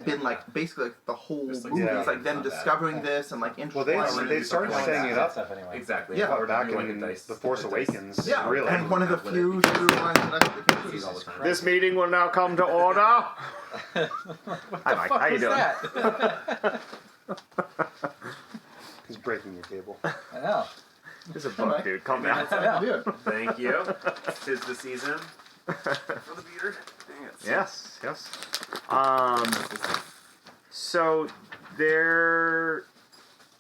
been like basically like the whole Just, like, movie yeah, is like them discovering this and like intertwining. they started setting it up stuff anyway. Exactly. Yeah. Or back do like in a dice, The Force a dice. Awakens. Yeah, really. and one of the few true lines that actually came through. all the time. This meeting will now come to order. What the Mike. fuck How you was doing? that? He's breaking your table. I know. It's a book, dude. Calm down. I know. Thank you. 'Tis the season for the beard. Dang it. Yes. So there.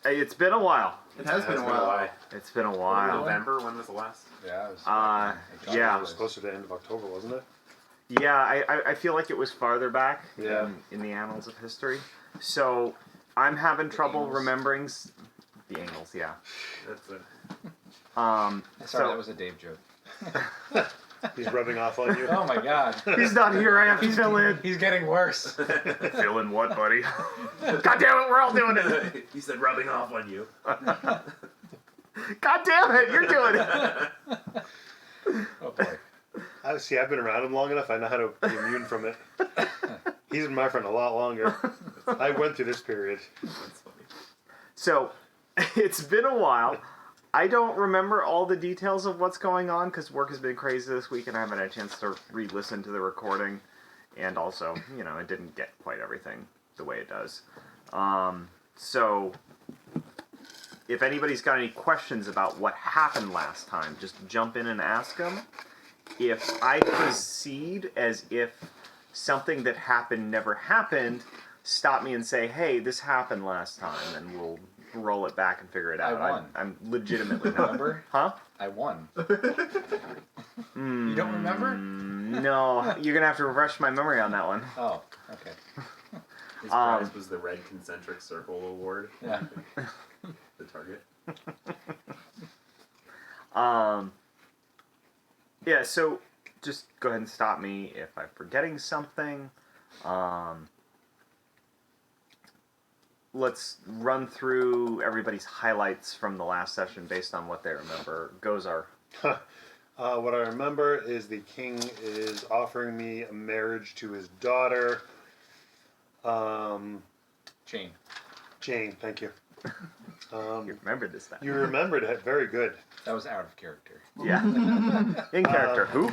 It's been a while. It has been a while. It's been a while. November. When was the last? Yeah, it was yeah. It was closer to the end of October, wasn't it? Yeah, I feel like it was farther back Yeah. in the annals of history. So I'm having trouble annals. remembering the angles. Yeah. That's it. Sorry, so that was a Dave joke. He's rubbing off on you. Oh my god. he's not here. I have to fill in. He's getting worse. Fill in what, buddy? God damn it, we're all doing it. He said rubbing off on you. God damn it, you're doing it. Oh boy. I've been around him long enough. I know how to be immune from it. He's been my friend a lot longer. I went through this period. That's funny. So, it's been a while. I don't remember all the details of what's going on because work has been crazy this week and I haven't had a chance to re-listen to the recording. And also, it didn't get quite everything the way it does. So, if anybody's got any questions about what happened last time, just jump in and ask them. If I proceed as if something that happened never happened, stop me and say, hey, this happened last time, and we'll roll it back and figure it out. I won. I'm legitimately not. Remember? Huh? I won. You don't remember? No, you're going to have to refresh my memory on that one. Oh, okay. His prize was the Red Concentric Circle Award. Yeah. The target. Yeah, so just go ahead and stop me if I'm forgetting something. Let's run through everybody's highlights from the last session based on what they remember. Gozar. What I remember is the king is offering me a marriage to his daughter. Jane. Jane, thank you. You remembered this time. You remembered it. Very good. That was out of character. Yeah. In character. Who?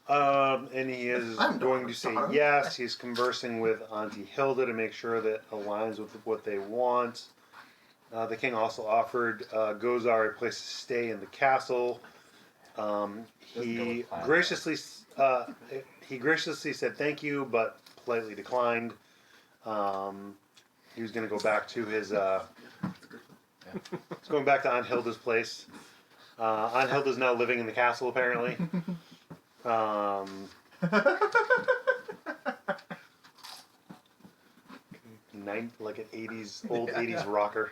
And he is going to say yes. He's conversing with Auntie Hilda to make sure that aligns with what they want. The king also offered Gozar a place to stay in the castle. He graciously said thank you, but politely declined. He was going to go back to his. He's going back to Aunt Hilda's place. Aunt Hilda's now living in the castle, apparently. Like an old 80s rocker.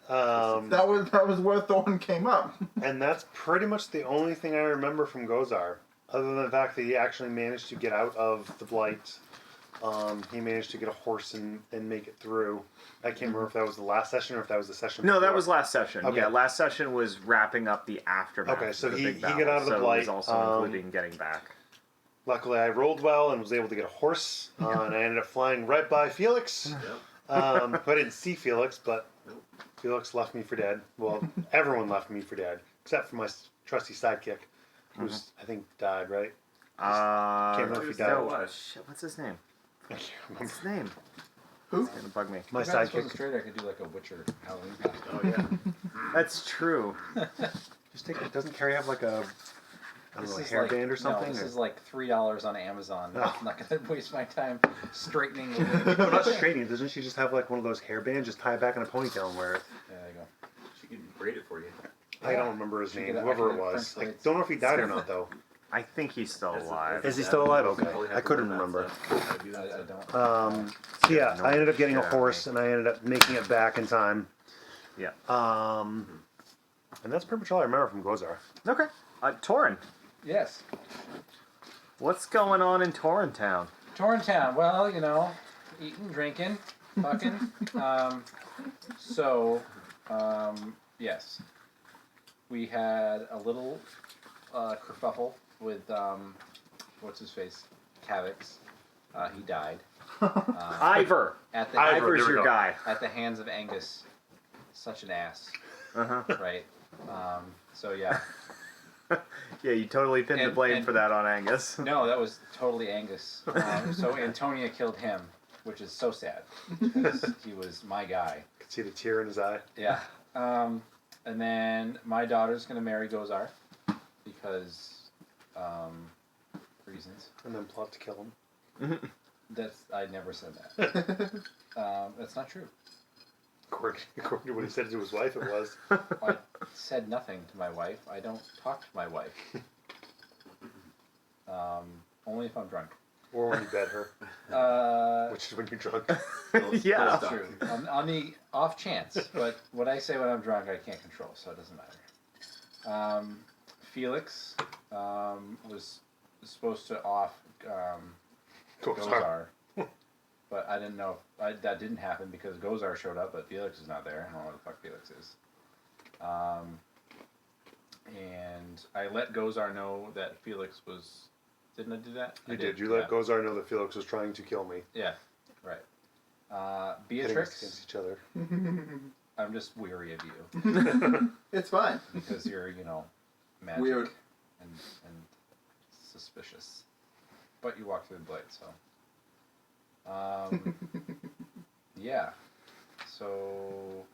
That was where Thorn came up. And that's pretty much the only thing I remember from Gozar, other than the fact that he actually managed to get out of the blight. He managed to get a horse and make it through. I can't remember if that was the last session or if that was the session No, before. that was last session. Okay. Yeah, last session was wrapping up the aftermath. Okay, so of the he big battle, got out of the so blight, it was also including getting back. Luckily, I rolled well and was able to get a horse, and I ended up flying right by Felix. I didn't see Felix, but Felix left me for dead. Well, everyone left me for dead, except for my trusty sidekick, who's, I think, died, right? Can't remember if he died. No, shit, what's his name? I can't remember. What's his name? Who? It's gonna bug me. My If I was sidekick. straight, I could do like a Witcher Halloween costume. Oh yeah. That's true. Just take it. Doesn't Carrie have like a This is hairband like, or something? No, this or? is like $3 on Amazon. Oh. I'm not going to waste my time straightening. No, not straightening. Doesn't she just have like one of those hairbands? Just tie it back in a ponytail and wear it. There you go. She can braid it for you. I don't remember his She name. could- Whoever I it could was. French I braids. don't know if he died or not though. I think he's still alive. Is he still alive? Okay. Probably have I to couldn't learn that remember. stuff. How to do that I stuff. don't. So yeah, I ended up getting a horse and I ended up making it back in time. Yeah. And that's pretty much all I remember from Gozar. Okay. Torrin, Yes. what's going on in Torrin Town? Torntown. Well, eating, drinking, fucking. Yes. We had a little kerfuffle with, what's his face? Cavix. He died. Ivor. At the Ivor, Ivor's there we your go. guy. at the hands of Angus. Such an ass, Uh-huh. right? So yeah. Yeah, you totally pinned the And- blame and- for that on Angus. No, that was totally Angus. So Antonia killed him, which is so sad because he was my guy. Could see the tear in his eye. Yeah. And then my daughter's gonna marry Gozar because reasons. And then plot to kill him. I never said that. That's not true. According to what he said to his wife, it was. I said nothing to my wife. I don't talk to my wife. Only if I'm drunk. Or when you bet her, which is when you're drunk. Yeah. That's true. On the off chance, but what I say when I'm drunk, I can't control, so it doesn't matter. Felix was supposed to off Gozar, but I didn't know if that didn't happen because Gozar showed up, but Felix is not there. I don't know where the fuck Felix is. And I let Gozar know that Felix was. Didn't I do that? You I did. You let Gozar know that Felix was trying to kill me. Yeah, right. Pitting us Beatrix, against each other. I'm just weary of you It's fine. because you're, magic Weird. and suspicious. But you walk through the blade, so. Yeah. So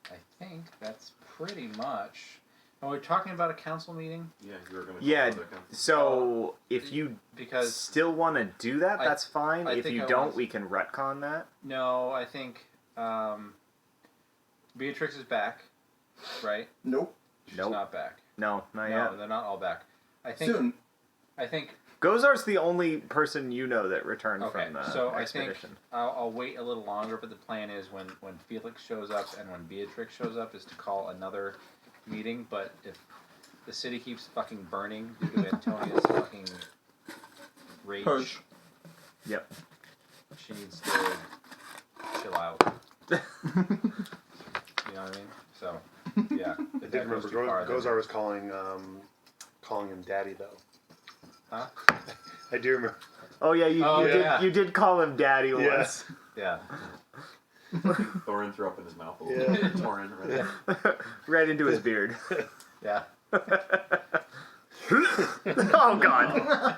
I think that's pretty much. And we're talking about a council meeting Yeah, you were going to. Yeah, so if you because still want to do that, that's fine. I If think you I don't, want- we can retcon that. no, I think Beatrix is back, right? Nope. She's Nope. not back. No, not No, yet. they're not all back. I think. Soon. I think. Gozar's the only person you know that returned Okay, from the so I think expedition. I'll wait a little longer, but the plan is when Felix shows up and when Beatrix shows up is to call another meeting. But if the city keeps fucking burning due to Antonia's fucking rage, Push. Yep. she needs to chill out. You know what I mean? So, yeah. I did remember Gozar was calling him daddy though. Huh? I do remember. Oh yeah, yeah. you did call him daddy once. Yeah. Thorin threw up in his mouth a Yeah. little bit. Tornin, right? Right into his beard. Yeah. Oh god.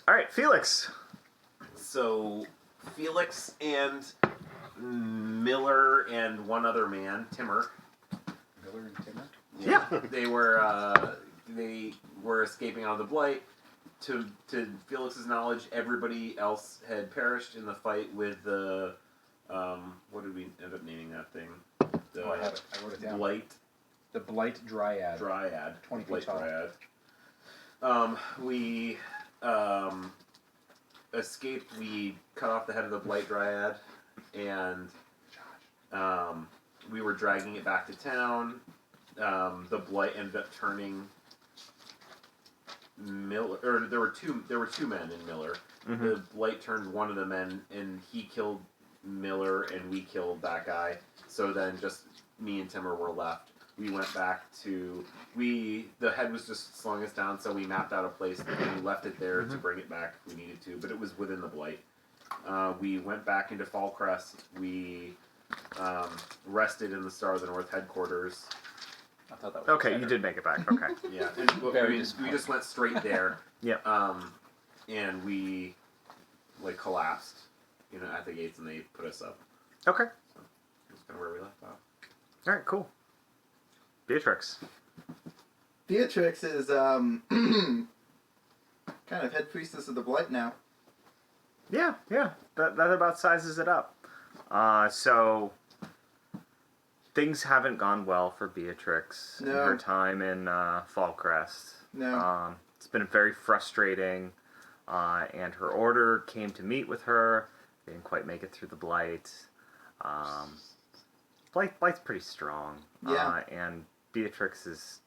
All right, Felix. So, Felix and Miller and one other man, Timmer. Miller and Timmer? Yeah. They were escaping out of the blight. To Felix's knowledge, everybody else had perished in the fight with the what did we end up naming that thing? The I have it. I wrote it down. blight The Blight Dryad. dryad. 20 feet Blight tall. dryad. We escaped. We cut off the head of the blight dryad, and we were dragging it back to town. The blight ended up turning Miller, or there were two men in Miller. Mm-hmm. The blight turned one of the men, and he killed Miller, and we killed that guy. So then just me and Timmer were left. We went back to the head was just slowing us down, so we mapped out a place and we left it there to bring it back if we needed to, but it was within the blight. We went back into Fallcrest. We rested in the Star of the North headquarters. I thought that was Okay, better. you did make it back. Okay. Yeah, and Very we just went straight there. Yep. And we collapsed, at the gates, and they put us up. Okay. That's kind of where we left off. All right. Cool. Beatrix. Beatrix is kind of head priestess of the Blight now. Yeah. That about sizes it up. So things haven't gone well for Beatrix in No. her time in Fallcrest. No. It's been very frustrating, and her order came to meet with her. They didn't quite make it through the Blight. Blight's pretty strong. Yeah. And Beatrix is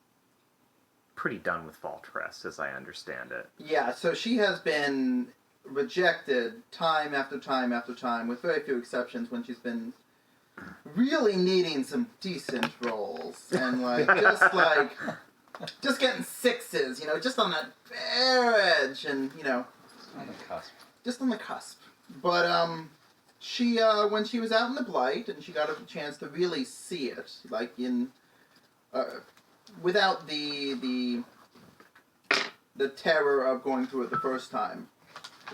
pretty done with Fallcrest, as I understand it. Yeah, so she has been rejected time after time after time, with very few exceptions, when she's been really needing some decent roles. And, just getting 6s, just on that bare edge, and On the cusp. just on the cusp. But she when she was out in the Blight and she got a chance to really see it, like in without the terror of going through it the first time,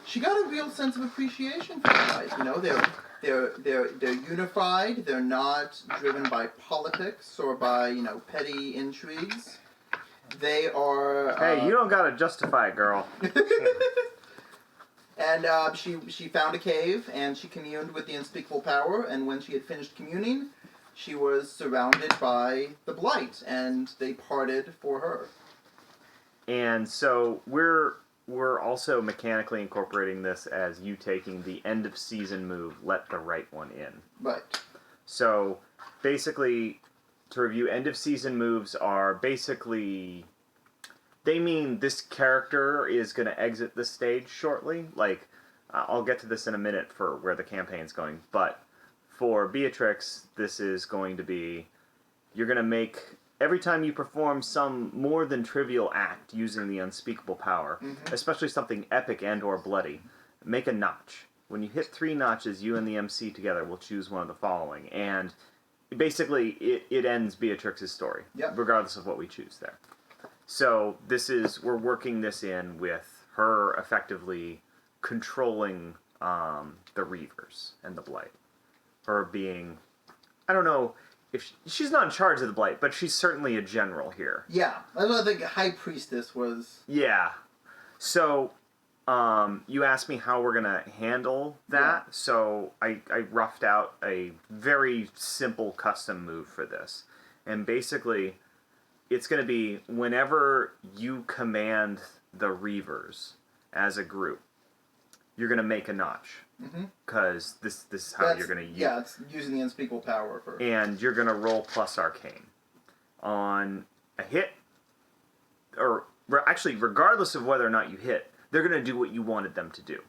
she got a real sense of appreciation for the Blight. They're unified. They're not driven by politics or by petty intrigues. They are. Hey, you don't gotta justify it, girl. And she found a cave and she communed with the unspeakable power. And when she had finished communing, she was surrounded by the Blight, and they parted for her. And so we're also mechanically incorporating this as you taking the end of season move, let the right one in. Right. So basically, to review, end of season moves are basically, they mean this character is going to exit the stage shortly. Like, I'll get to this in a minute for where the campaign's going, but for Beatrix, this is going to be, you're going to make, every time you perform some more than trivial act using the unspeakable power, especially something epic and or bloody, make a notch. When you hit 3 notches, you and the MC together will choose one of the following. And basically, it ends Beatrix's story, regardless of what we choose there. So we're working this in with her effectively controlling the Reavers and the Blight. Her being, I don't know, if she's not in charge of the Blight, but she's certainly a general here. Yeah, that's what I think High Priestess was. Yeah. So, you asked me how we're going to handle that. Yeah. So, I roughed out a very simple custom move for this. And basically, it's going to be whenever you command the Reavers as a group, you're going to make a notch. Because this is how you're going to use it. Yeah, it's using the unspeakable power. And you're going to roll plus arcane. On a hit, or actually, regardless of whether or not you hit, they're going to do what you wanted them to do.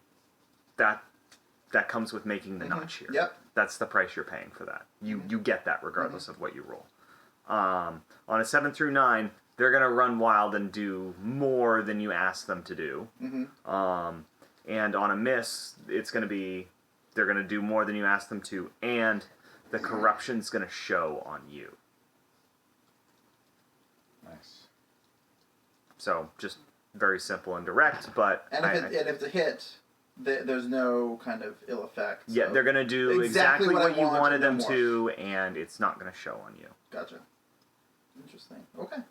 That comes with making the notch here. Yep. That's the price you're paying for that. You get that regardless of what you roll. On a 7 through 9, they're going to run wild and do more than you ask them to do. And on a miss, it's going to be, they're going to do more than you ask them to, and the corruption's going to show on you. Nice. So, just very simple and direct, but... And if it's a hit, there's no kind of ill effect. Yeah, so they're going to do exactly what you wanted them more. to, and it's not going to show on you. Gotcha. Interesting. Okay.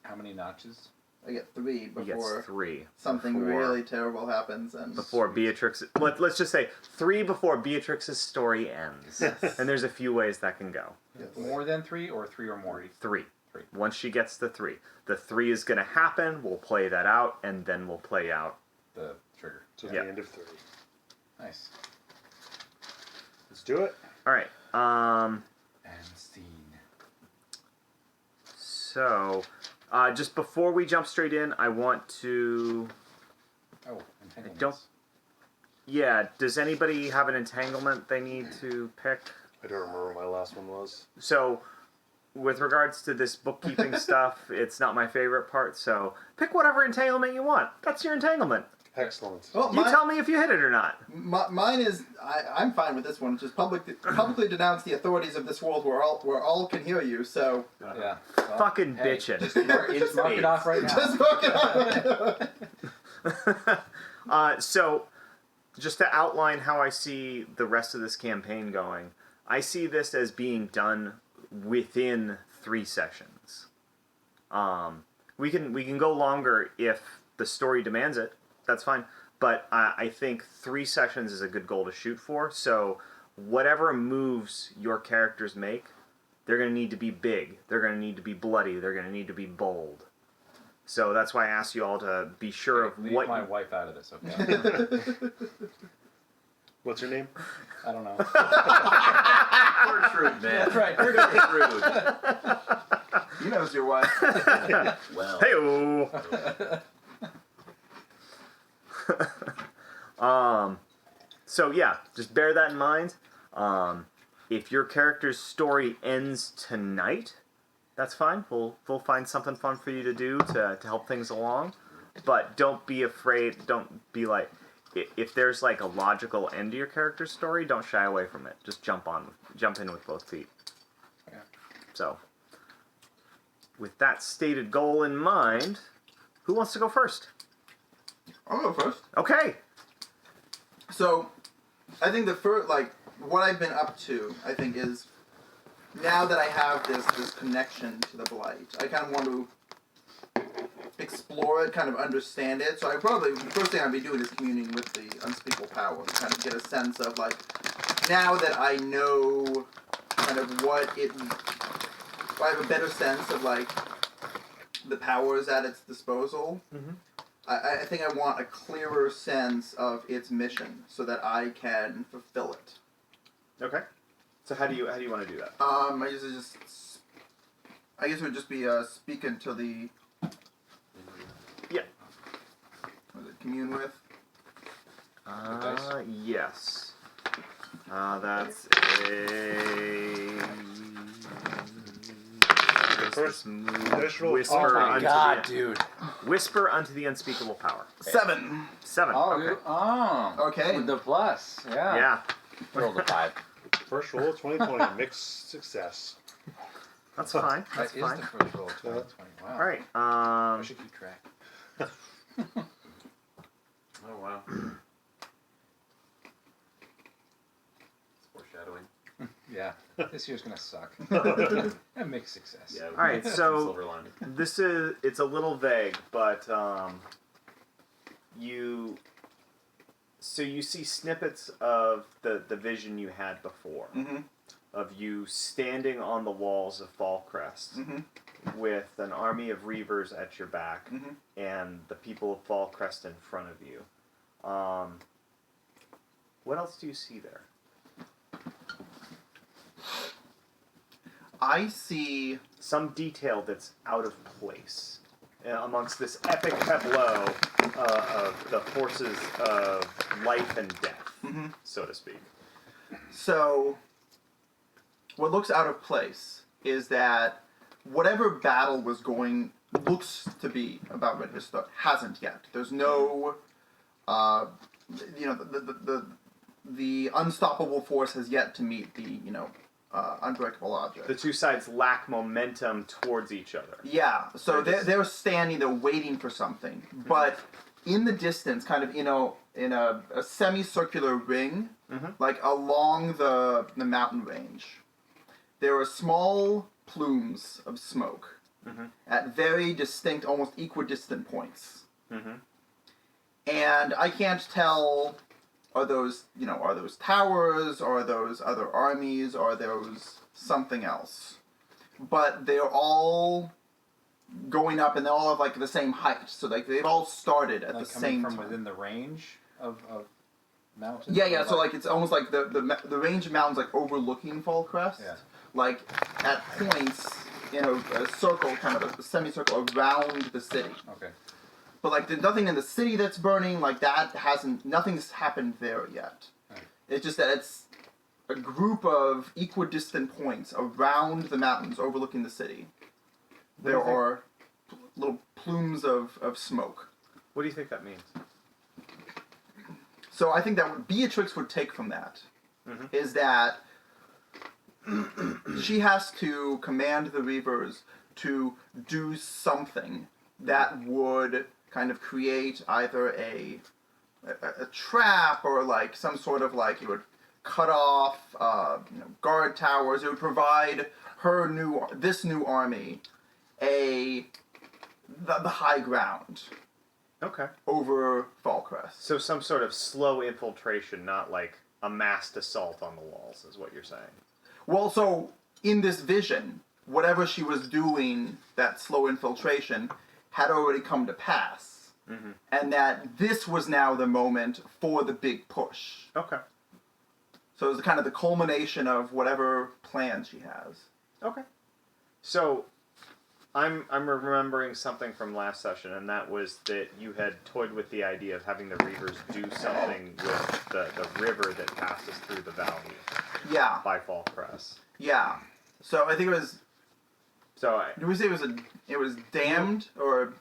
How many notches? I get 3 before You get 3 something really terrible happens, and before Beatrix. Let's just say 3 before Beatrix's story ends. And there's a few ways that can go. Yes. More than 3 or 3 or more? 3. 3. Once she gets the 3, the 3 is going to happen. We'll play that out, and then we'll play out The trigger. To the end of 3. Nice. Let's do it. All right. And scene. So, just before we jump straight in, I want to. Oh, entanglements. Don't. Yeah. Does anybody have an entanglement they need to pick? I don't remember what my last one was. So, with regards to this bookkeeping stuff, it's not my favorite part, so pick whatever entanglement you want. That's your entanglement. Excellent. Well, You tell me if you hit it or not. mine is I'm fine with this one. Just publicly denounce the authorities of this world where all can hear you. So Yeah. Well, Fucking hey, bitchin'. Just mark it off right now. just mark it out. So, just to outline how I see the rest of this campaign going, I see this as being done within 3 sessions. We can go longer if the story demands it. That's fine. But I think 3 sessions is a good goal to shoot for. So whatever moves your characters make, they're going to need to be big. They're going to need to be bloody. They're going to need to be bold. So that's why I asked you all to be sure of Leave what my wife out of this, okay? What's her name? I don't know. Gertrude, man. That's right. Gertrude. He knows your wife. Well. Hey-o! So yeah, just bear that in mind. If your character's story ends tonight, That's fine. We'll find something fun for you to do to help things along. But don't be afraid. Don't be like, if there's like a logical end to your character's story, don't shy away from it. Just jump in with both feet. Yeah. So, with that stated goal in mind, who wants to go first? I'll go first. Okay. So, I think the first, like, what I've been up to, I think, is now that I have this connection to the Blight, I kind of want to explore it, kind of understand it. So the first thing I'd be doing is communing with the Unspeakable Power, to kind of get a sense of, like, now that I know kind of I have a better sense of, like, the powers at its disposal. Mm-hmm. I think I want a clearer sense of its mission so that I can fulfill it. Okay. So how do you want to do that? I guess it would just be speaking to the. Yeah. What is it, commune with? Yes. That's a. First, Move. roll- Whisper Oh my unto god, the, dude. Whisper unto the Unspeakable Power. 7. 7. Oh, okay. Okay. With the plus. Yeah. Yeah. Roll the 5. First roll of 2020, mixed success. That's fine. That That's is fine. the first roll of 2020. Wow. All right. I should keep track. Oh wow. It's foreshadowing. Yeah. This year's gonna suck. And mixed success. Yeah. All right, so- silver lining. it's a little vague, but you see snippets of the vision you had before Mm-hmm. of you standing on the walls of Fallcrest Mm-hmm. with an army of Reavers at your back Mhm. and the people of Fallcrest in front of you. What else do you see there? I see. Some detail that's out of place amongst this epic tableau of the forces of life and death, Mhm. so to speak. So, what looks out of place is that whatever battle looks to be about ready to start hasn't yet. There's no, the unstoppable force has yet to meet the unbreakable object. The two sides lack momentum towards each other. Yeah, so They're just- they're standing, they're waiting for something. But in the distance, kind of in a semicircular ring, Mhm. like along the mountain range, there are small plumes of smoke Mhm. at very distinct, almost equidistant points. Mm-hmm. And I can't tell, are those towers, are those other armies, are those something else? But they're all going up and they all have like the same height. So like they've all started at Like the coming same from time. within the range of mountains? Yeah. Or So like it's almost like the range of mountains like overlooking Fallcrest. Yeah. Like at points in a circle, kind of a semicircle around the city. Okay. But like there's nothing in the city that's burning. Like nothing's happened there yet. Right. It's just that it's a group of equidistant points around the mountains overlooking the city. What do There you think? are little plumes of smoke. What do you think that means? So I think that what Beatrix would take from that Mhm. is that she has to command the Reavers to do something that would kind of create either a trap or like some sort of like it would cut off guard towers. It would provide this new army the high ground Okay. over Fallcrest. So some sort of slow infiltration, not like a massed assault on the walls, is what you're saying. Well, so in this vision, whatever she was doing, that slow infiltration, had already come to pass. Mhm. And that this was now the moment for the big push. Okay. So it was kind of the culmination of whatever plan she has. Okay. So, I'm remembering something from last session, and that was that you had toyed with the idea of having the Reavers do something with the river that passes through the valley Yeah, by Fallcrest. yeah. So I think it was So Did we say it was damned or?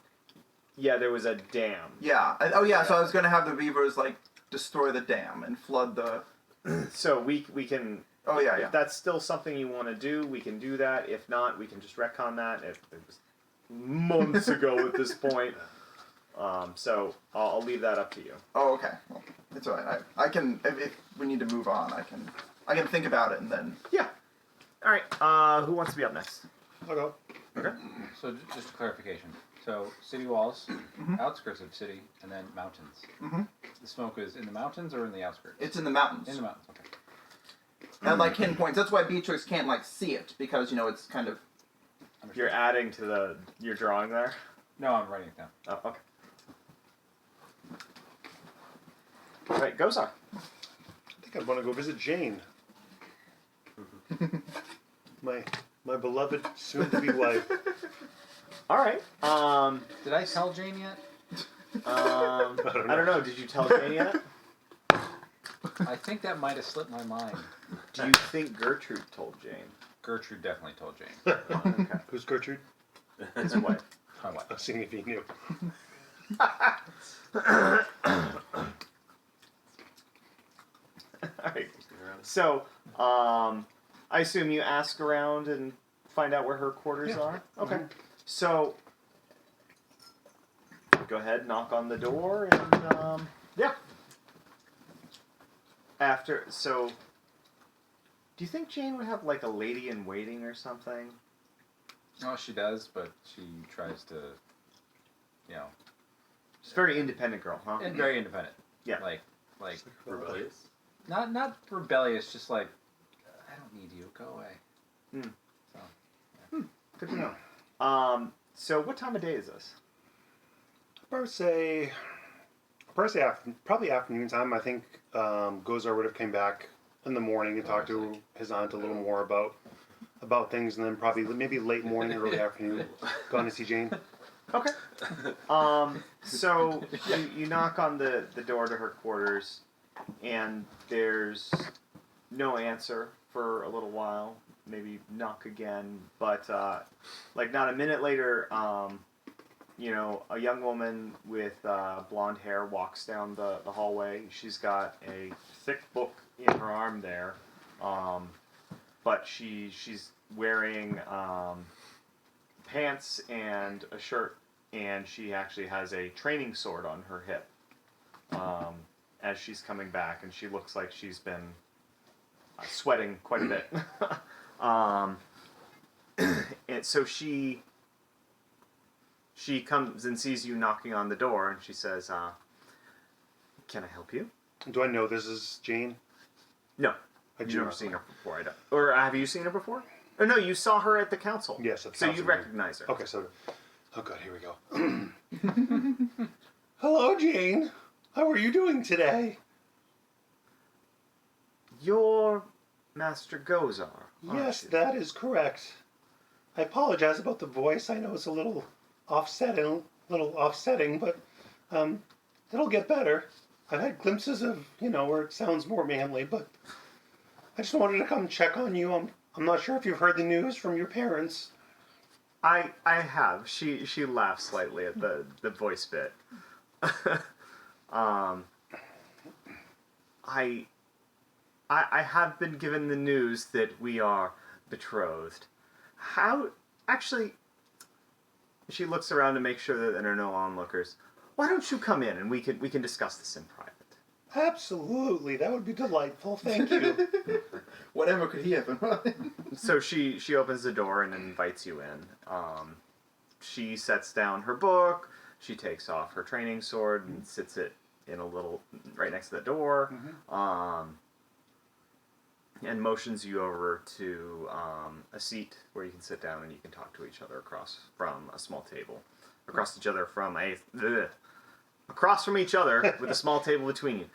yeah, there was a dam. Yeah. So I was gonna have the beavers like destroy the dam and flood the. So we can. Oh yeah, If that's still something you want to do, we can do that. If not, we can just retcon that. It was months ago at this point. So I'll leave that up to you. Oh, okay. Well, it's alright. I can if we need to move on, I can think about it and then. Yeah. All right. Who wants to be up next? I'll go. Okay. So just a clarification. So city walls, Mhm. outskirts of city, and then mountains. Mhm. The smoke is in the mountains or in the outskirts? It's in the mountains. In the mountains. Okay. At like hidden points. That's why Beatrix can't like see it because it's kind of. Understood. You're adding to your drawing there. No, I'm writing it down. Oh, okay. All right, Gozar. I think I'd want to go visit Jane. my beloved soon-to-be wife. All right. Did I tell Jane yet? I don't know. Did you tell Jane yet? I think that might have slipped my mind. Do you think Gertrude told Jane? Gertrude definitely told Jane. Okay. Who's Gertrude? His wife. My wife. I was seeing if he knew. All right. So, I assume you ask around and find out where her quarters Yeah. are? Okay. Mhm. So, go ahead, knock on the door, and, yeah. So, do you think Jane would have, like, a lady in waiting or something? Oh, she does, but she tries to, She's a very independent girl, huh? and very independent. Yeah. Like Rebellious. not rebellious, just like I don't need you. Go away. So Good to know. So what time of day is this? Probably afternoon time. I think Gozar would have came back in the morning and talked to his aunt a little more about things, and then probably maybe late morning, early afternoon, gone to see Jane. Okay. So you knock on the door to her quarters, and there's no answer for a little while. Maybe knock again, but like not a minute later, a young woman with blonde hair walks down the hallway. She's got a thick book in her arm there, but she's wearing pants and a shirt, and she actually has a training sword on her hip as she's coming back, and she looks like she's been sweating quite a bit. And so she comes and sees you knocking on the door, and she says, "Can I help you?" Do I know this is Jane? No, I you've do never not. seen her before. I don't. Or have you seen her before? Oh no, you saw her at the council. Yes, at the so council you meeting. recognize her. Okay, so oh god, here we go. Hello, Jane. How are you doing today? You're Master Gozar. aren't Yes, you? that is correct. I apologize about the voice. I know it's a little offsetting, but it'll get better. I've had glimpses of, where it sounds more manly, but I just wanted to come check on you. I'm not sure if you've heard the news from your parents. I have. She laughs slightly at the voice bit. I have been given the news that we are betrothed. How actually? She looks around to make sure that there are no onlookers. Why don't you come in and we can discuss this in private? Absolutely, that would be delightful. Thank you. Whatever could he have in mind? So she opens the door and invites you in. She sets down her book. She takes off her training sword and sits it in a little right next to the door. And motions you over to a seat where you can sit down and you can talk to each other across from a small table. Across from each other with a small table between you.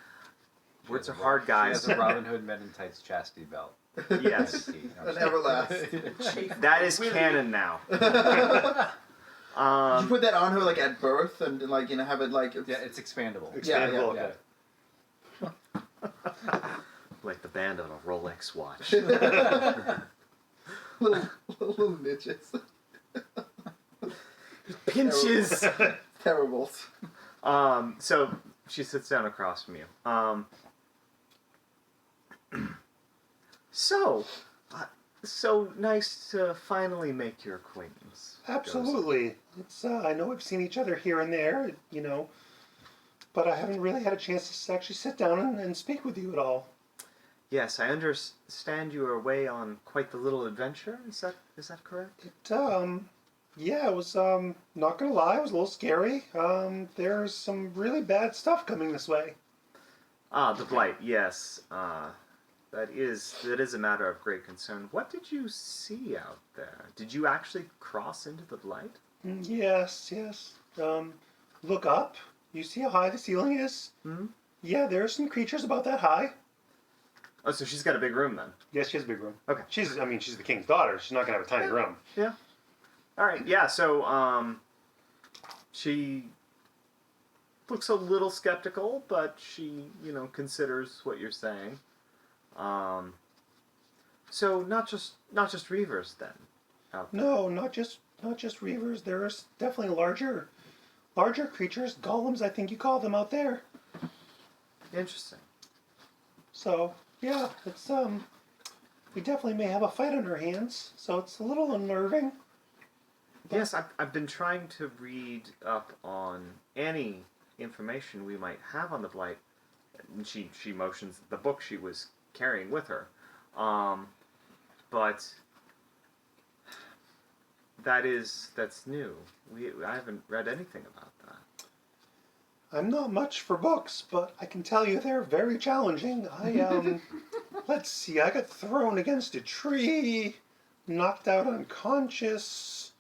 Words are hard, She guys. has a Robin Hood Men in Tights chastity belt. Yes. Tea. No, That never lasts. That is canon now. Did you put that on her like at birth and like have it like? Yeah, it's expandable. Expandable. yeah. Okay. Like the band on a Rolex watch. little niches. pinches. Terrible. So she sits down across from you. So nice to finally make your acquaintance. Absolutely. It's I know we've seen each other here and there, but I haven't really had a chance to actually sit down and speak with you at all. Yes, I understand you are away on quite the little adventure. Is that correct? Yeah, it was not gonna lie, it was a little scary. There's some really bad stuff coming this way. Ah, the blight. Yes. That is a matter of great concern. What did you see out there? Did you actually cross into the blight? Yes. Look up. You see how high the ceiling is? Hmm. Yeah, there are some creatures about that high. Oh, so she's got a big room then. Yes, she has a big room. Okay. She's the king's daughter. She's not gonna have a tiny room. Yeah. All right. Yeah. So she looks a little skeptical, but she considers what you're saying. So not just reavers then. Out there. No, not just reavers. There's definitely larger creatures, golems, I think you call them out there. Interesting. So yeah, it's we definitely may have a fight on our hands. So it's a little unnerving. Yes, I've been trying to read up on any information we might have on the blight. And she motions the book she was carrying with her, but that's new. I haven't read anything about that. I'm not much for books, but I can tell you they're very challenging. I let's see, I got thrown against a tree, knocked out unconscious,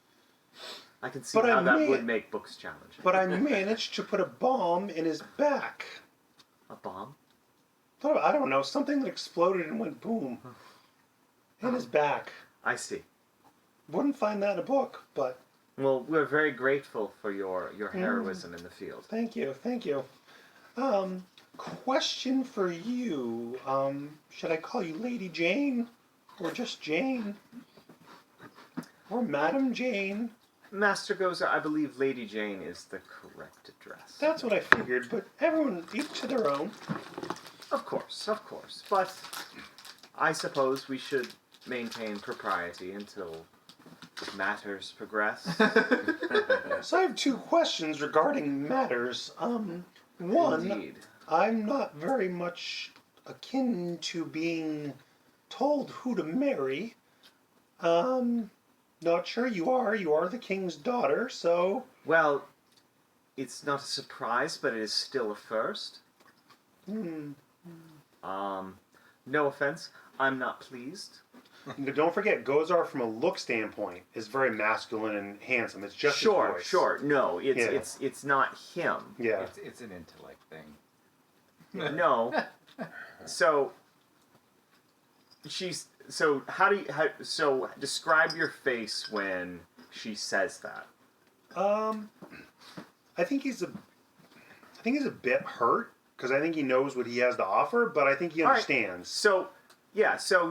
I can see how that may- would make books challenging. but I managed to put a bomb in his back. A bomb? I don't know, something that exploded and went boom in his back. I see. Wouldn't find that in a book, but Well, we're very grateful for your heroism in the field. thank you. Question for you. Should I call you Lady Jane? Or just Jane? Or Madam Jane? Master Gozar, I believe Lady Jane is the correct address. That's what I figured, but everyone, each to their own. Of course. But I suppose we should maintain propriety until matters progress. So I have two questions regarding matters. One, Indeed. I'm not very much akin to being told who to marry. Not sure you are. You are the king's daughter, so... Well, it's not a surprise, but it is still a first. No offense, I'm not pleased. Don't forget, Gozar, from a look standpoint, is very masculine and handsome. It's just his voice. Sure. No, it's not him. Yeah. It's an intellect thing. No. So describe your face when she says that. I think he's a bit hurt because I think he knows what he has to offer, but I think he understands. So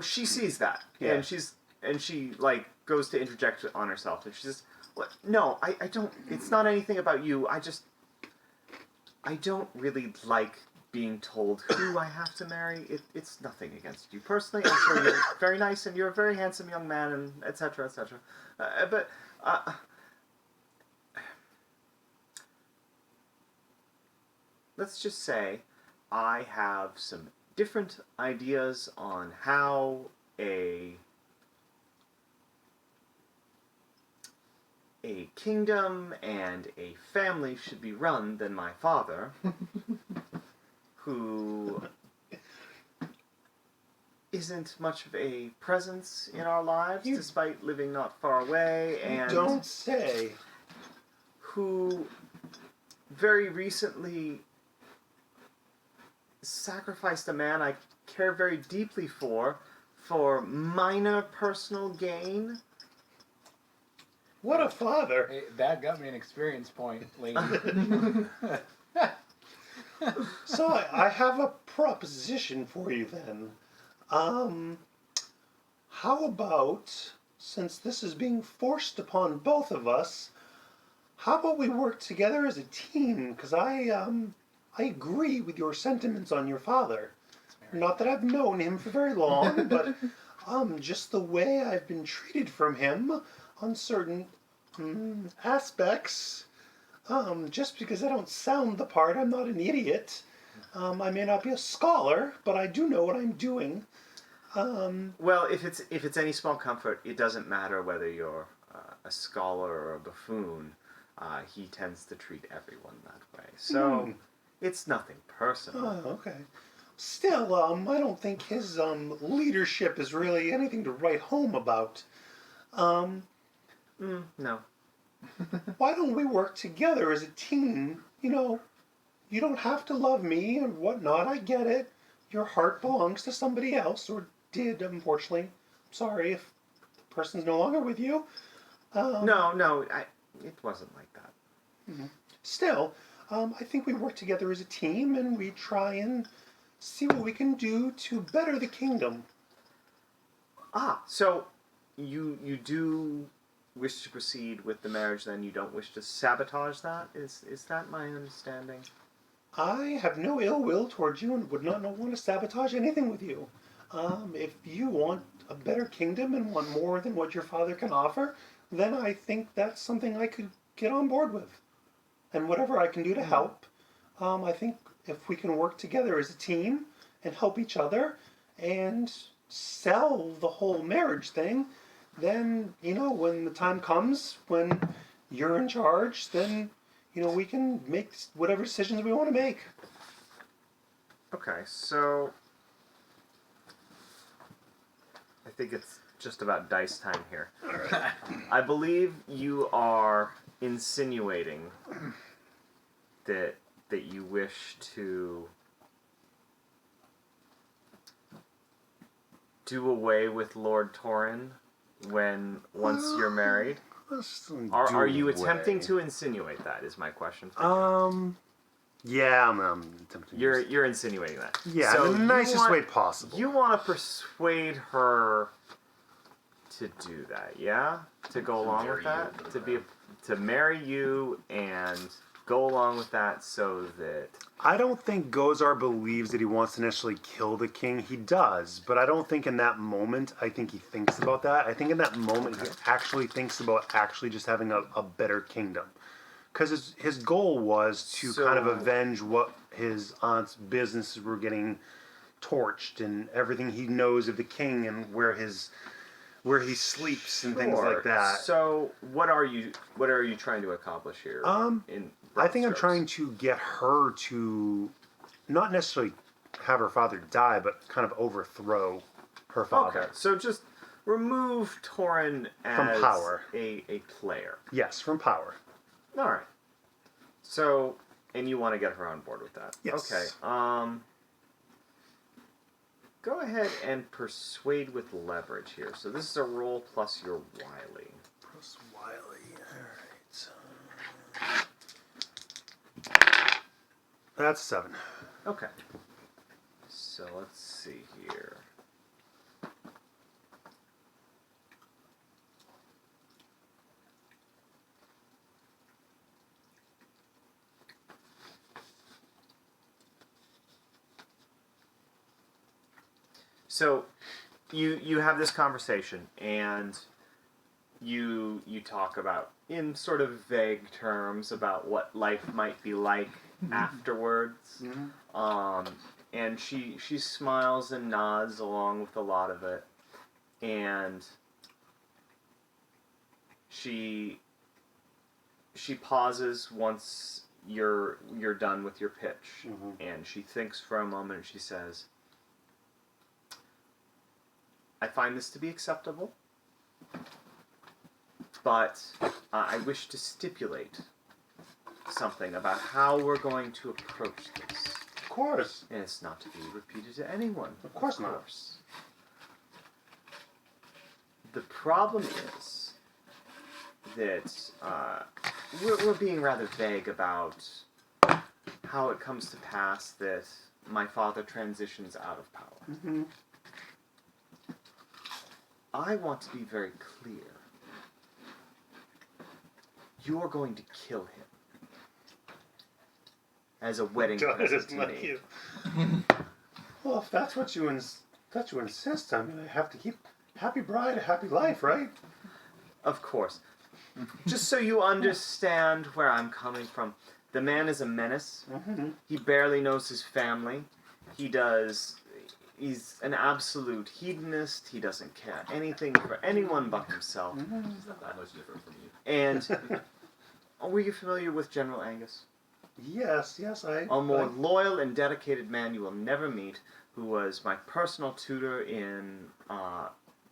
she sees that, Yeah. and she like goes to interject on herself, and she says, "What? No, I don't. It's not anything about you. I don't really like being told who I have to marry. It's nothing against you personally. I'm sure you're very nice, and you're a very handsome young man, and etc. But let's just say I have some different ideas on how a kingdom and a family should be run than my father, who isn't much of a presence in our lives, despite living not far away, and Don't say. who very recently sacrificed a man I care very deeply for minor personal gain. What a father. Hey, that got me an experience point, lady. So I have a proposition for you then. How about, since this is being forced upon both of us, how about we work together as a team? Because I agree with your sentiments on your father. Not that I've known him for very long, but just the way I've been treated from him on certain aspects. Just because I don't sound the part, I'm not an idiot. I may not be a scholar, but I do know what I'm doing. Well, if it's any small comfort, it doesn't matter whether you're a scholar or a buffoon. He tends to treat everyone that way. So it's nothing personal. Oh, okay. Still, I don't think his leadership is really anything to write home about. No. Why don't we work together as a team? You know, you don't have to love me and whatnot. I get it. Your heart belongs to somebody else, or did, unfortunately. I'm sorry if the person's no longer with you. No, it wasn't like that. Still, I think we work together as a team and we try and see what we can do to better the kingdom. So you do wish to proceed with the marriage, then you don't wish to sabotage that? Is that my understanding? I have no ill will towards you and would not want to sabotage anything with you. If you want a better kingdom and want more than what your father can offer, then I think that's something I could get on board with. And whatever I can do to help, I think if we can work together as a team and help each other and sell the whole marriage thing, then, when the time comes, when you're in charge, then, we can make whatever decisions we want to make. Okay, so I think it's just about dice time here. I believe you are insinuating that you wish to do away with Lord Tornin once you're married. Are you attempting to insinuate that? Is my question for you. Yeah, I'm attempting. You're insinuating that. Yeah, so in the nicest way possible. You want to persuade her to do that, yeah? To go along with that? To marry you and go along with that so that... I don't think Gozar believes that he wants to necessarily kill the king. He does, but I don't think in that moment, I think he thinks about that. I think in that moment, he actually thinks about actually just having a better kingdom. Because his goal was to kind of avenge what his aunt's businesses were getting torched and everything he knows of the king and where he sleeps and things like that. So what are you trying to accomplish here? I think I'm trying to get her to not necessarily have her father die, but kind of overthrow her father. Okay, so just remove Torrin as From power. a player. Yes, from power. All right. So, and you want to get her on board with that? Yes. Okay. Go ahead and persuade with leverage here. So this is a roll plus your wily. Plus wily. All right. That's 7. Okay. So let's see here. So, you have this conversation, and you talk about, in sort of vague terms, about what life might be like afterwards. And she smiles and nods along with a lot of it, and she pauses once you're done with your pitch, and she thinks for a moment, and she says, I find this to be acceptable, but I wish to stipulate something about how we're going to approach this. Of course. And it's not to be repeated to anyone. Of course not. The problem is that we're being rather vague about how it comes to pass that my father transitions out of power. I want to be very clear. You are going to kill him as a wedding God, present it's to not me. you. Well, if that's what you insist, I'm gonna have to keep happy bride, a happy life, right? Of course. Just so you understand where I'm coming from, the man is a menace. Mm-hmm. He barely knows his family. He's an absolute hedonist. He doesn't care anything for anyone but himself. He's not that much different from you. And were you familiar with General Angus? Yes, I. A more loyal and dedicated man you will never meet, who was my personal tutor in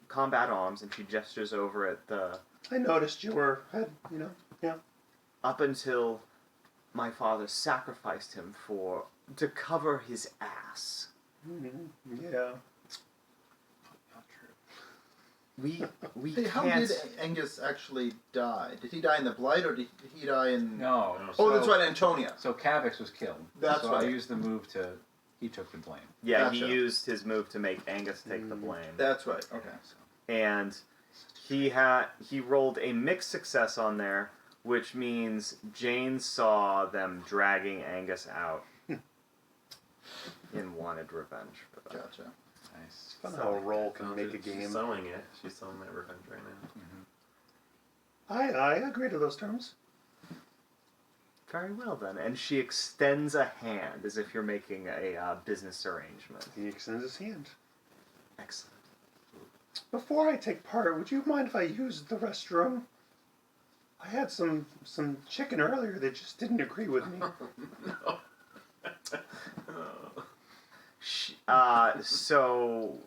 combat arms, and she gestures over at the... I noticed you know, yeah. Up until my father sacrificed him to cover his ass. Mm-hmm. Yeah. Not true. We Hey, how can't... did Angus actually die? Did he die in the blight, or did he die in... No. Oh, so- that's right, Antonia. So Kavix was killed. That's so right. I used the move to. He took the blame. Yeah, Gotcha. he used his move to make Angus take the blame. That's right, okay. And he rolled a mixed success on there, which means Jane saw them dragging Angus out and wanted revenge for that. Gotcha. Nice. Fun how a roll can make a She's game. selling it. She's selling that revenge right now. I agree to those terms. Very well then. And she extends a hand as if you're making a business arrangement. He extends his hand. Excellent. Before I take part, would you mind if I used the restroom? I had some chicken earlier that just didn't agree with me. No. So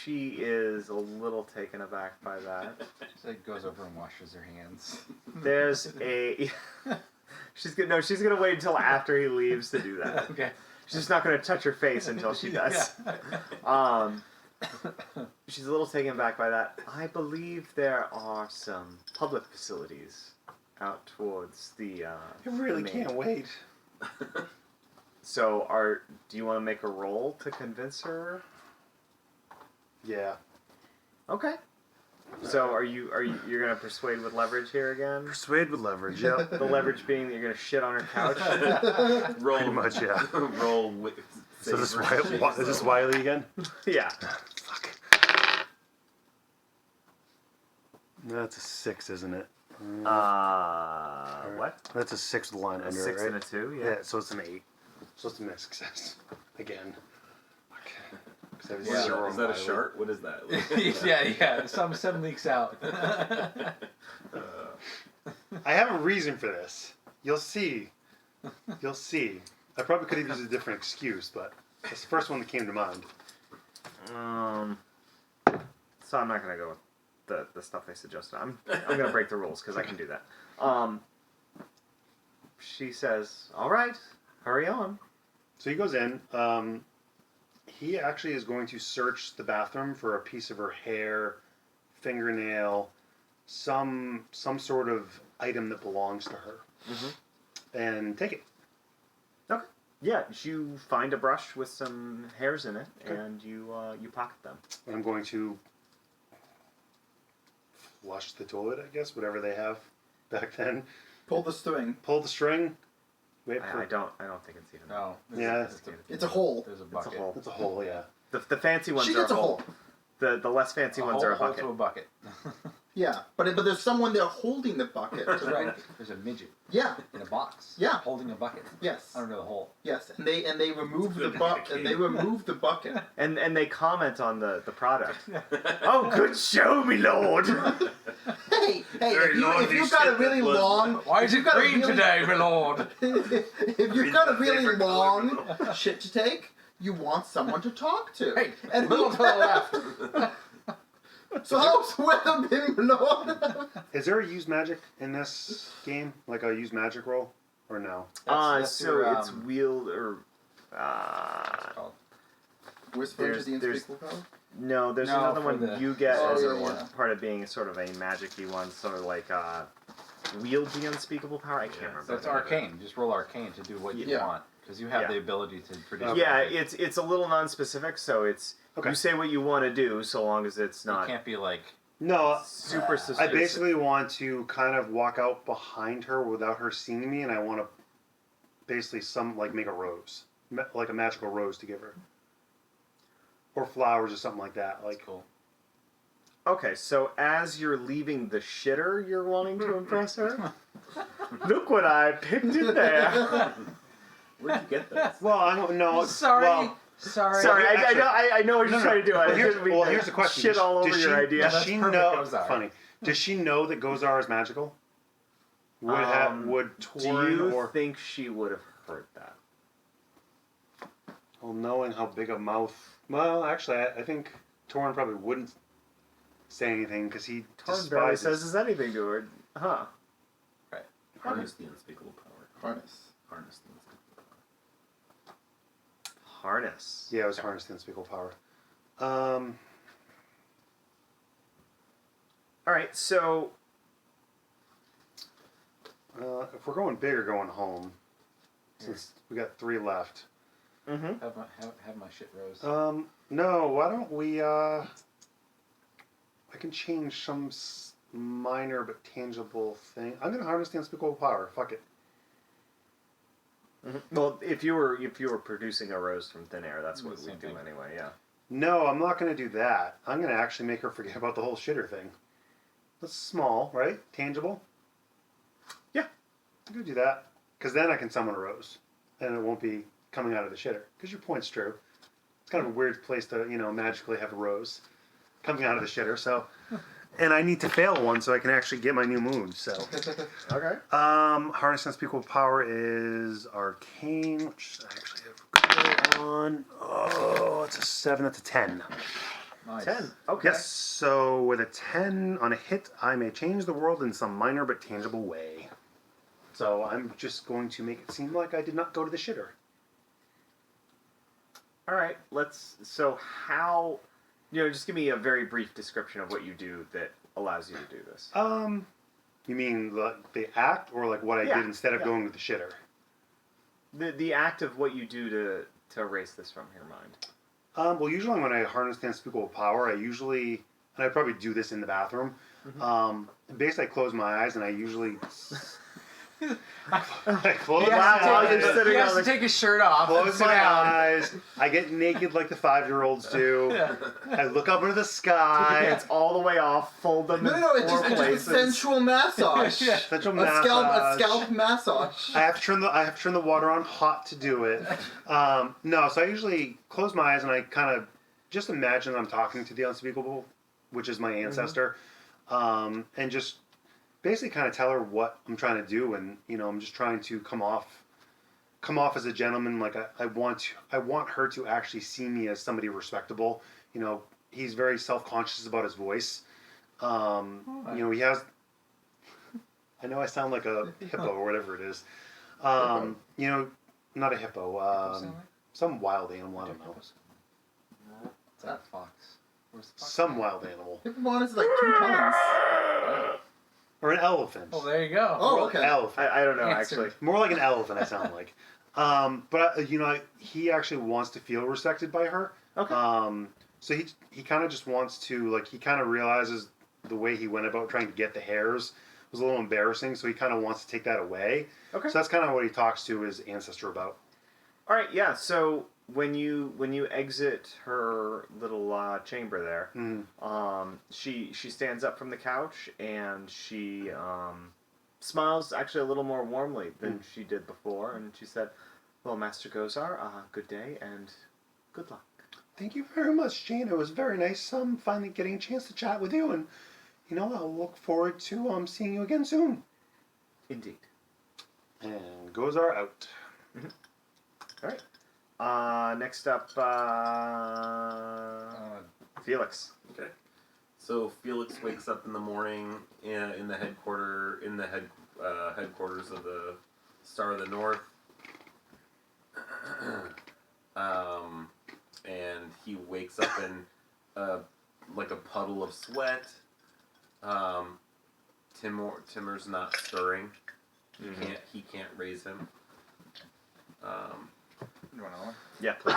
she is a little taken aback by that. So goes over and washes her hands. There's a... she's gonna wait until after he leaves to do that. Okay. She's just not gonna touch her face until she does. She's a little taken aback by that. I believe there are some public facilities out towards the. I really main. can't wait. So, do you want to make a roll to convince her? Yeah. Okay. So, you're gonna persuade with leverage here again? Persuade with leverage, yeah. The leverage being that you're gonna shit on her couch. Roll. Pretty much, yeah. Roll with. So is this Wiley again? Yeah. Fuck. That's a 6, isn't it? What? That's a 6 with a line A under 6 it, right? and a 2. Yeah, so it's an 8. So it's a mixed success. Again. Okay. Is that a shark? What is that? yeah. Some leaks out. I have a reason for this. You'll see. You'll see. I probably could have used a different excuse, but that's the first one that came to mind. So I'm not gonna go with the stuff they suggested. I'm gonna break the rules because I can do that. She says, "All right, hurry on." So he goes in. He actually is going to search the bathroom for a piece of her hair, fingernail, some sort of item that belongs to her, and take it. Okay. Yeah, you find a brush with some hairs in it, and you pocket them. And I'm going to flush the toilet, I guess, whatever they have back then. Pull the string. Pull the string. Wait for I don't think it's even. No. Yeah. It's a hole. There's a It's bucket. a hole. It's a hole, yeah. The fancy ones She are gets a hole. The less fancy ones are a hole bucket. to a bucket. Yeah, but there's someone there holding the bucket. That's right. There's a midget Yeah. in a box. Yeah. Holding a bucket. Yes. Under the hole. Yes, and they remove the Good bucket. And they remove the bucket. And they comment on the product. Oh, good show, me lord. Hey, Very if naughty you've got a shit really that was- long, Why is if it you've got a green really- today, my lord? if you've got a really Favorite color long shit to take, you want someone to talk to. Hey, and little to the left. So how's the weather been, Lord? Is there a use magic in this game? Like a use magic roll? Or no? That's So your, it's wield or. Whisper into There's- the unspeakable power? No, there's No, another for one the- you get Oh, as yeah, a yeah. part of being sort of a magic-y one, sort of like wield the unspeakable power. I can't remember. So it's the name of it. arcane. Just roll arcane to do what you Yeah. want. Because you have Yeah. the ability to produce. Yeah, magic. it's a little non-specific, so it's Okay. you say what you want to do, so long as it's You not. can't be like, No, super I suspicious. basically want to kind of walk out behind her without her seeing me, and I want to basically make a rose, like a magical rose to give her, or flowers or something like that. That's Like, cool. Okay, so as you're leaving the shitter, you're wanting to impress her? Look what I picked in there. Where'd you get this? well, I don't know. Sorry. Well, Sorry. Sorry, Actually- I know what you're No, trying to do. Well, I here's, didn't mean well, to here's the question. shit all over Does your she, idea. Does That's she perfect, know? Gozar. Funny. Does she know that Gozar is magical? Would Do Tornin you or think she would have heard that? well, knowing how big a mouth? Well, actually, I think Tornin probably wouldn't say anything because he Torn barely despises. says anything to her. Huh. Harness the unspeakable power. Harness. Harness the unspeakable power. Harness. Yeah, it was harness the unspeakable power. Alright, so If we're going big or going home, since we got 3 left. mm-hmm. Have my shit rose. No, why don't we, I can change some minor but tangible thing. I'm gonna harness the unspeakable power. Fuck it. Well, if you were producing a rose from thin air, that's what The we same do thing. anyway. Yeah. No, I'm not gonna do that. I'm gonna actually make her forget about the whole shitter thing. That's small, right? Tangible? Yeah. I'm gonna do that. Because then I can summon a rose. And it won't be coming out of the shitter. Because your point's true. It's kind of a weird place to, magically have a rose coming out of the shitter, so... And I need to fail one so I can actually get my new moon, so... Okay. Harness Unspeakable Power is Arcane, which I actually have good on. Oh, it's a 7, that's a 10. Nice. 10. Okay. Yes, so with a 10 on a hit, I may change the world in some minor but tangible way. So I'm just going to make it seem like I did not go to the shitter. All right. So how? Just give me a very brief description of what you do that allows you to do this. You mean the act or like what I Yeah, did instead of yeah. going to the shitter? The act of what you do to erase this from your mind. Well, usually when I harness the unspeakable power, and I probably do this in the bathroom. Basically, I close my eyes and I usually I close my eyes. He has to take his shirt off and Close sit my down. eyes. I get naked like the 5-year-olds do. I look up into the Put your sky. hands all the way off, fold them in No, it's 4 just places. a sensual massage. Sensual A massage. scalp massage. I have to turn the water on hot to do it. No, so I usually close my eyes and I kind of just imagine I'm talking to the unspeakable, which is my ancestor, and just basically kind of tell her what I'm trying to do, and I'm just trying to come off as a gentleman. Like I want her to actually see me as somebody respectable. He's very self-conscious about his voice. He has. I know I sound like a hippo or whatever it is. Not a hippo. Some wild animal. I don't know. It's like a fox. Where's the fox? Some wild animal. Hippopotamus is like 2 tons. Or an elephant. Oh, there you go. Oh, okay. Elephant. I don't know Answer. actually. More like an elephant, I sound like. But he actually wants to feel respected by her. Okay. So he kind of just wants to, he kind of realizes the way he went about trying to get the hairs was a little embarrassing, so he kind of wants to take that away. Okay. So that's kind of what he talks to his ancestor about. All right. Yeah. So when you exit her little chamber there, she stands up from the couch and she smiles actually a little more warmly than she did before, and she said, "Well, Master Gozar, good day and good luck." Thank you very much, Jane. It was very nice finally getting a chance to chat with you, and I'll look forward to seeing you again soon. Indeed. And Gozar out. All right. Next up, Felix. Okay. So Felix wakes up in the morning in the headquarters of the Star of the North, and he wakes up in like a puddle of sweat. Timur's not stirring. He can't raise him. You want one? Yeah, please.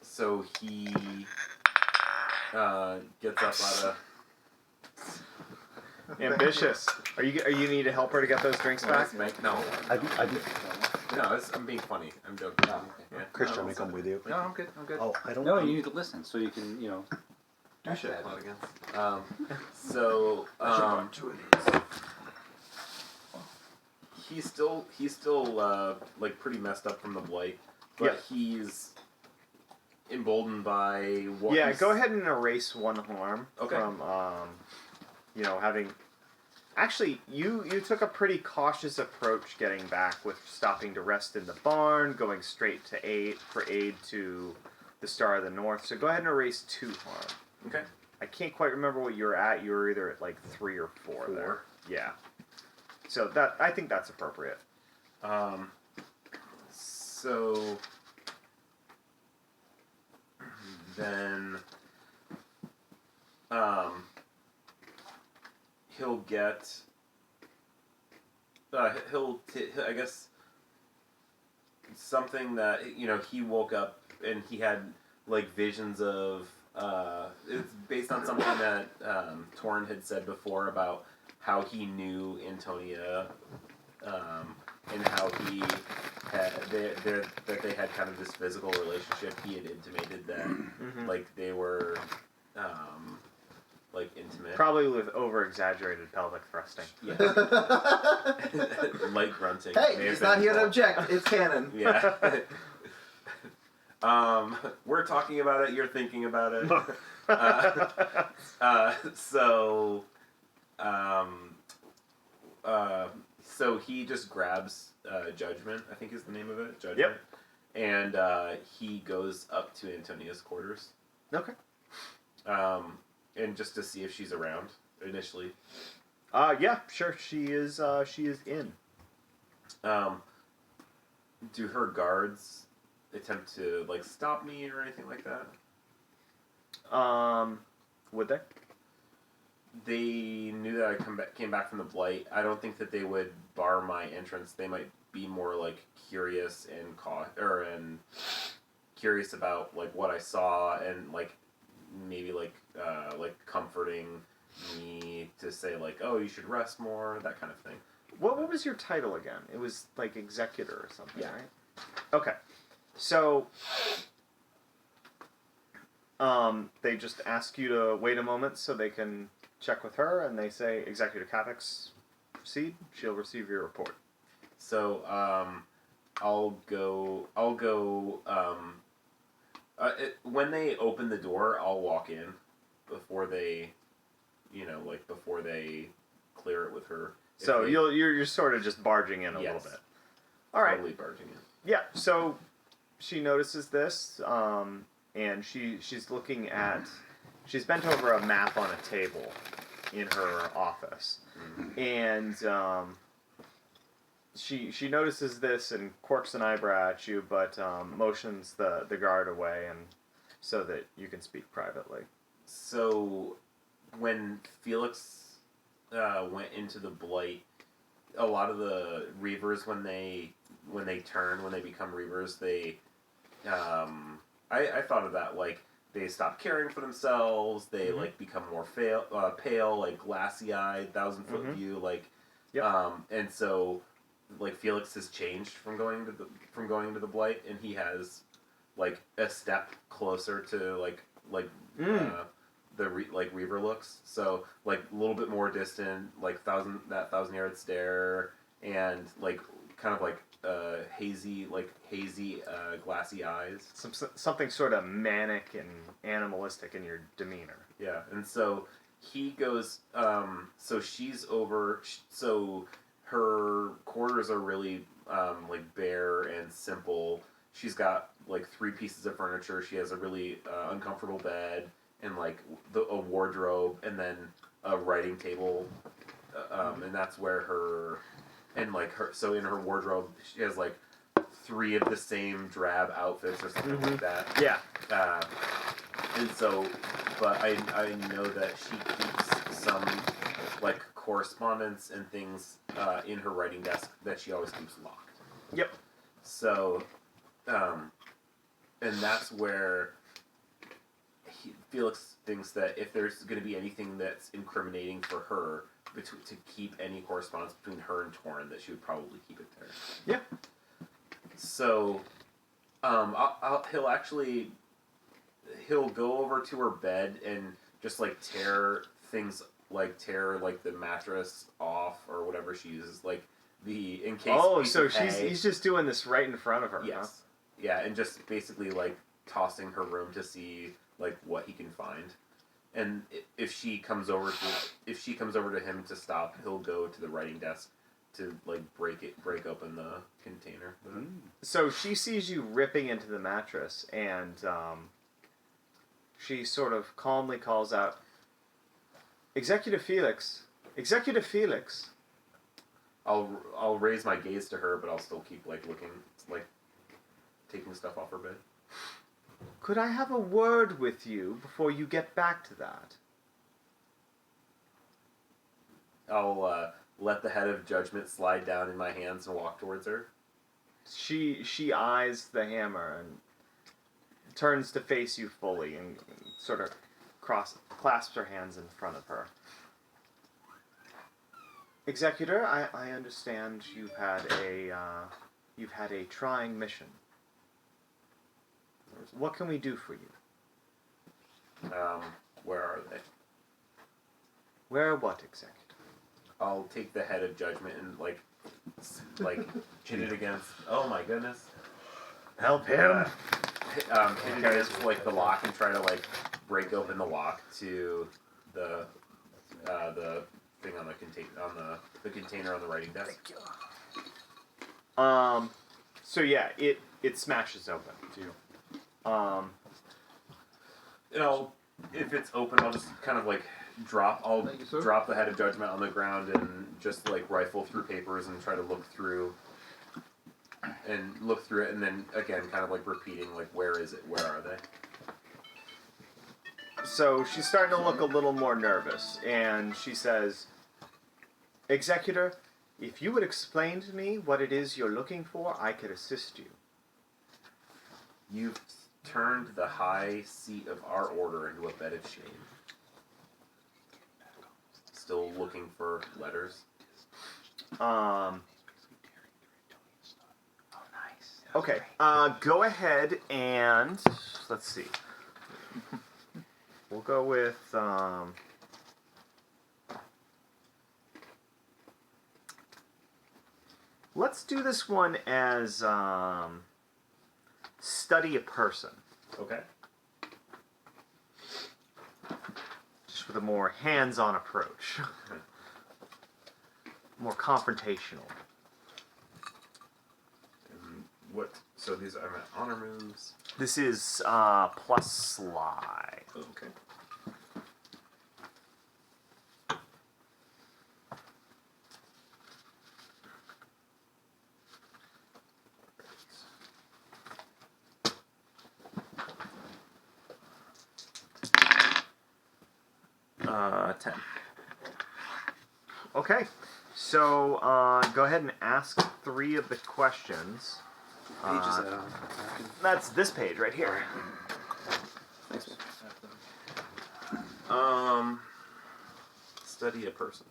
So he gets up out of. Ambitious. Are you need to help her to get those drinks back? No, I I'm being funny. I'm joking. No. Yeah. Christian, may come with you. No, I'm good. Oh, I don't No, know. you need to listen so you can, Touche. So he's still like pretty messed up from the blight, but he's emboldened by what. Yeah, go ahead and erase one harm Okay. from having. Actually, you took a pretty cautious approach getting back with stopping to rest in the barn, going straight to aid to the Star of the North. So go ahead and erase 2 harm. Okay. I can't quite remember what you were at. You were either at like 3 or 4 there. Yeah. So I think that's appropriate. So then he'll get I guess something that he woke up and he had like visions of it's based on something that Tornin had said before about how he knew Antonia and how he had that they had kind of this physical relationship. He had intimated that like they were like intimate. Probably with over-exaggerated pelvic thrusting. Yeah. Light grunting. Hey, may have he's not been here to involved. object. It's canon. Yeah. We're talking about it. You're thinking about it. So he just grabs Judgment. I think is the name of it. Judgment. Yep. And he goes up to Antonia's quarters. Okay. And just to see if she's around initially. Yeah, sure. She is in. Do her guards attempt to like stop me or anything like that? Would they? They knew that I came back from the blight. I don't think that they would bar my entrance. They might be more like curious and curious about like what I saw and like maybe like comforting me to say like, oh, you should rest more, that kind of thing. What was your title again? It was like executor or something, Yeah. right? Okay. So they just ask you to wait a moment so they can check with her, and they say, Executive Kavix, proceed. She'll receive your report. So I'll go. When they open the door, I'll walk in before they, before they clear it with her. So you're sort of just barging in a little bit. All right. Totally barging in. Yeah. So she notices this, and she's looking at. She's bent over a map on a table in her office, and she notices this and quirks an eyebrow at you, but motions the guard away, and so that you can speak privately. So when Felix went into the blight, a lot of the Reavers when they become Reavers, they I thought of that like they stop caring for themselves, they like become more pale, like glassy eyed, 1,000-foot view, like and so like Felix has changed from going to the blight, and he has like a step closer to the Reaver looks. So like a little bit more distant, like 1,000-yard stare, and like kind of like hazy glassy eyes. Something sort of manic and animalistic in your demeanor. Yeah, and so he goes. So she's over. So her quarters are really like bare and simple. She's got like 3 pieces of furniture. She has a really uncomfortable bed and like a wardrobe, and then a writing table, and that's where her. And like so in her wardrobe, she has like 3 of the same drab outfits or something like that. Yeah. And so, but I know that she keeps some like correspondence and things in her writing desk that she always keeps locked. Yep. So, and that's where Felix thinks that if there's going to be anything that's incriminating for her, to keep any correspondence between her and Tornin, that she would probably keep it there. Yeah. So, he'll go over to her bed and just like tear things, like the mattress off or whatever she uses, like in case. Oh, so he's just doing this right in front of her. Yes. Huh? Yeah, and just basically like tossing her room to see like what he can find. And if she comes over to him to stop, he'll go to the writing desk to like break open the container. So she sees you ripping into the mattress, and she sort of calmly calls out, "Executive Felix, Executive Felix." I'll raise my gaze to her, but I'll still keep like looking, like taking stuff off her bed. Could I have a word with you before you get back to that? I'll let the head of judgment slide down in my hands and walk towards her. She eyes the hammer and turns to face you fully and sort of clasps her hands in front of her. Executor, I understand you've had a trying mission. What can we do for you? Where are they? Where what, Executor? I'll take the head of judgment and like hit it against. Oh my goodness! Help him! Hit it against like the lock and try to like break open the lock to the thing on the container on the writing desk. So yeah, it smashes open. If it's open, I'll just kind of like drop the head of judgment on the ground and just like rifle through papers and try to look through it, and then again kind of like repeating like, where is it? Where are they? So she's starting to look a little more nervous, and she says, "Executor, if you would explain to me what it is you're looking for, I could assist you." You've turned the high seat of our order into a bed of shame. Still looking for letters? Okay, go ahead and, let's see. We'll go with, let's do this one as, study a person. Okay. Just with a more hands-on approach. More confrontational. And so these are my honor moves. This is plus slide. Okay. Uh, 10. Okay, so go ahead and ask 3 of the questions. Page is that on? That's this page right here. Study a person.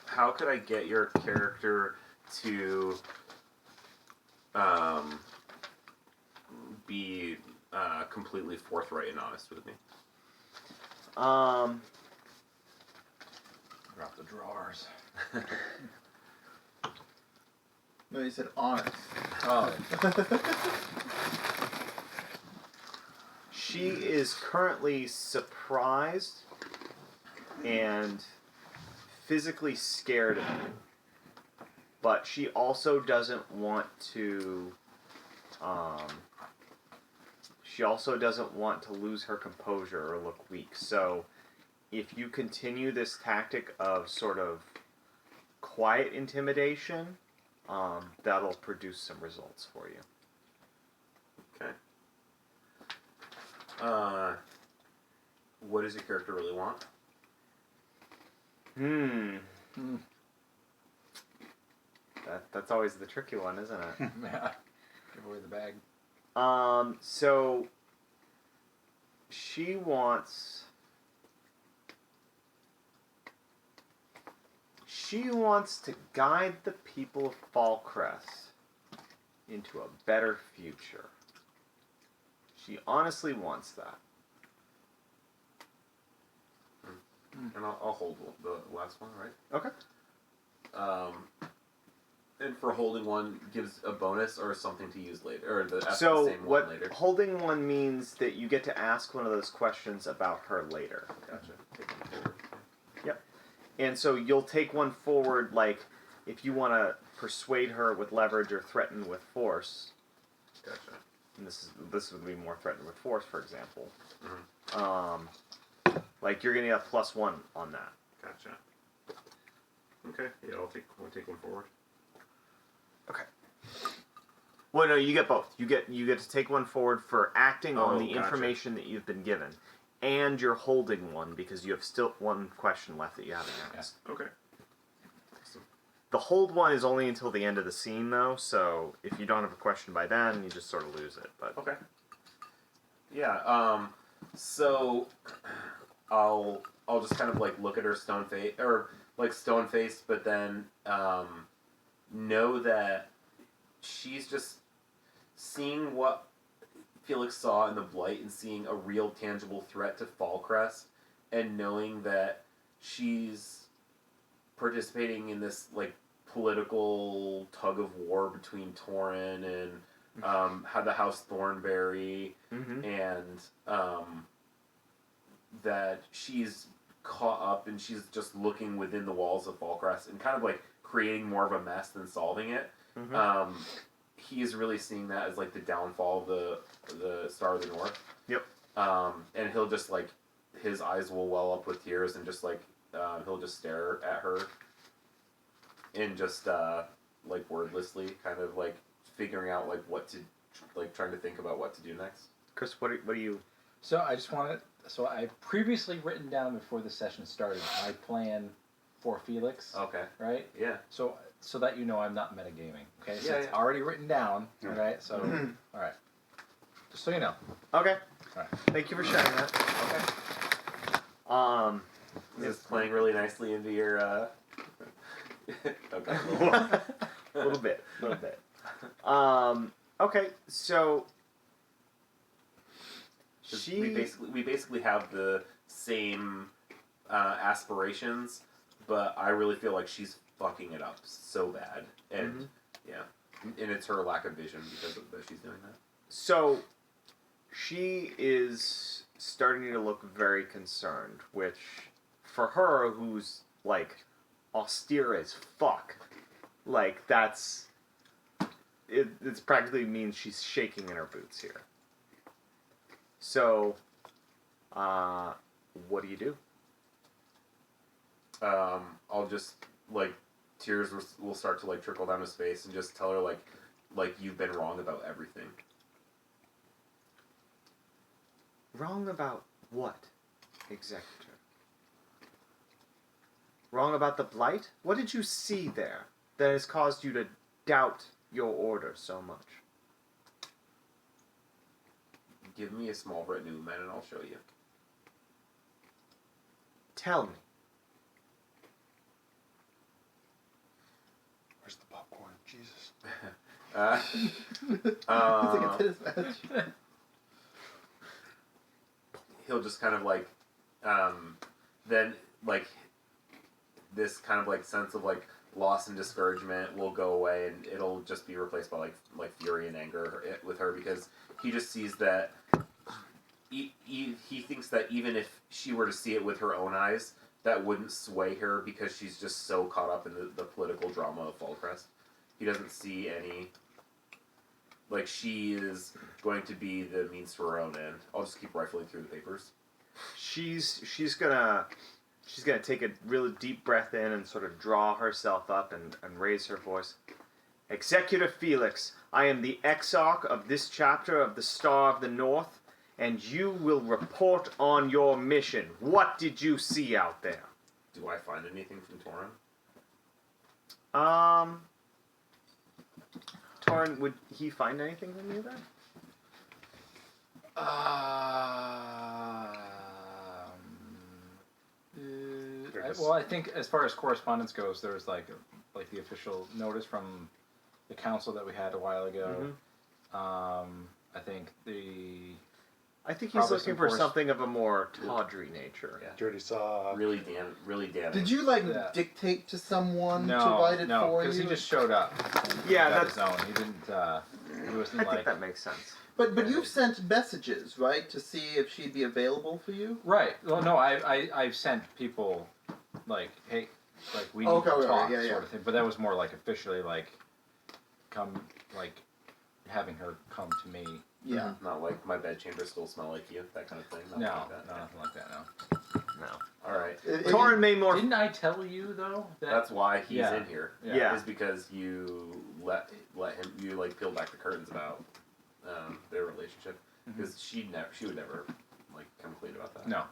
How could I get your character to be completely forthright and honest with me? Drop the drawers. No, you said honest. Oh. She is currently surprised and physically scared of you, but she also doesn't want to lose her composure or look weak. So if you continue this tactic of sort of quiet intimidation, that'll produce some results for you. Okay. What does your character really want? That's always the tricky one, isn't it? Yeah. Give away the bag. So she wants to guide the people of Fallcrest into a better future. She honestly wants that. And I'll hold the last one, right? Okay. And for holding one gives a bonus or something to use later, or the So same what one later. holding one means that you get to ask one of those questions about her later. Gotcha. Take them forward. And so you'll take one forward, like if you want to persuade her with leverage or threaten with force. Gotcha. And this would be more threatened with force, for example. Mm-hmm. Like you're getting a +1 on that. Gotcha. Okay. Yeah, I'll take one forward. Okay. Well, no, you get both. You get to take one forward for acting on the gotcha. information that you've been given, and you're holding one because you have still one question left that you haven't asked. Okay. The hold one is only until the end of the scene, though. So if you don't have a question by then, you just sort of lose it. But Okay. Yeah. So I'll just kind of like look at her stone face, but then know that she's just seeing what Felix saw in the Blight and seeing a real tangible threat to Fallcrest, and knowing that she's participating in this like political tug of war between Tornin and the House Thornberry, and that she's caught up and she's just looking within the walls of Fallcrest and kind of like creating more of a mess than solving it. He is really seeing that as like the downfall of the Star of the North. Yep. And he'll just like his eyes will well up with tears and just like he'll just stare at her and just like wordlessly kind of like figuring out like what to like trying to think about what to do next. Chris, what do you? So I just wanted. So I previously written down before the session started my plan for Felix. Okay. Right. Yeah. So that you know I'm not metagaming. Okay. So Yeah, it's yeah. already written down. Yeah. Right. So all right. Just so you know. Okay. All right. Thank you for sharing that. Okay. This is playing really nicely into your. Okay. A little bit. Okay, so we basically have the same aspirations, but I really feel like she's fucking it up so bad, and and it's her lack of vision because of that she's doing that. So she is starting to look very concerned, which for her, who's like austere as fuck, like that's it's practically means she's shaking in her boots here. So what do? I'll just like tears will start to like trickle down his face and just tell her like you've been wrong about everything. Wrong about what, Executor? Wrong about the Blight? What did you see there that has caused you to doubt your order so much? Give me a small retinue of men and I'll show you. Tell me. Where's the popcorn? Jesus. He's like a tennis match. He'll just kind of like, then like this kind of like sense of like loss and discouragement will go away, and it'll just be replaced by like fury and anger with her, because he just sees that he thinks that even if she were to see it with her own eyes, that wouldn't sway her because she's just so caught up in the political drama of Fallcrest. He doesn't see any. Like, she is going to be the means to her own end. I'll just keep rifling through the papers. She's gonna take a really deep breath in and sort of draw herself up and raise her voice. Executive Felix, I am the Exarch of this chapter of the Star of the North, and you will report on your mission. What did you see out there? Do I find anything from Tornin? Torn, would he find anything from you then? Well, I think as far as correspondence goes, there was like the official notice from the council that we had a while ago. I think I think he's Probably looking some for force- something of a more tawdry nature. Yeah. Dirty saw. Really damning. Did you like Yeah. dictate to someone no, to write it no, for because you? he just showed up. Yeah, He got that's. his own. He didn't. He wasn't I like think that makes sense. But you've sent messages, right, to see if she'd be available for you. right. Well, no, I've sent people like, hey, like we need Okay, to right, talk yeah, sort yeah. of thing. But that was more like officially like come like having her come to me. Yeah. Not like my bedchambers still smell like you, that kind of thing. Nothing No, like that. no, nothing like that. No. No. All right. Torn may more. Didn't I tell you though? That's why he's Yeah. in here. Yeah. Is because you let him, you like peel back the curtains about their relationship, because she would never like come clean about that. No.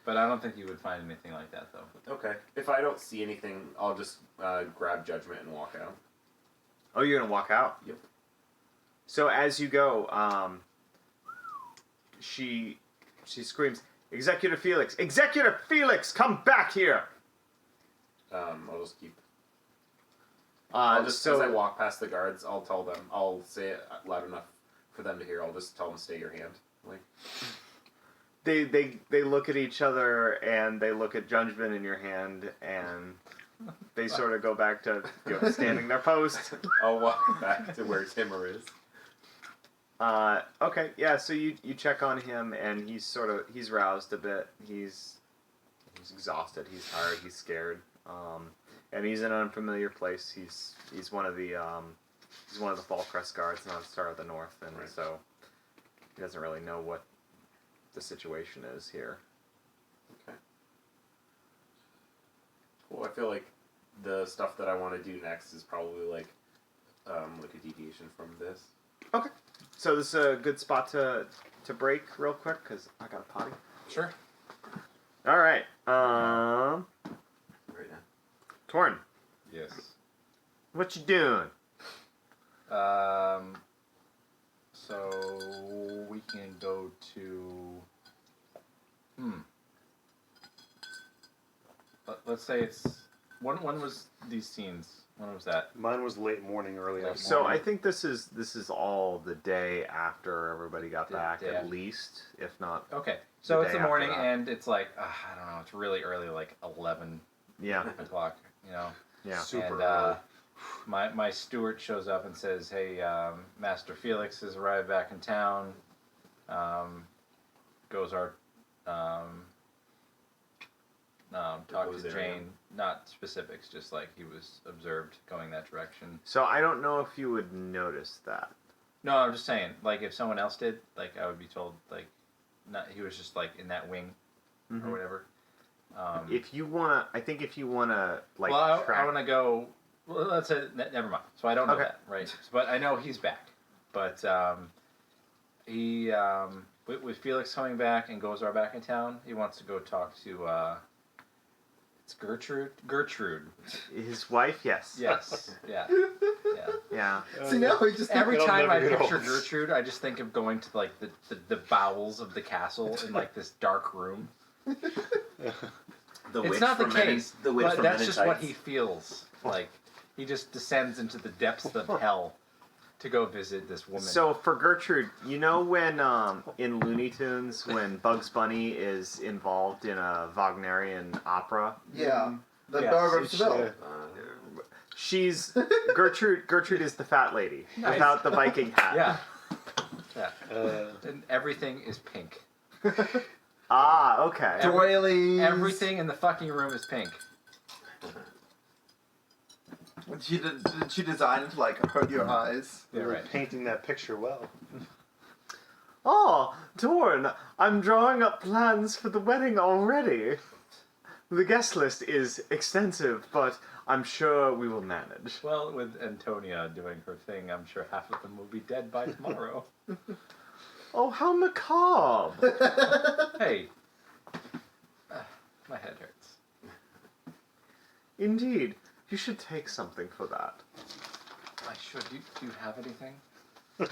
But I don't think you would find anything like that though. Okay. If I don't see anything, I'll just grab judgment and walk out. Oh, you're gonna walk out. Yep. So as you go, she screams, "Executive Felix! Executive Felix! Come back here!" I'll just keep. As I walk past the guards, I'll tell them. I'll say it loud enough for them to hear. I'll just tell them, "Stay your hand." Like. They look at each other and they look at judgment in your hand and they sort of go back to standing their post. I'll walk back to where Timur is. Okay, yeah. So you check on him and he's roused a bit. He's exhausted. He's tired. He's scared. And he's in an unfamiliar place. He's one of the Fall Crest guards, not a Star of the North, and Right. so he doesn't really know what the situation is here. Okay. Well, I feel like the stuff that I want to do next is probably like a deviation from this. Okay. So this is a good spot to break real quick because I got a potty. Sure. All right. Right now. Torn, Yes. what you doing? So we can go to. Let's say it's when was these scenes? When was that? Mine was late morning, early Late afternoon. So I think this is all the day after everybody got The back, day at after. least, if not. Okay, so The it's day the morning after that. and it's like I don't know. It's really early, like 11 Yeah, o'clock. You know. yeah. Super And early. my steward shows up and says, "Hey, Master Felix has arrived back in town. Gozar talked to Gozar. Jane. Not specifics, just like he was observed going that direction. So I don't know if you would notice that. No, I'm just saying, like if someone else did, like I would be told, like, not he was just like in that wing or whatever. If you wanna, I think if you wanna like well, I track. want to go. Well, let's say never mind. So I don't know Okay. that, right? But I know he's back. But he with Felix coming back and Gozar back in town, he wants to go talk to it's Gertrude. Gertrude. His wife, yes. Yes. Yeah. Yeah. Yeah. See, now we just Every It'll time I never get picture old. Gertrude, I just think of going to like the bowels of the castle in like this dark room. The It's witch not the from Men in- case, The witch but from that's Men in just what Tights. he feels like. He just descends into the depths of hell to go visit this woman. So for Gertrude, you know when in Looney Tunes when Bugs Bunny is involved in a Wagnerian opera, Yeah. The Yes. Daughter of Seville. she's Gertrude is the fat lady Nice. without the Viking hat. yeah, yeah, and everything is pink. Ah, okay. Doilies. Everything in the fucking room is pink. Did she design it to like hurt your eyes? You Yeah, were right. painting that picture well. Oh, Torn, I'm drawing up plans for the wedding already. The guest list is extensive, but I'm sure we will manage. Well, with Antonia doing her thing, I'm sure half of them will be dead by tomorrow. Oh, how macabre! Hey, my head hurts. Indeed. You should take something for that. I should. Do you have anything?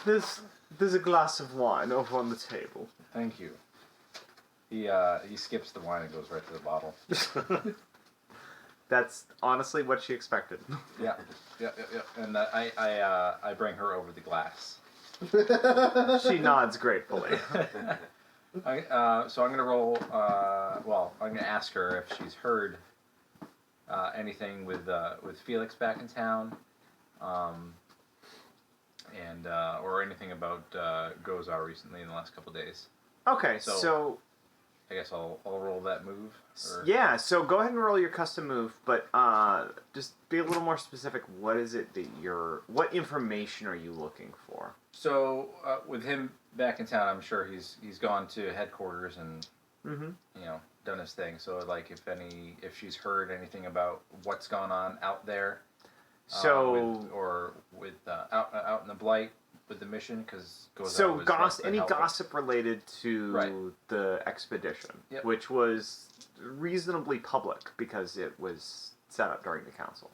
There's a glass of wine over on the table. Thank you. He skips the wine and goes right to the bottle. That's honestly what she expected. Yeah. And I bring her over the glass. She nods gratefully. So I'm gonna roll. I'm gonna ask her if she's heard anything with Felix back in town, and or anything about Gozar recently in the last couple days. Okay, So- so I guess I'll roll that move. Or... yeah, so go ahead and roll your custom move, but just be a little more specific. What is it that what information are you looking for? So with him back in town, I'm sure he's gone to headquarters and done his thing. So like if she's heard anything about what's gone on out there, So out in the Blight with the mission, because any gossip related to Right. the expedition, Yep. which was reasonably public because it was set up during the council.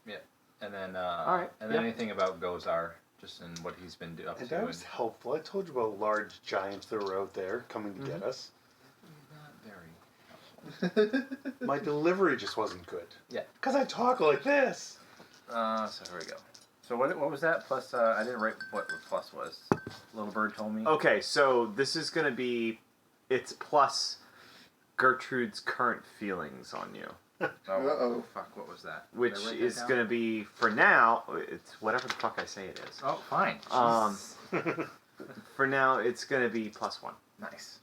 and then right, and then yeah. anything about Gozar, just in what he's been up And to. that was helpful. I told you about large giants that were out there coming to get us. Not very helpful. My delivery just wasn't good. Yeah. Because I talk like this. So here we go. So what was that? Plus, I didn't write what plus was. Little Bird told me. Okay, so this is going to be, it's plus Gertrude's current feelings on you, Uh-oh. Fuck, what was that? Did which I write that is down? going to be, for now, it's whatever the fuck I say it is. Oh, fine. For now, it's going to be +1. Nice.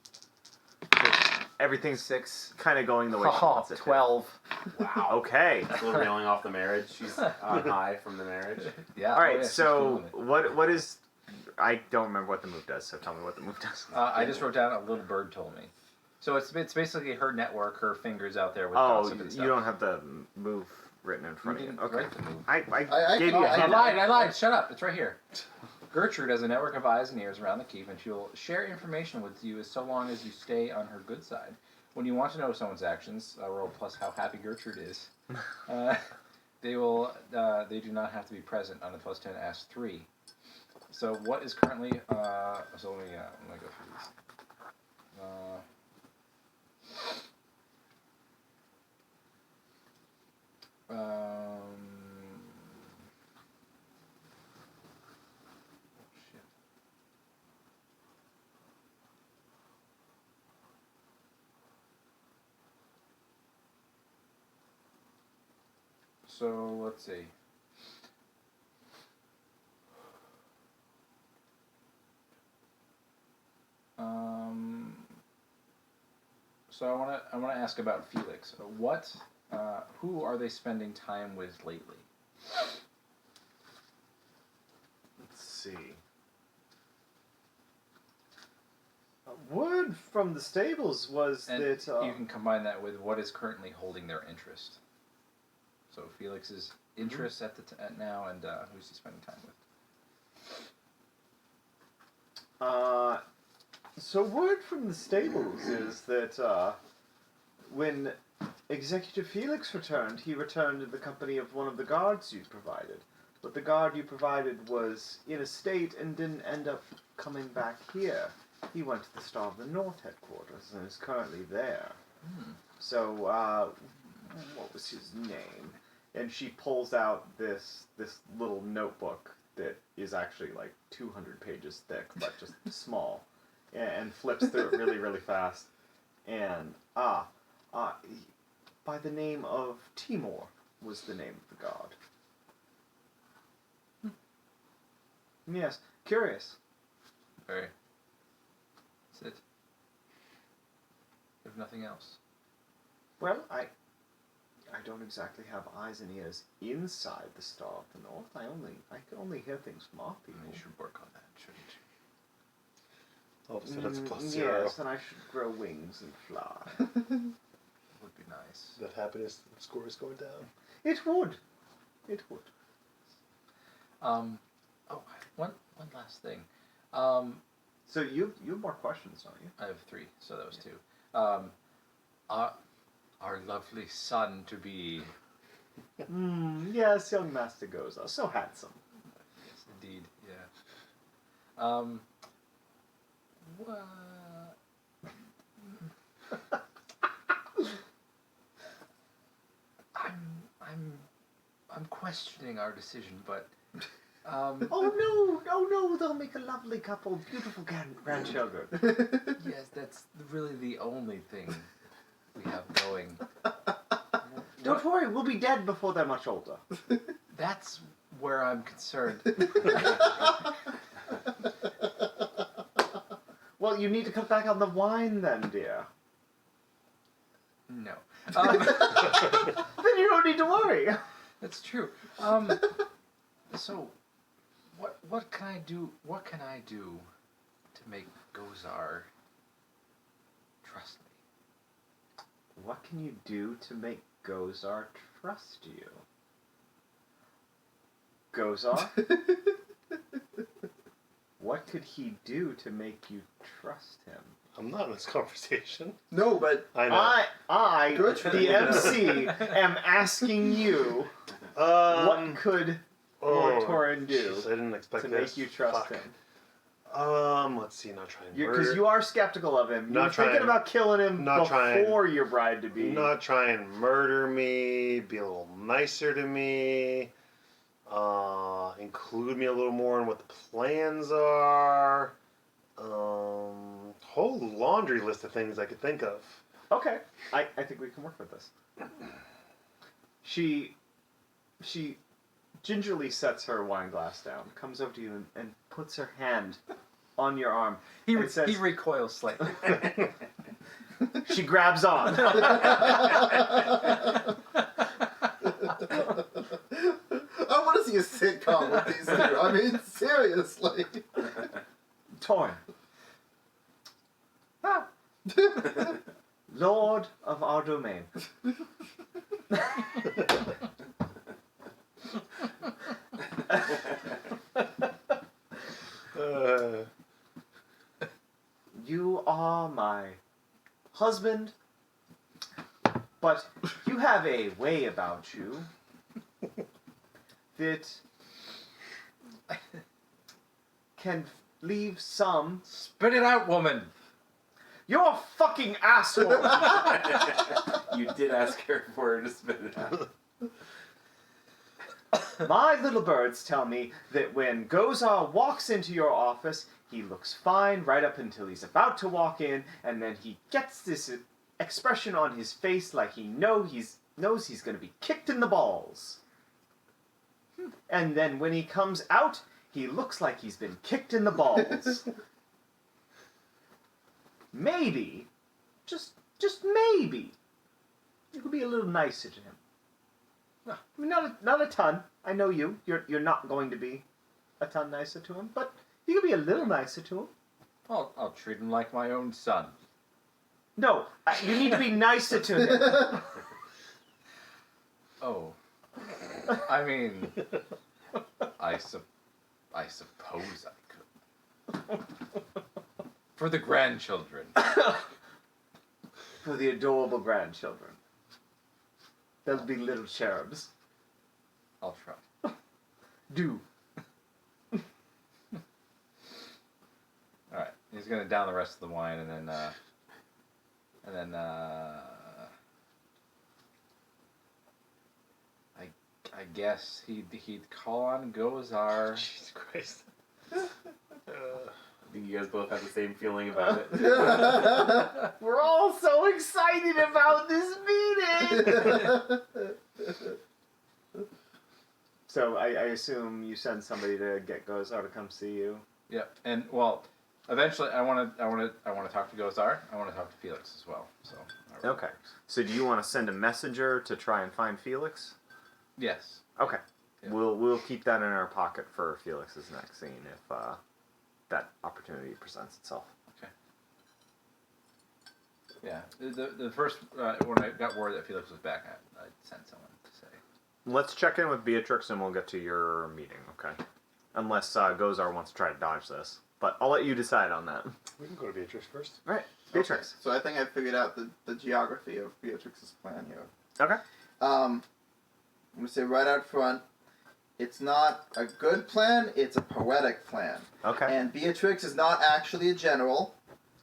Everything's 6. kind of going the way she wants it to. 12. Wow. Okay. A little railing off the marriage. She's on high from the marriage. Yeah. All right, yeah, she's so feeling it. what is... I don't remember what the move does, so tell me what the move does. I just wrote down a Little Bird told me. So it's basically her network, her fingers out there with Oh, gossip and stuff. you don't have the move written in front You of you. didn't Okay. write the move. I gave Oh, you a I hand. I lied. Shut up. It's right here. Gertrude has a network of eyes and ears around the keep, and she will share information with you so long as you stay on her good side. When you want to know someone's actions, roll plus how happy Gertrude is. They will. They do not have to be present on a +10 ask 3. So what is currently? So let me go through these. Shit. So let's see. So I wanna ask about Felix. Who are they spending time with lately? Let's see. Word from the stables was And that... you can combine that with what is currently holding their interest. So Felix's interest at now, and who's he spending time with? So word from the stables is that when Executive Felix returned, he returned in the company of one of the guards you provided. But the guard you provided was in a state and didn't end up coming back here. He went to the Star of the North headquarters and is currently there. So, what was his name? And she pulls out this little notebook that is actually like 200 pages thick, but just small, and flips through it really, really fast. And by the name of Timor was the name of the god. Yes, curious. Very. That's it. There's nothing else. Well, I don't exactly have eyes and ears inside the Star of the North. I can only hear things from our people. You should work on that, shouldn't you? Oh, so that's +0. Yes, and I should grow wings and fly. Would be nice. That happiness score is going down. It would. It would. One last thing. So you have more questions, don't you? I have 3, so that was 2. Our lovely son to be Yes, young Master Gozar, so handsome. Yes, indeed. Yeah. What? I'm questioning our decision, but Oh no, they'll make a lovely couple, beautiful grandchildren. yes, that's really the only thing we have going. Don't worry, we'll be dead before they're much older. That's where I'm concerned. Well, you need to cut back on the wine then, dear. No. Then you don't need to worry. That's true. So, what can I do? What can I do to make Gozar trust me? What can you do to make Gozar trust you? Gozar? What could he do to make you trust him? I'm not in this conversation. No, but I know. I, Gertrude. the MC, am asking you what could Lord Tornin do jeez, I didn't expect to this. make you trust Fuck. him? Let's see. Not trying to Because murder. you are skeptical of him. You're Not thinking trying- about killing him not trying- before your bride to be. Not try and murder me. Be a little nicer to me. Include me a little more in what the plans are. Whole laundry list of things I could think of. Okay, I think we can work with this. She gingerly sets her wine glass down, comes over to you and puts her hand on your arm. He and says, recoils slightly. she grabs on. I want to see a sitcom with these two. I mean, seriously. Torn. Ah. Lord of our domain. You are my husband, but you have a way about you that can leave some. Spit it out, woman. You're a fucking asshole. You did ask her for her to spit it out. My little birds tell me that when Gozar walks into your office, he looks fine right up until he's about to walk in, and then he gets this expression on his face like he knows he's going to be kicked in the balls. And then when he comes out, he looks like he's been kicked in the balls. Maybe, just maybe, you could be a little nicer to him. I mean, not a ton. I know you. You're not going to be a ton nicer to him, but you could be a little nicer to him. I'll treat him like my own son. No, you need to be nicer to him. Oh. I mean, I suppose I could. For the grandchildren. For the adorable grandchildren. They'll be little cherubs. I'll try. Do. Alright, he's gonna down the rest of the wine and then I guess he'd call on Gozar. Jesus Christ. I think you guys both have the same feeling about it. We're all so excited about this meeting! So I assume you send somebody to get Gozar to come see you. Yep, and well, eventually I want to talk to Gozar. I want to talk to Felix as well. So. Okay. So do you want to send a messenger to try and find Felix? Yes. Okay. Yeah. We'll keep that in our pocket for Felix's next scene if that opportunity presents itself. Okay. Yeah. The first when I got word that Felix was back, I sent someone to say. Let's check in with Beatrix and we'll get to your meeting, okay? Unless Gozar wants to try to dodge this. But I'll let you decide on that. We can go to Beatrix first. All right, Beatrix. So I think I figured out the geography of Beatrix's plan here. Okay. I'm going to say right out front, it's not a good plan, it's a poetic plan. Okay. And Beatrix is not actually a general.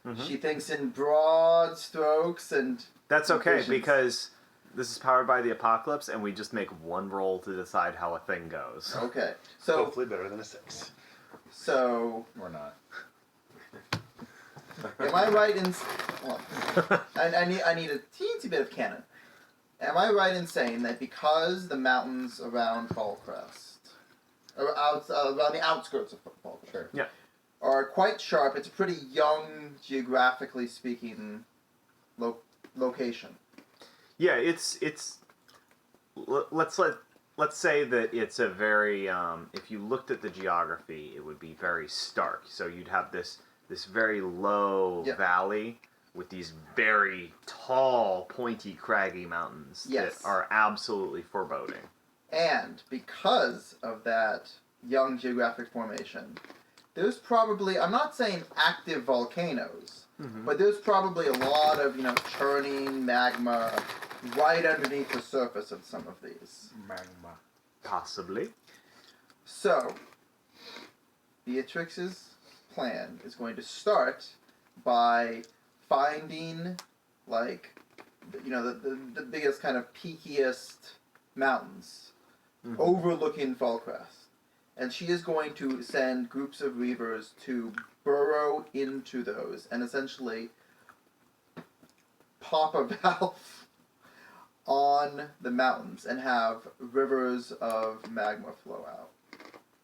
Mhm. She thinks in broad strokes and... That's okay, visions. because this is powered by the apocalypse, and we just make one roll to decide how a thing goes. Okay. So, Hopefully better than a 6. so Or not. am I right in... Well, I need a teensy bit of canon. Am I right in saying that because the mountains around Fallcrest, around the outskirts of Fallcrest, Sure. Yeah. are quite sharp, it's a pretty young, geographically speaking, location. Yeah, let's say that it's a very if you looked at the geography, it would be very stark. So you'd have this very low Yep. valley with these very tall, pointy, craggy mountains Yes. that are absolutely foreboding. And because of that young geographic formation, there's probably, I'm not saying active volcanoes, Mhm. but there's probably a lot of, churning magma right underneath the surface of some of these. Magma. Possibly. So, Beatrix's plan is going to start by finding, the biggest kind of peakiest mountains Mhm. overlooking Fallcrest. And she is going to send groups of reavers to burrow into those and essentially pop a valve on the mountains and have rivers of magma flow out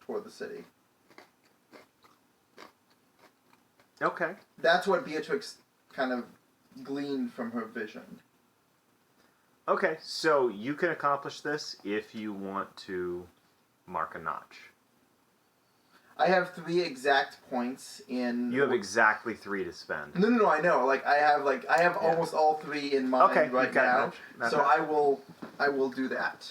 toward the city. Okay. That's what Beatrix kind of gleaned from her vision. Okay, so you can accomplish this if you want to mark a notch. I have 3 exact points in... You have exactly 3 to spend. No, I know. I have almost all 3 in mind Okay, right you've got now. that So match. I will do that.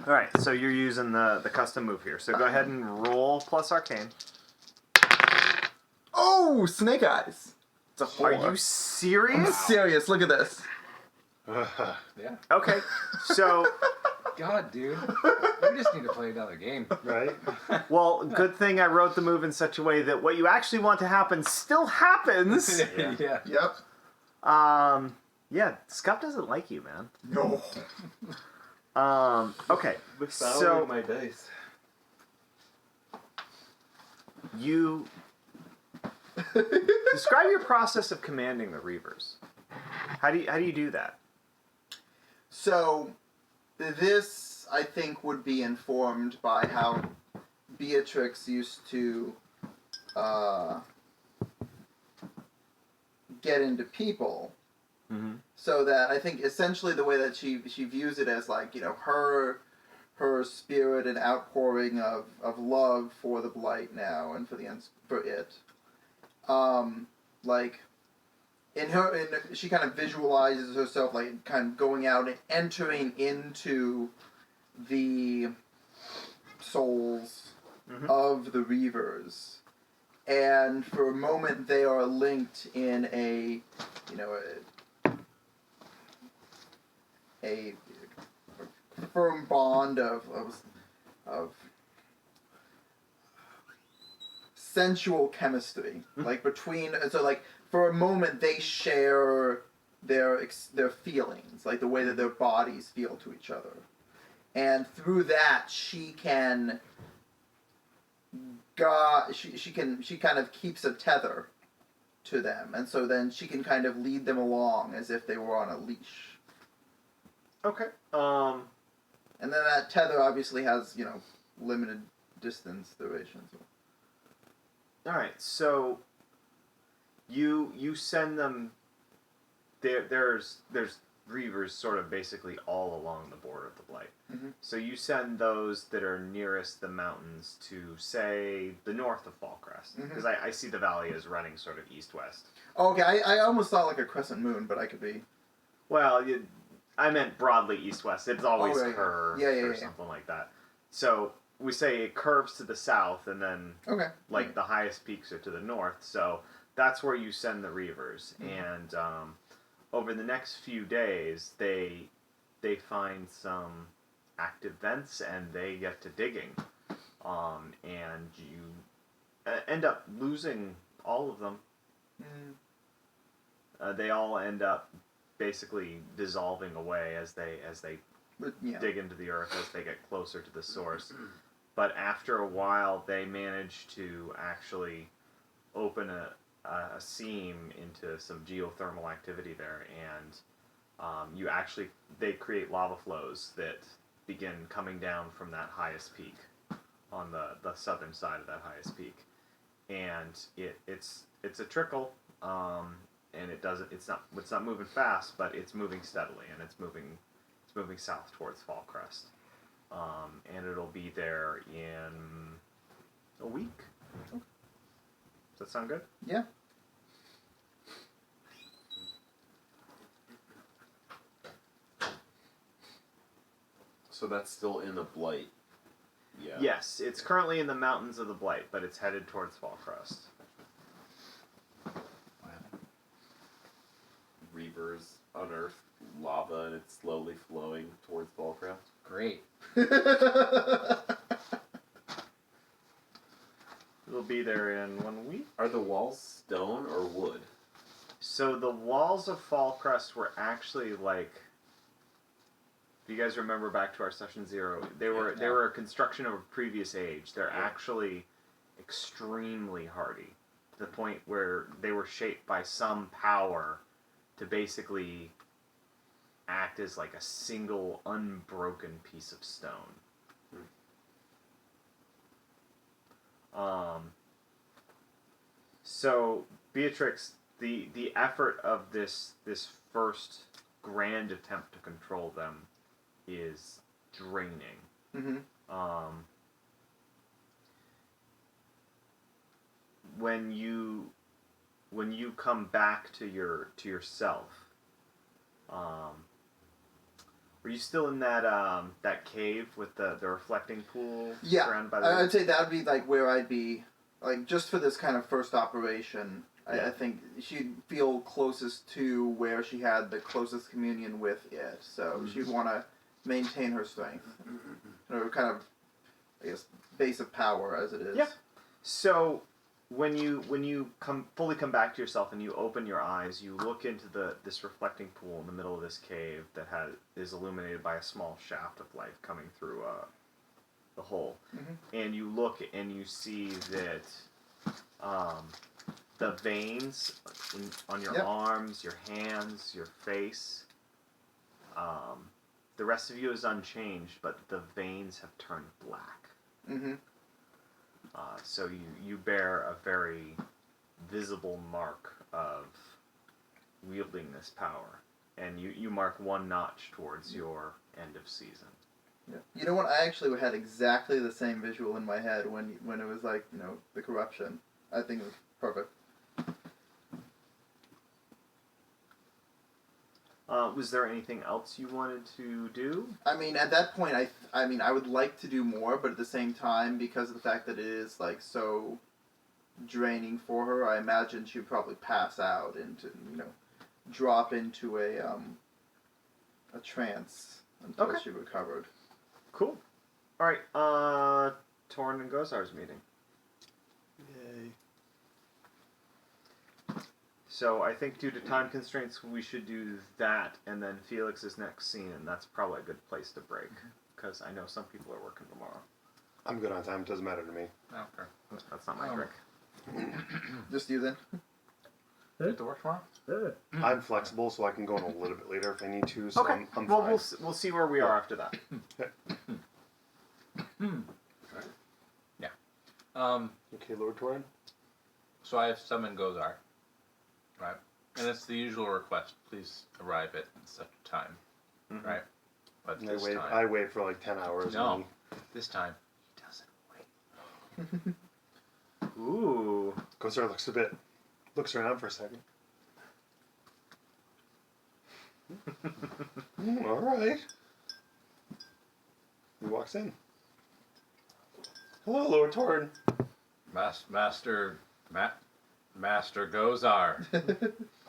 All right, so you're using the custom move here. So go ahead and roll plus arcane. Oh, snake eyes! It's a 4. Are you I'm serious? serious. Look at this. Yeah. Okay, so God, dude. We just need to play another game. Right? well, good thing I wrote the move in such a way that what you actually want to happen still happens. Yeah. Yep. Yeah, Scuff doesn't like you, man. No. Okay, So so my dice. you describe your process of commanding the Reavers. How do you do that? So, this, I think, would be informed by how Beatrix used to get into people. Mm-hmm. So that I think essentially the way that she views it as her spirit and outpouring of love for the Blight now and for it. She kind of visualizes herself kind of going out and entering into the souls Mhm. of the Reavers, and for a moment they are linked in a firm bond of sensual chemistry, for a moment they share their feelings, the way that their bodies feel to each other, and through that she kind of keeps a tether to them, and so then she can kind of lead them along as if they were on a leash. Okay. And then that tether obviously has, limited distance duration. So. All right. So you send them. There's Reavers sort of basically all along the border of the Blight. Mhm. So you send those that are nearest the mountains to, say, the north of Fallcrest, because I see the valley as running sort of east-west. Oh, okay, I almost thought like a crescent moon, but I could be... Well, I meant broadly east-west. It's always right. curved Yeah, or something like that. So we say it curves to the south, and then Okay. the highest peaks are to the north. So that's where you send the Reavers. And over the next few days, they they find some active vents and they get to digging, and you end up losing all of them. They all end up basically dissolving away as they dig into the earth, as they get closer to the source. But after a while, they manage to actually open a seam into some geothermal activity there, and they create lava flows that begin coming down from that highest peak on the southern side of that highest peak, and it's a trickle, and it's not moving fast, but it's moving steadily, and it's moving south towards Fallcrest, and it'll be there in a week. Does that sound good? Yeah. So that's still in the Blight. Yeah. Yes, it's currently in the mountains of the Blight, but it's headed towards Fallcrest. Reavers unearth lava and it's slowly flowing towards Fallcrest. Great. It'll be there in 1 week. Are the walls stone or wood? So the walls of Fallcrest were actually like, if you guys remember back to our session 0, they were a construction of a previous age. They're actually extremely hardy, to the point where they were shaped by some power to basically act as like a single unbroken piece of stone. So Beatrix, the effort of this first grand attempt to control them is draining. Mm-hmm. When you come back to yourself, were you still in that cave with the reflecting pool? Yeah, surrounded by the I'd say that would be like where I'd be, like just for this kind of first operation. Yeah. I think she'd feel closest to where she had the closest communion with it, so she'd want to maintain her strength, her kind of, I guess, base of power as it is. Yeah. So when you fully come back to yourself and you open your eyes, you look into this reflecting pool in the middle of this cave that is illuminated by a small shaft of light coming through the hole, and you look and you see that the veins on your arms, your hands, your face, the rest of you is unchanged, but the veins have turned black. Mm-hmm. So you bear a very visible mark of wielding this power, and you mark one notch towards your end of season. Yeah. You know what? I actually had exactly the same visual in my head when it was like, the corruption. I think it was perfect. Was there anything else you wanted to do? I mean, at that point, I would like to do more, but at the same time, because of the fact that it is like so draining for her, I imagine she'd probably pass out and drop into a trance until she recovered. Cool. All right. Tornin and Gozar's meeting. Yay. So I think due to time constraints, we should do that, and then Felix's next scene, and that's probably a good place to break, because I know some people are working tomorrow. I'm good on time. It doesn't matter to me. Okay. That's not my trick. Just you then. You have to work tomorrow? I'm flexible, so I can go in a little bit later if I need to. So Okay. I'm Well, fine. we'll see where we are after that. Yeah. Okay, Lord Tornin. So I have summoned Gozar. Right? And it's the usual request. Please arrive at such a time. Mhm. Right? But I this wait. time... I wait for like 10 hours. No. This time, he doesn't wait. Ooh. Gozar looks around for a second. All right. He walks in. Hello, Lord Torrin. Master Gozar.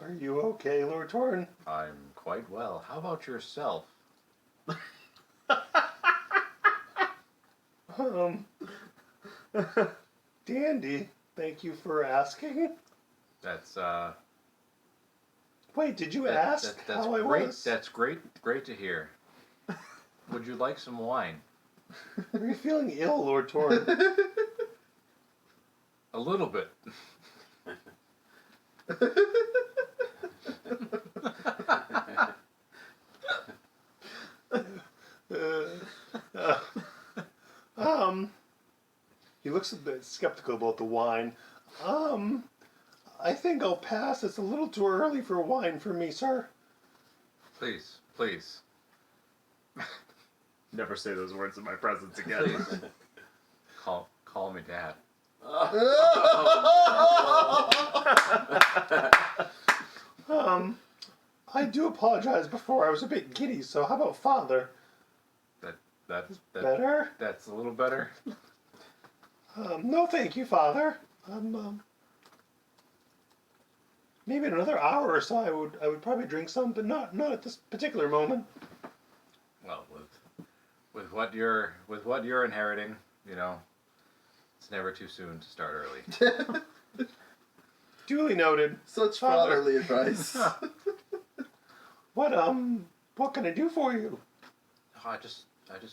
Are you okay, Lord Torrin? I'm quite well. How about yourself? Dandy. Thank you for asking. That's Wait, did you that- ask that's how I great. was? That's great to hear. Would you like some wine? Are you feeling ill, Lord Tornin? A little bit. He looks a bit skeptical about the wine. I think I'll pass. It's a little too early for wine for me, sir. Please. Never say those words in my presence again. Please. Call me Dad. I do apologize before. I was a bit giddy, so how about father? That's Better? That's a little better. No, thank you, father. Maybe in another hour or so, I would probably drink some, but not at this particular moment. Well, with what you're inheriting, it's never too soon to start early. Duly noted. Such Father. fatherly advice. What can I do for you? I just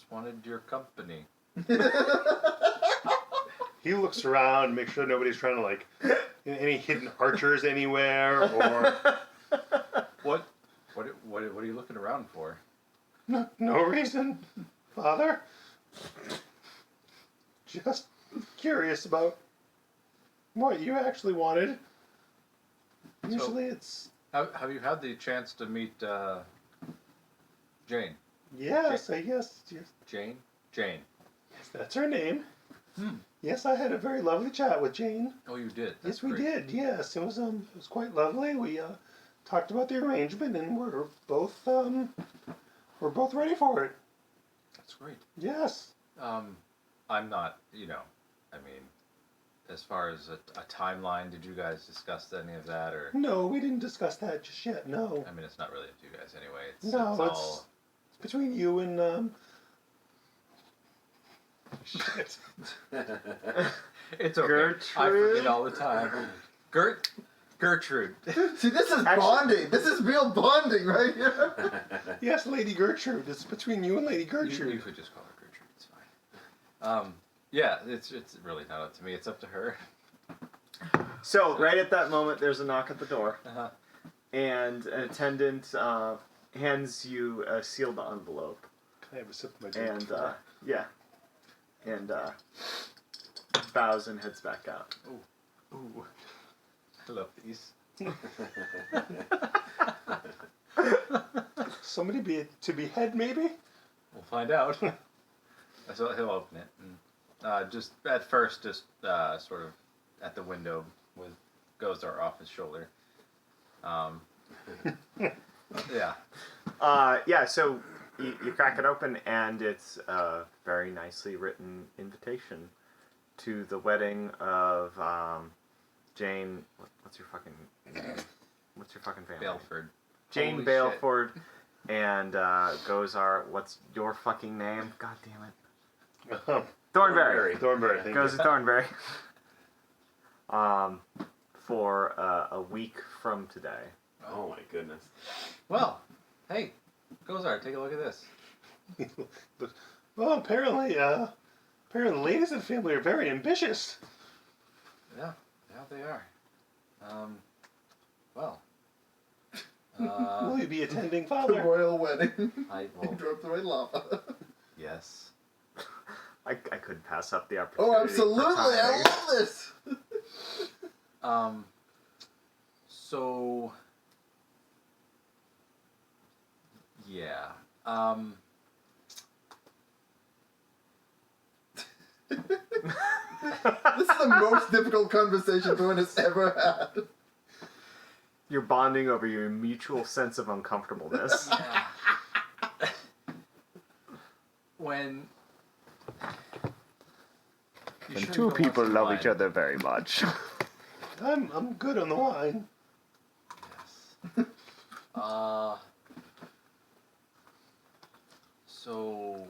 wanted your company. He looks around, make sure nobody's trying to any hidden archers anywhere, or What are you looking around for? no reason, father. Just curious about what you actually wanted. Usually it's Have you had the chance to meet Jane? yes, I guess. Yes, Jane? yes, that's her name. Hmm. Yes, I had a very lovely chat with Jane. Oh, you did. That's Yes, we great. did. Yes, it was quite lovely. We talked about the arrangement, and we're both ready for it. That's great. Yes. I'm not. I mean, as far as a timeline, did you guys discuss any of that, or? No, we didn't discuss that just yet. No. I mean, it's not really up to you guys anyway. No, it's all. It's between you and shit. It's okay. Gertrude? I forget all the time. Gertrude. See, this is Actually- bonding. This is real bonding right here. Yes, Lady Gertrude. It's between you and Lady You Gertrude. could just call her Gertrude. It's fine. Yeah, it's really not up to me. It's up to her. So, right at that moment, there's a knock at the door, Uh-huh. and an attendant hands you a sealed envelope. Can I have a sip of my drink? And, and bows and heads back out. Ooh, I love these. Somebody to behead, maybe? We'll find out. So he'll open it, and just at first, sort of at the window with Gozar off his shoulder. Yeah. Yeah, so you crack it open, and it's a very nicely written invitation to the wedding of Jane. What's your fucking name? What's your fucking family? Baleford. Jane Holy Baleford and Gozar. What's your fucking name? God damn it. Thornberry. Thornberry, thank Goes you. to Thornberry. For a week from today. Oh my goodness. Well, hey, Gozar, take a look at this. Well, apparently the ladies in the family are very ambitious. Yeah, they are. Well. Will you be attending, The Father? royal wedding. I He will. drove through lava. Yes. I couldn't pass up the opportunity. Oh, absolutely! for I timing. love this. So. Yeah. This is the most difficult conversation Thorn has ever had. You're bonding over your mutual sense of uncomfortableness. Yeah. When. You When sure two you don't want people some love wine? each other very much. I'm good on the wine. Yes. So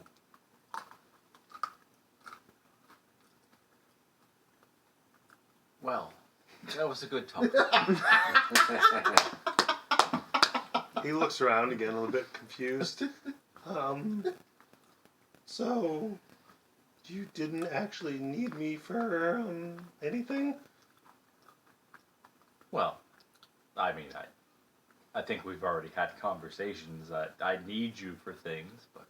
Well, that was a good talk. He looks around again, a little bit confused. So, you didn't actually need me for, anything? Well, I mean, I think we've already had conversations. I need you for things, but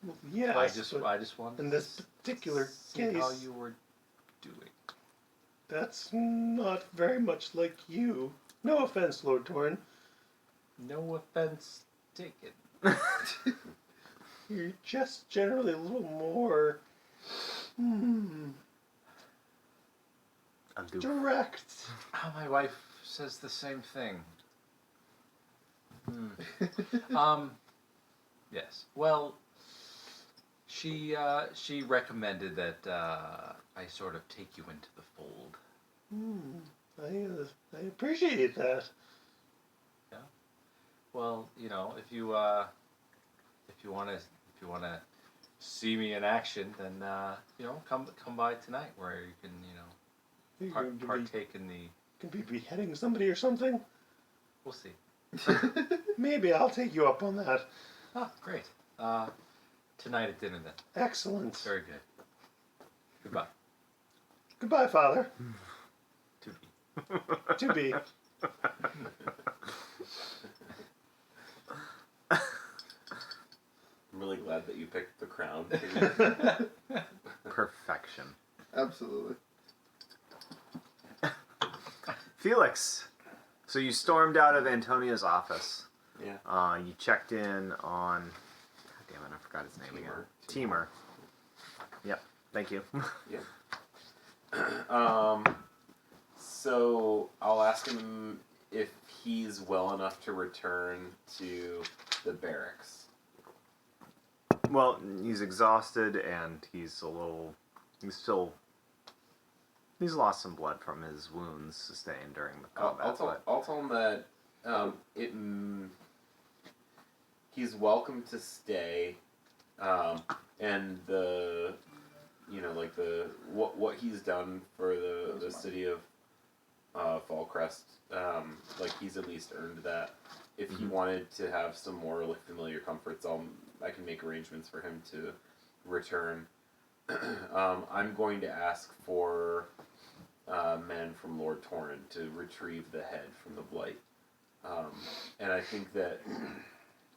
Well, yes, I just but wanted in to this particular see how case- you were doing. that's not very much like you. No offense, Lord Torrin. No offense taken. You're just generally a little more... direct. My wife says the same thing. Yes. Well, she recommended that I sort of take you into the fold. I appreciate that. Yeah. Well, you know, if you wanna see me in action, then you know, come by tonight where you can, you know, You're going to partake in the. be beheading somebody or something? We'll see. Maybe I'll take you up on that. Ah, great. Tonight at dinner then. Excellent. Very good. Goodbye. Goodbye, Father. To be. To be. I'm really glad that you picked the crown. Perfection. Absolutely. Felix, so you stormed out of Antonia's office. Yeah. You checked in on... God damn it, I forgot his name again. Teamer. Yep, thank you. Yep. So I'll ask him if he's well enough to return to the barracks. Well, he's exhausted and he's lost some blood from his wounds sustained during the combat. I'll tell him that he's welcome to stay, and what he's done for the city of Fallcrest, like he's at least earned that. If he wanted to have some more like familiar comforts, I can make arrangements for him to return. I'm going to ask for men from Lord Tornin to retrieve the head from the blight, and I think that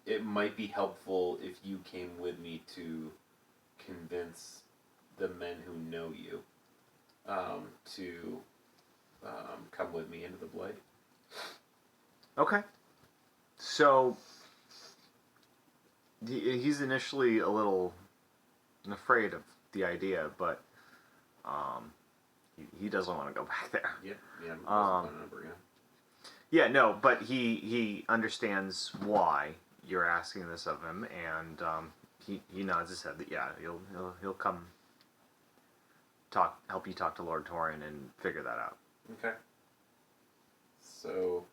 it might be helpful if you came with me to convince the men who know you to come with me into the blight. Okay. So, he's initially a little afraid of the idea, but he doesn't want to go back there. Yeah, Yeah, no, but he understands why you're asking this of him, and he nods his head that he'll come help you talk to Lord Torrin and figure that out. Okay. So,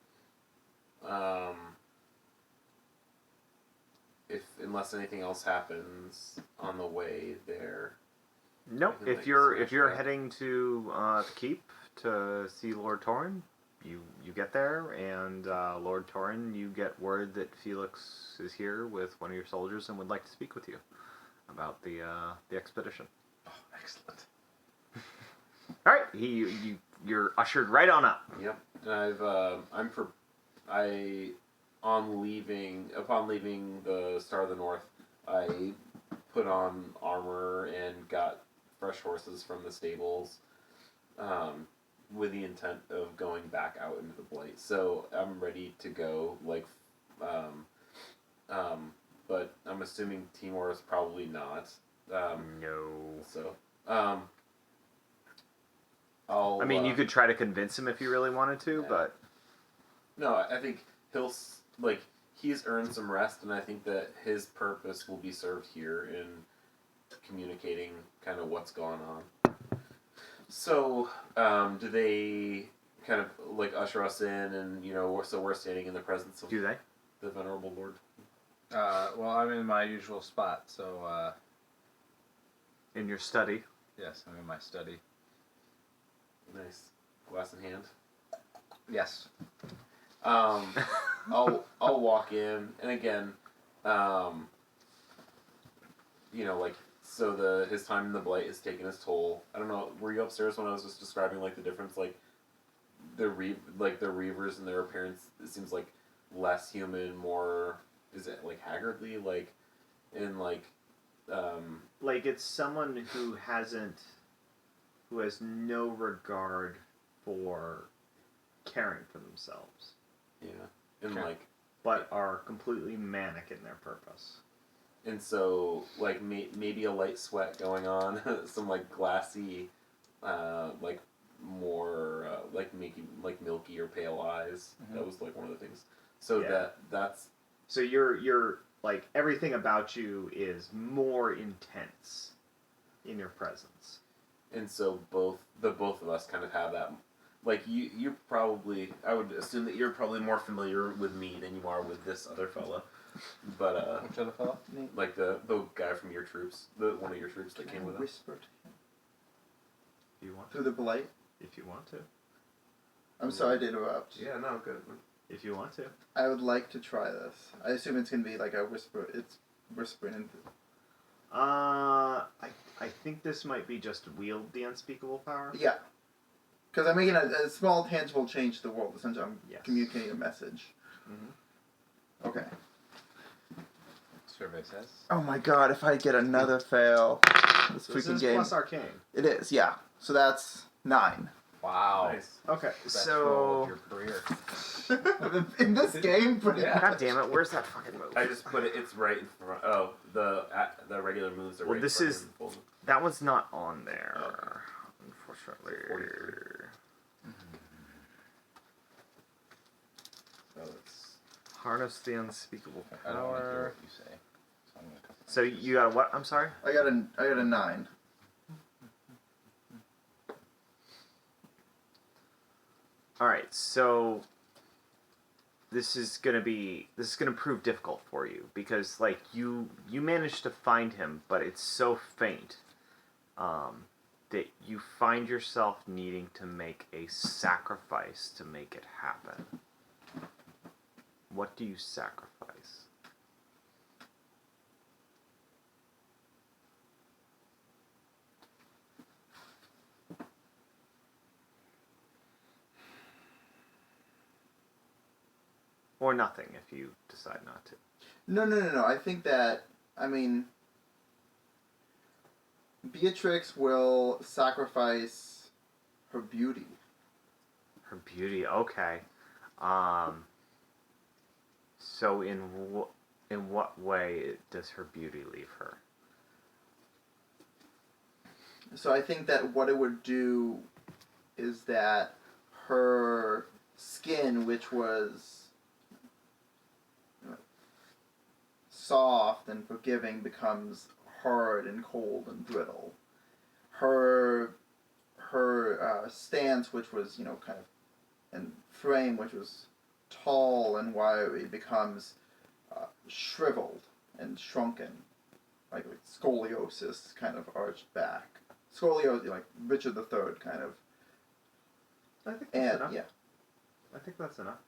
unless anything else happens on the way there. Nope. I can, If you're that. heading to the keep to see Lord Torrin, you get there, and Lord Torrin, you get word that Felix is here with one of your soldiers and would like to speak with you about the expedition. Oh, excellent. All right, you're ushered right on up. Yep. And upon leaving the Star of the North, I put on armor and got fresh horses from the stables, with the intent of going back out into the blight. So I'm ready to go. But I'm assuming Timor is probably not. No. So I mean, you could try to convince him if you really wanted to, Yeah. but No, I think he's earned some rest, and I think that his purpose will be served here in communicating kind of what's going on. So, do they kind of usher us in, and so we're standing in the presence of do they? the venerable Lord? Well, I'm in my usual spot, so In your study. yes, I'm in my study. Nice. glass in hand. Yes. I'll walk in, and again, like, so his time in the blight is taking its toll. I don't know. Were you upstairs when I was just describing like the difference, like the Reavers and their appearance? It seems like less human, more. Is it like haggardly, like, in like. Like it's someone who has no regard for caring for themselves, Yeah, and Okay. like. but are completely manic in their purpose. And so, like, maybe a light sweat going on, some, like, glassy, like, more, like, milky or pale eyes. Mhm. That was, like, one of the things. So Yeah. that's... So you're like everything about you is more intense in your presence. And so both of us kind of have that... Like, you probably... I would assume that you're probably more familiar with me than you are with this other fella. But, Which other fellow? like, the guy from your troops, one of your troops that came with us. Whisper to him If you want through the blight. if you want to. I'm sorry to interrupt. Yeah, no, good. If you want to. I would like to try this. I assume it's gonna be like a whisper. It's whispering into. I think this might be just wield the unspeakable power. Yeah. Because I'm making a small tangible change to the world. Essentially, I'm Yes. communicating a message. Mm-hmm. Okay. Survey says. Oh my god! If I get another fail, this So this freaking is game. plus arcane. It is, yeah. So that's 9. Wow. Nice. Okay, Best roll of so your career. In this game, pretty Yeah. God damn it, where's that fucking move? I just put it. It's right in front. Oh, the regular moves are Well, right. this in front is- of the folder. That one's not on there, Okay. unfortunately. 43. So it's Harness the unspeakable I don't want to hear power. what you say. So I'm gonna cut So you got what? I'm sorry. I got a 9. All right, so this is gonna prove difficult for you because like you managed to find him, but it's so faint that you find yourself needing to make a sacrifice to make it happen. What do you sacrifice? Or nothing if you decide not to. No. I think that, Beatrix will sacrifice her beauty. Her beauty, okay. So in what way does her beauty leave her? So I think that what it would do is that her skin, which was soft and forgiving, becomes hard and cold and brittle. Her stance, which was kind of, and frame, which was tall and wiry, becomes shriveled and shrunken, like scoliosis, kind of arched back. Scoliosis, like Richard III, kind of. I think that's And enough. yeah, I think that's enough.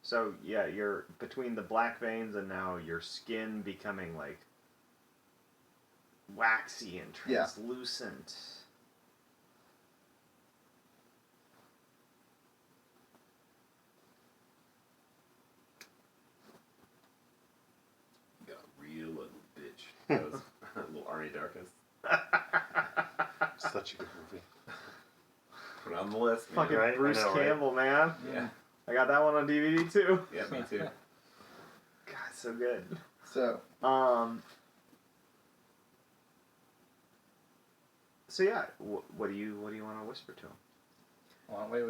So yeah, you're between the black veins and now your skin becoming like waxy and Yeah. translucent. You got a real little bitch. That was a little Army Darkness. Such a good movie. Put it on the list, man. Fucking Right? I Bruce know, right? Campbell, man. Yeah. I got that one on DVD too. Yeah, me too. God, so good. so So yeah, what do you want to whisper to him? on. Wait.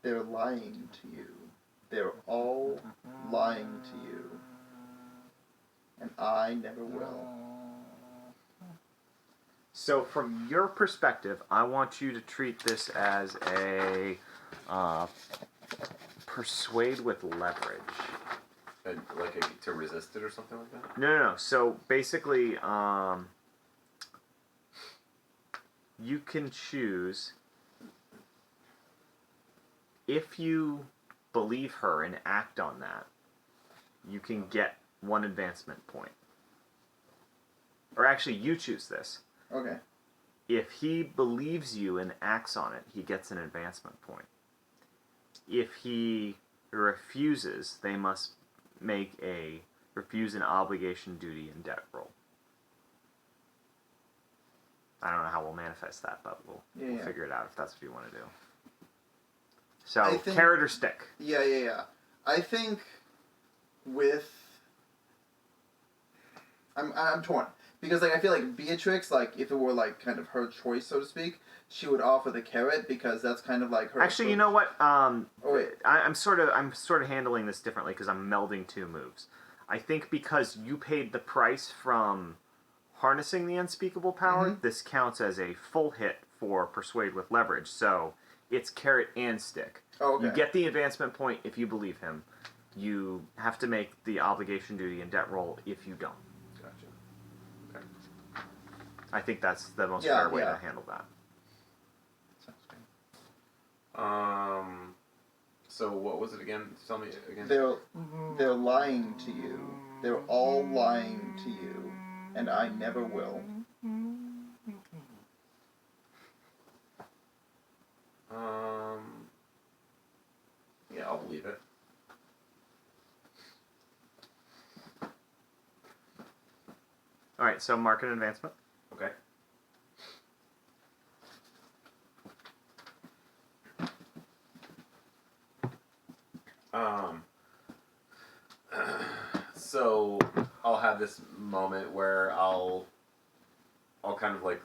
they're lying to you. They're all lying to you. And I never will. So from your perspective, I want you to treat this as a persuade with leverage. And, to resist it or something like that? No. So basically, you can choose, if you believe her and act on that, you can get 1 advancement point. Or actually, you choose this. Okay. If he believes you and acts on it, he gets an advancement point. If he refuses, they must make a refuse an obligation, duty, and debt roll. I don't know how we'll manifest that, but we'll figure it out if that's what you want to do. So, carrot or stick? Yeah. I think with... I'm torn. Because, like, I feel like Beatrix, like, if it were, like, kind of her choice, so to speak, she would offer the carrot because that's kind of like her... Actually, you know what? I'm sort of handling this differently because I'm melding 2 moves. I think because you paid the price from harnessing the unspeakable power, this counts as a full hit for persuade with leverage. So it's carrot and stick. Oh, okay. You get the advancement point if you believe him. You have to make the obligation, duty, and debt roll if you don't. Gotcha. Okay. I think that's the most fair way to handle that. Sounds good. So what was it again? Tell me again. They're lying to you. They're all lying to you, and I never will. Yeah, I'll believe it. All right, so mark an advancement. Okay. So I'll have this moment where I'll kind of like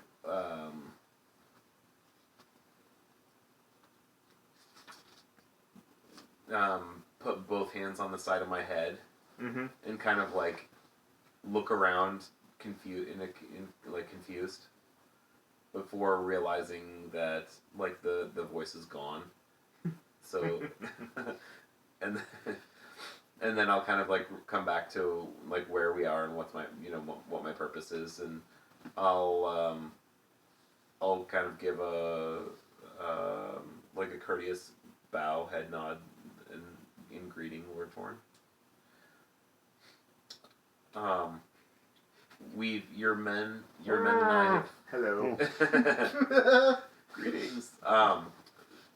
put both hands on the side of my head and kind of like look around confused before realizing that like the voice is gone. So and then I'll kind of like come back to like where we are and what's my what my purpose is, and I'll kind of give a like a courteous bow, head nod, and in greeting, Lord Torn. Your men and I have... Hello. Greetings.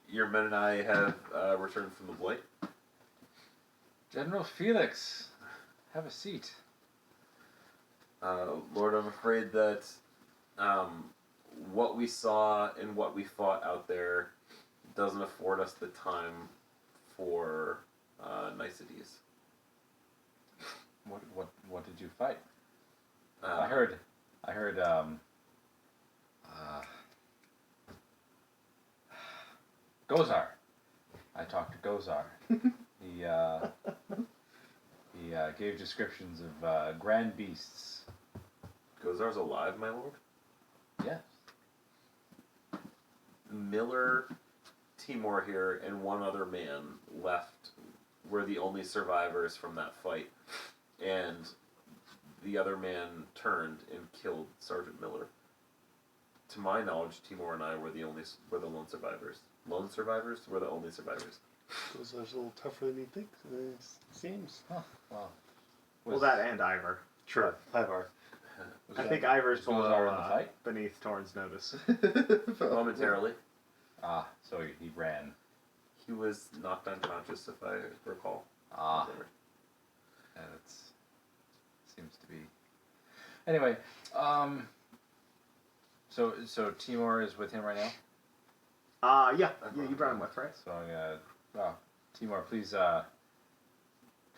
Your men and I have returned from the Blight. General Felix, have a seat. Lord, I'm afraid that what we saw and what we fought out there doesn't afford us the time for niceties. What did you fight? I heard. Gozar. I talked to Gozar. He gave descriptions of grand beasts. Gozar's alive, my lord? Yes. Miller, Timor here, and one other man left were the only survivors from that fight. And the other man turned and killed Sergeant Miller. To my knowledge, Timor and I were the lone survivors. Lone survivors were the only survivors. Those are a little tougher than you think. It seems. Huh. Wow. Well, that and Ivor. True. Ivar. I think Ivor's was Gozar in the fight? beneath Torn's notice. Momentarily. So he ran. He was knocked unconscious, if I recall. And it seems to be. Anyway, so Timor is with him right now. Yeah, you brought him with, right? So I'm gonna. Timor, please have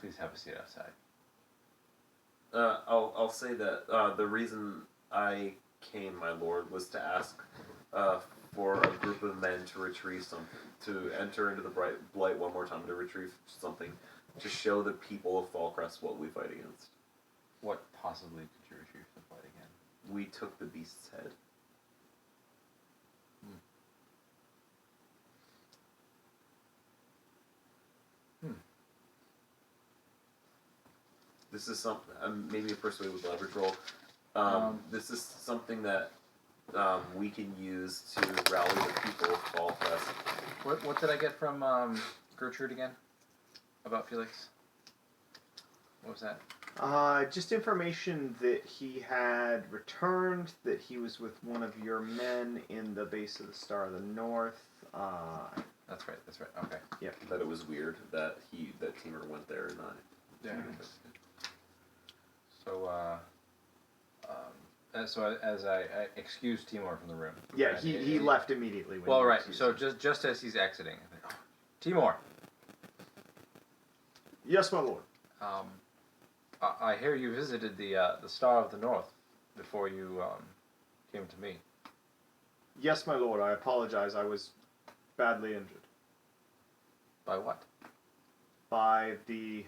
a seat outside. I'll say that the reason I came, my lord, was to ask for a group of men to retrieve something, to enter into the Blight one more time, to retrieve something, to show the people of Fallcrest what we fight against. What possibly could you retrieve from the fight again? We took the beast's head. This is something, maybe a persuade with leverage roll. This is something that we can use to rally the people of Fall Fest. What did I get from Gertrude again? About Felix? What was that? Just information that he had returned, that he was with one of your men in the base of the Star of the North. That's right. Okay. That it was weird that Timur went there and not. Yeah. So, as I excused Timur from the room. Yeah, and he left immediately. When Well, you right. excused So him. just as he's exiting, I think, Timur. Yes, my lord. I hear you visited the Star of the North before you came to me. Yes, my lord. I apologize. I was badly injured By what? by the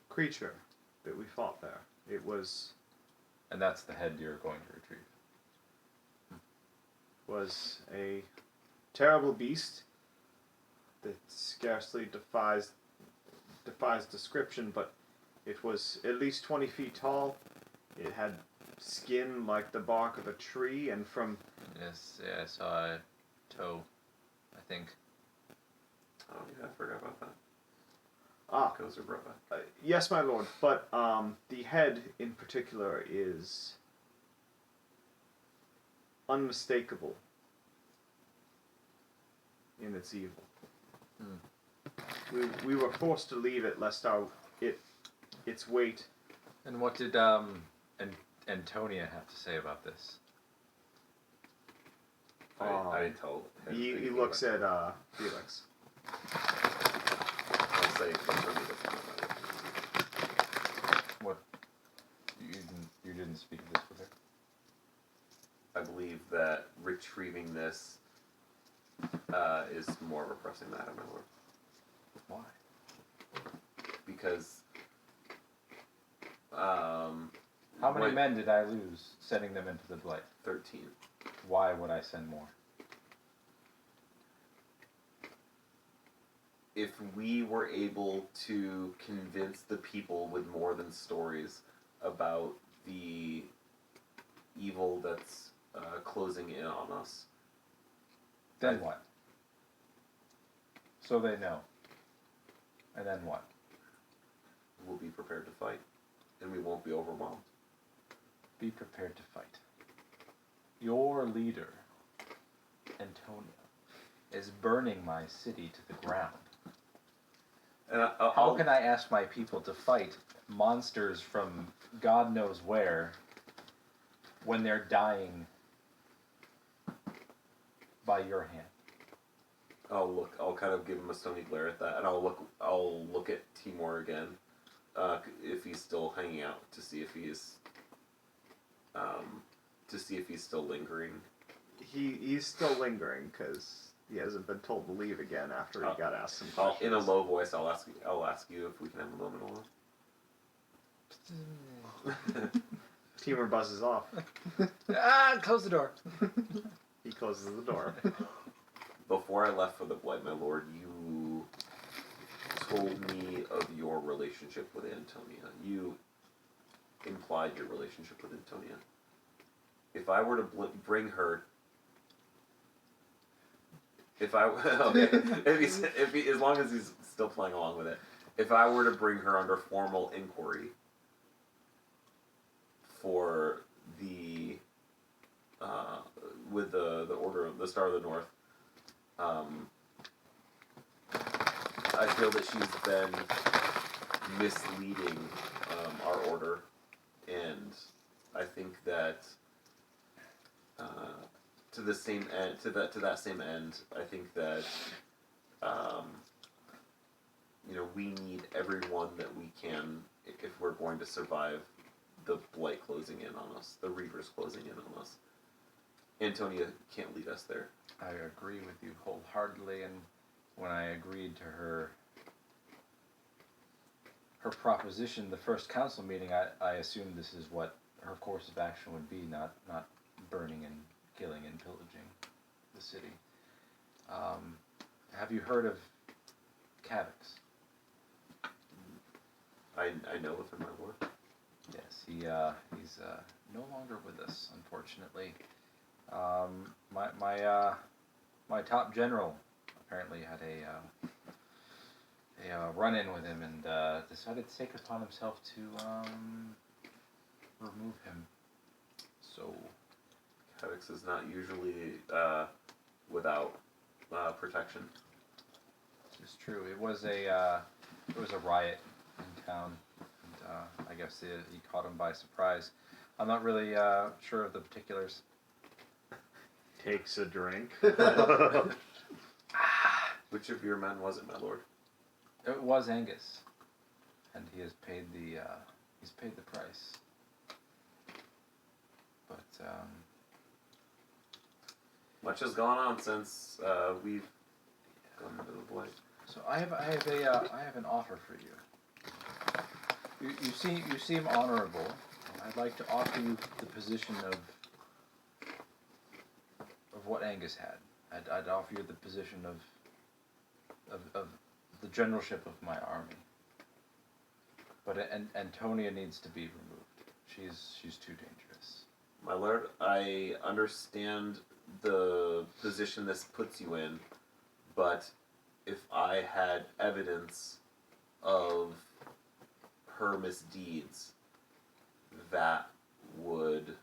creature that we fought there. It was And that's the head you're going to retrieve. a terrible beast that scarcely defies description, but it was at least 20 feet tall. It had skin like the bark of a tree, and from Yes, I saw a toe, I think. Oh yeah, I forgot about that. Gozar brought that. Yes, my lord, but the head in particular is unmistakable in its evil. We were forced to leave it lest its weight. And what did Antonia have to say about this? I didn't tell him. He looks at Felix. I'll say Antonia doesn't know about it. What? You didn't speak of this with her? I believe that retrieving this is more of a pressing matter, my lord. Why? Because How many men did I lose sending them into the Blight? 13. Why would I send more? If we were able to convince the people with more than stories about the evil that's closing in on us, Then what? So they know. And then what? we'll be prepared to fight, and we won't be overwhelmed. Be prepared to fight. Your leader, Antonia, is burning my city to the ground. And How can I ask my people to fight monsters from God knows where when they're dying by your hand? I'll kind of give him a stony glare at that, and I'll look at Timur again, if he's still hanging out, to see if he's still lingering. He's still lingering because he hasn't been told to leave again after he got asked some questions. In a low voice, I'll ask you if we can have a moment alone. Timur buzzes off. Close the door. He closes the door. Before I left for the Blight, my lord, you told me of your relationship with Antonia. You implied your relationship with Antonia. If I were to bring her, as long as he's still playing along with it, if I were to bring her under formal inquiry for the with the Order of the Star of the North, I feel that she's been misleading our order, and I think that to that same end, I think that we need everyone that we can if we're going to survive the Blight closing in on us, the Reavers closing in on us. Antonia can't lead us there. I agree with you wholeheartedly, and when I agreed to her proposition, the first council meeting, I assumed this is what her course of action would be, not burning and killing and pillaging the city. Have you heard of Felix? I know of him, my lord. Yes, he's no longer with us, unfortunately. My top general apparently had a run-in with him and decided to take it upon himself to remove him. So Felix is not usually without protection. it's true. It was a riot in town, and I guess he caught him by surprise. I'm not really sure of the particulars. Takes a drink. Which of your men was it, my lord? It was Angus, and he has paid the price. But Much has gone on since we've gone into the blight. so I have an offer for you. You seem honorable. I'd like to offer you the position of what Angus had. I'd offer you the position of the generalship of my army. But Antonia needs to be removed. She's too dangerous. My lord, I understand the position this puts you in, but if I had evidence of her misdeeds, that would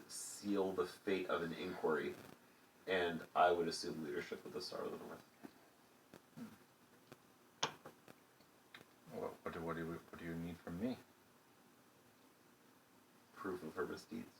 seal the fate of an inquiry, and I would assume leadership of the Star of the North. What do you need from me? Proof of her misdeeds.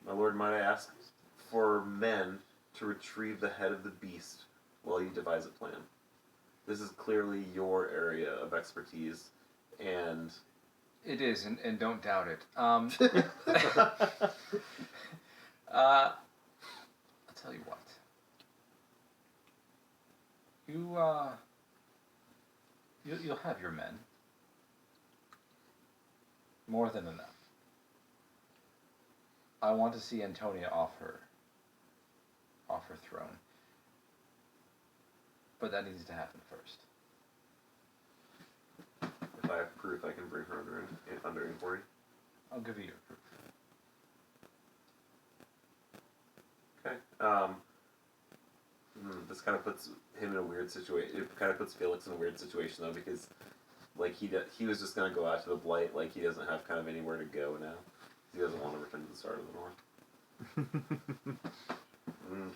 My lord, might I ask for men to retrieve the head of the beast while you devise a plan? This is clearly your area of expertise, and It is, and don't doubt it. I'll tell you what. You'll have your men. More than enough. I want to see Antonia off her throne. But that needs to happen first. if I have proof, I can bring her under inquiry. I'll give you your proof. Okay. This kind of puts him in a weird situation. It kind of puts Felix in a weird situation, though, because like he was just gonna go out to the blight. Like he doesn't have kind of anywhere to go now. He doesn't want to return to the Star of the North.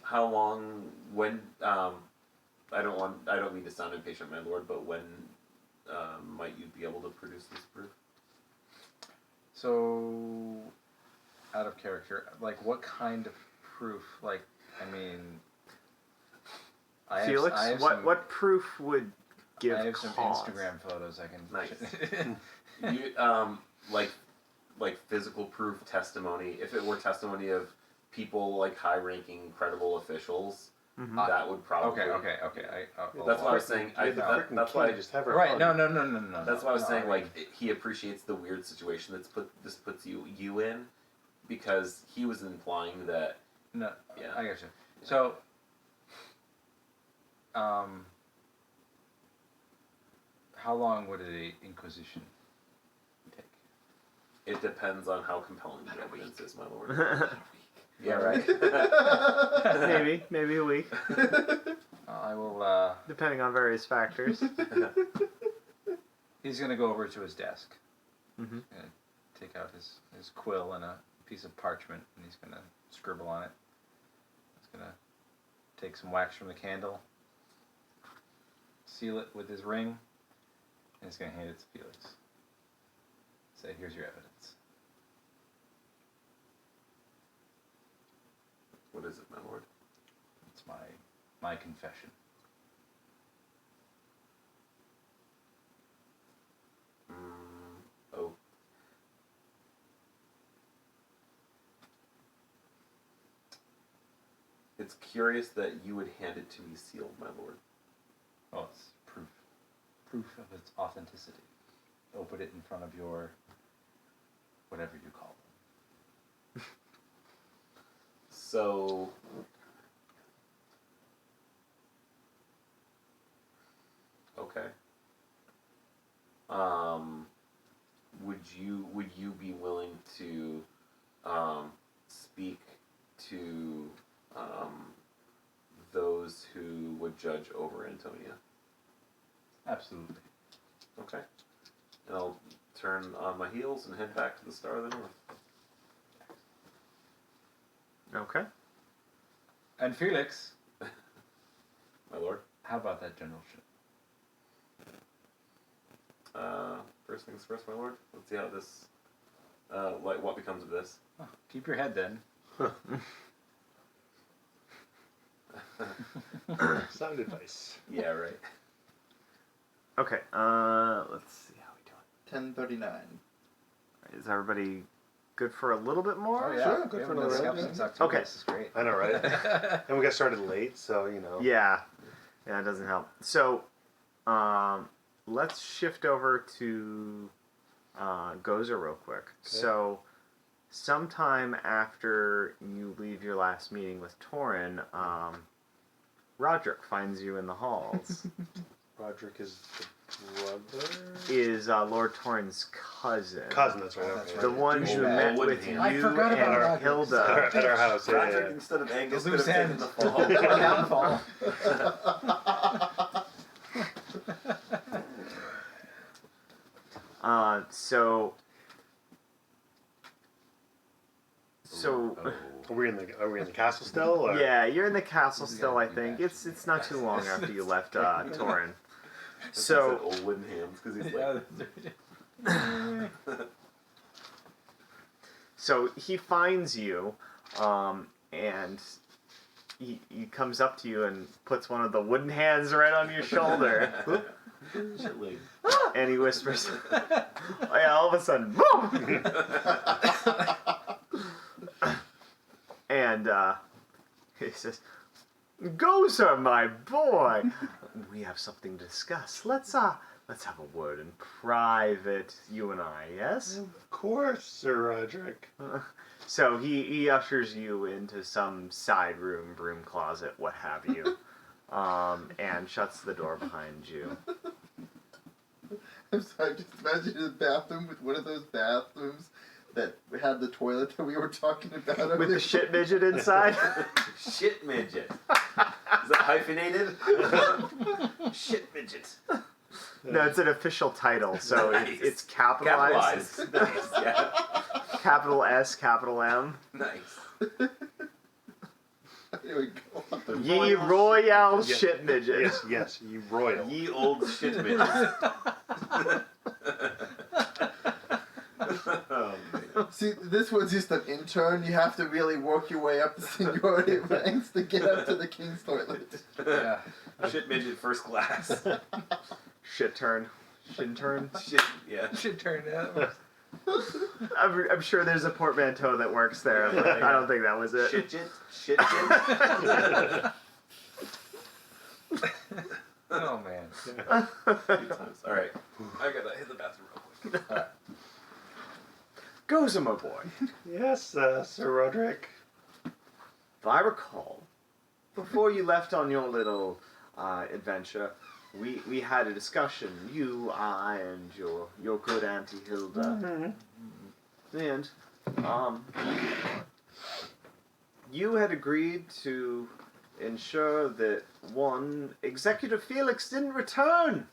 How long? When? I don't mean to sound impatient, my lord, but when might you be able to produce this proof? So, out of character, like what kind of proof? Like, I mean, Felix, what proof would give I have some cause? Instagram photos I can. Nice. You like physical proof, testimony. If it were testimony of people like high-ranking, credible officials, that would probably. Okay. That's why I was saying. That's why I just have her. Right. No. That's why I was saying, I mean, like, he appreciates the weird situation this puts you in, because he was implying that. No. Yeah. I got you. So. How long would an inquisition take? It depends on how compelling the evidence is, my lord. Yeah, right. maybe a week, I will. depending on various factors. He's gonna go over to his desk. Mm-hmm. He's gonna take out his quill and a piece of parchment, and he's gonna scribble on it. He's gonna take some wax from the candle, seal it with his ring, and he's gonna hand it to Felix. Say, here's your evidence. What is it, my lord? It's my confession. Oh. It's curious that you would hand it to me sealed, my lord. Oh, it's proof. proof of its authenticity. Open it in front of your whatever you call them. So, okay. Would you be willing to speak to those who would judge over Antonia? Absolutely. Okay. And I'll turn on my heels and head back to the Star of the North. Okay. And Felix, My lord. how about that generalship? First things first, my lord. Let's see how this, what becomes of this. Oh, keep your head then. Sound advice. Yeah, right. Okay. Let's see how we doing. 10:39. Is everybody good for a little bit more? Oh yeah, Sure, good we for haven't another done round, Scouts since yeah. October. Okay. This is great. I know, right? And we got started late, so you know. Yeah. Yeah, it doesn't help. So, let's shift over to Gozar real quick. So, sometime after you leave your last meeting with Tornin, Roderick finds you in the halls. Roderick is the brother. Is Lord Torrin's cousin. Cousin, that's right. That's Okay. The right. one Douchebag. who met Old with hand. you I forgot about and Roderick. Hilda. At our house, yeah, Roderick, yeah. instead of Angus, The could have loose taken end. the fall. Downfall. So Oh. Are we in the castle still? Or? yeah, you're in the castle This is still. gotta I be think bad. it's not too long after you left Torrin. So So old wooden hands because he's Yeah, like. so he finds you, and he comes up to you and puts one of the wooden hands right on your shoulder, Shit leg. and he whispers, oh, yeah, all of a sudden, boom! And he says, Gozar, my boy, we have something to discuss. Let's have a word in private, you and I, yes? Of course, Sir Roderick. So he ushers you into some side room, broom closet, what have you, and shuts the door behind you. I'm sorry, just imagine a bathroom with one of those bathrooms that had the toilet that we were talking about. With the shit midget inside? Shit midget. Is that hyphenated? Shit midget. No, it's an official title, so Nice. it's capitalized. Capitalized. Nice. Yeah. Capital S, capital M. Nice. Anyway, go on. Ye royal Yes. shit midget. Yes, yes, you royal. Ye old shit midget. Oh, man. See, this one's just an intern. You have to really work your way up the seniority ranks to get up to the king's toilet. yeah. Shit midget first class. Shit turn. Shin turn. Shit, yeah. Should turn out. I'm sure there's a portmanteau that works there, but I don't think that was it. Shit jit. Shit jit. Oh man. Good times. Alright. I gotta hit the bathroom real quick. Gozar, my boy. Yes, Sir Roderick. If I recall, before you left on your little adventure, we had a discussion. You, I, and your good Auntie Hilda, and you had agreed to ensure that Executive Felix didn't return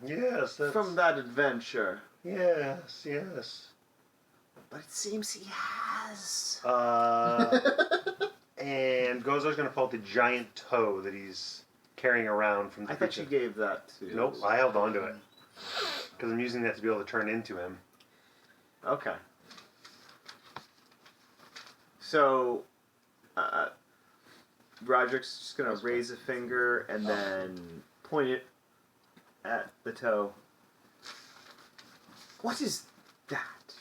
Yes, that's... from that adventure. Yes, yes. But it seems he has. And Gozar's gonna pull out the giant toe that he's carrying around from the I thought you creature. gave that to. Nope, I held on to it. Because I'm using that to be able to turn into him. Okay. So, Roderick's just gonna raise a finger and then point it at the toe. What is that?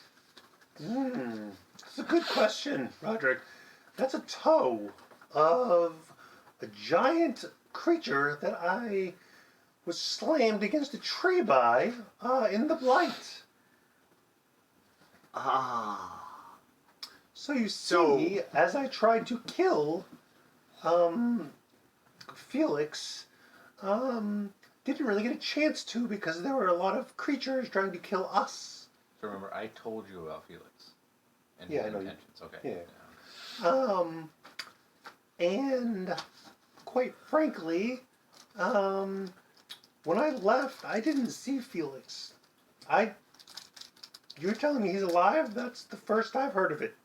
That's a good question, Roderick. That's a toe of a giant creature that I was slammed against a tree in the blight. Ah. So you see, as I tried to kill Felix, didn't really get a chance to because there were a lot of creatures trying to kill us. So remember, I told you about Felix and Yeah, his I know intentions. Okay. Yeah. And quite frankly, when I left, I didn't see Felix. You're telling me he's alive? That's the first I've heard of it.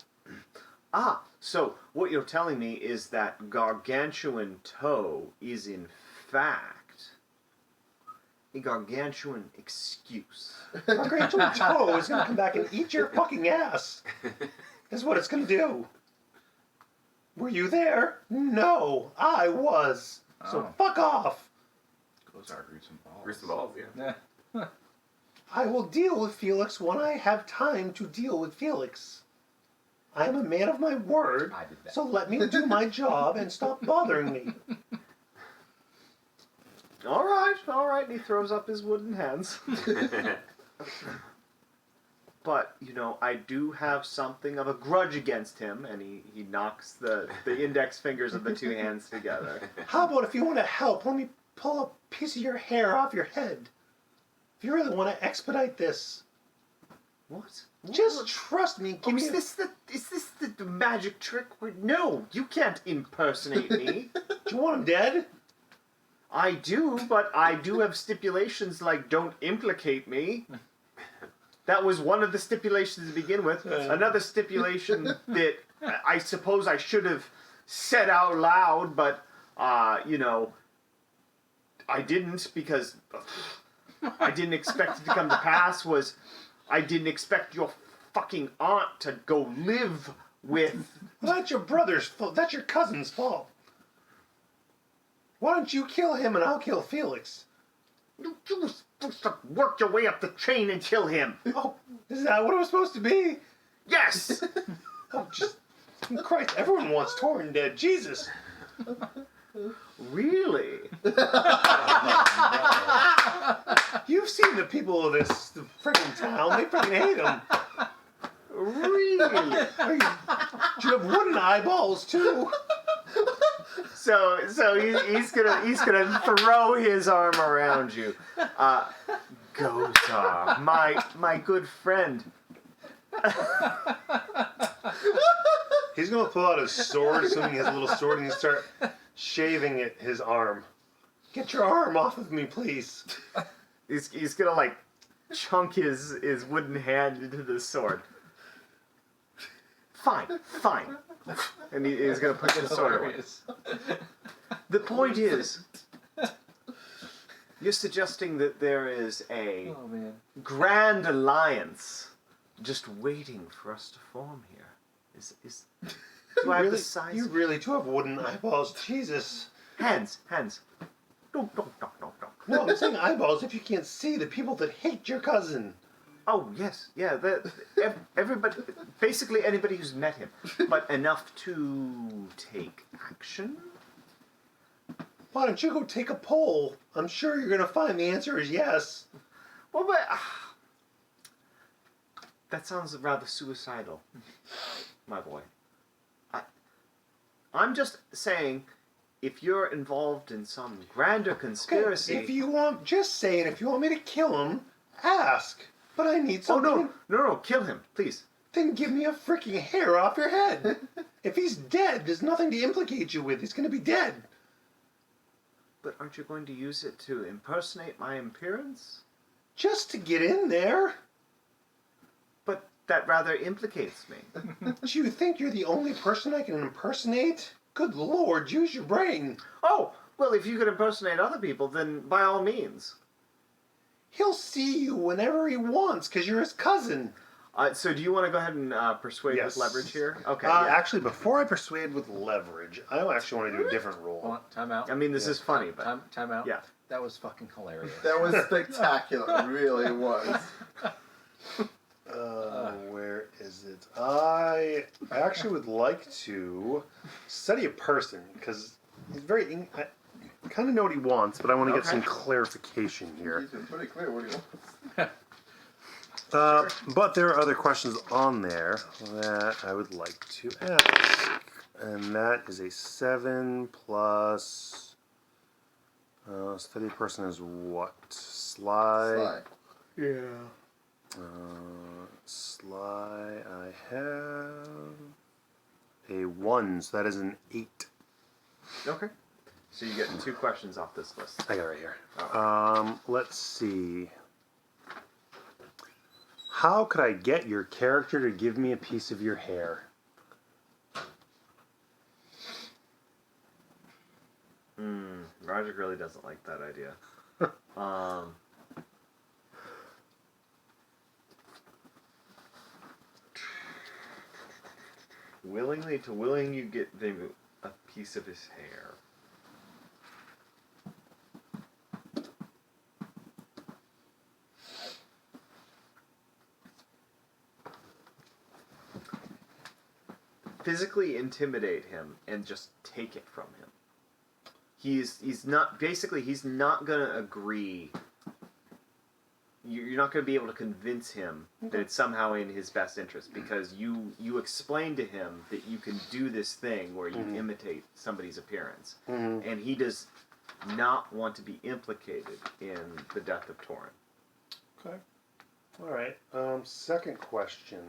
Ah, so what you're telling me is that gargantuan toe is in fact a gargantuan excuse. Gargantuan toe is going to come back and eat your fucking ass. That's what it's going to do. Were you there? No, I was. So fuck off. Gozar grew some balls. Grease the balls, yeah. I will deal with Felix when I have time to deal with Felix. I am a man of my word, I did that. so let me do my job and stop bothering me. All right. And he throws up his wooden hands. But, I do have something of a grudge against him, and he knocks the index fingers of the two hands together. How about if you want to help, let me pull a piece of your hair off your head. If you really want to expedite this. What? Just trust me. Give me Is this the magic trick? No, you can't impersonate me. Do you want him dead? I do, but I do have stipulations like don't implicate me. That was one of the stipulations to begin with. Another stipulation that I suppose I should have said out loud, but, I didn't because I didn't expect it to come to pass was I didn't expect your fucking aunt to go live with... Well, that's your brother's fault. That's your cousin's fault. Why don't you kill him and I'll kill Felix? You were supposed to work your way up the chain and kill him. Oh, is that what it was supposed to be? Yes! Oh, just... Christ, everyone wants Tornin dead. Jesus. Really? You've seen the people of this freaking town. They freaking hate him. Really? Do you have wooden eyeballs, too? So he's gonna throw his arm around you. Gozar, my good friend. He's going to pull out his sword, assuming he has a little sword, and start shaving at his arm. Get your arm off of me, please. He's gonna chunk his wooden hand into the sword. Fine. And he's gonna put the sword away. The point is, you're suggesting that there is a grand alliance just waiting for us to form here. Do I have the size? You really do have wooden eyeballs. Jesus. Hands. No. No, I'm saying eyeballs if you can't see the people that hate your cousin. Oh, yes. Yeah, everybody, basically anybody who's met him. But enough to take action? Why don't you go take a poll? I'm sure you're going to find the answer is yes. Well, but... that sounds rather suicidal, my boy. I'm just saying, if you're involved in some grander conspiracy... Okay, if you want, just say it. If you want me to kill him, ask. But I need something. Oh, no, kill him, please. Then give me a freaking hair off your head. If he's dead, there's nothing to implicate you with. He's going to be dead. But aren't you going to use it to impersonate my appearance? Just to get in there. But that rather implicates me. Do you think you're the only person I can impersonate? Good Lord, use your brain. Oh, well, if you could impersonate other people, then by all means. He'll see you whenever he wants, because you're his cousin. So do you want to go ahead and persuade Yes. with leverage here? Okay. Actually, before I persuade with leverage, I actually want to do a different roll. Hold on, time out. I mean, this is funny, but... Time out. Yeah. That was fucking hilarious. That was spectacular. It really was. Where is it? I actually would like to study a person, because he's very... kind of know what he wants, but I want to get Okay. some clarification here. He's been pretty clear what he wants. But there are other questions on there that I would like to ask. And that is a 7 plus... steady person is what? Sly. Sly. Sly, I have a 1, so that is an 8. Okay. So you get 2 questions off this list. I got it right here. Oh. Let's see. How could I get your character to give me a piece of your hair? Roger really doesn't like that idea. Willingly to willing you get them a piece of his hair. Physically intimidate him and just take it from him. He's not gonna agree. You're not gonna be able to convince him that it's somehow in his best interest because you explain to him that you can do this thing where you imitate somebody's appearance, and he does not want to be implicated in the death of Tornin. Okay. All right. Second question.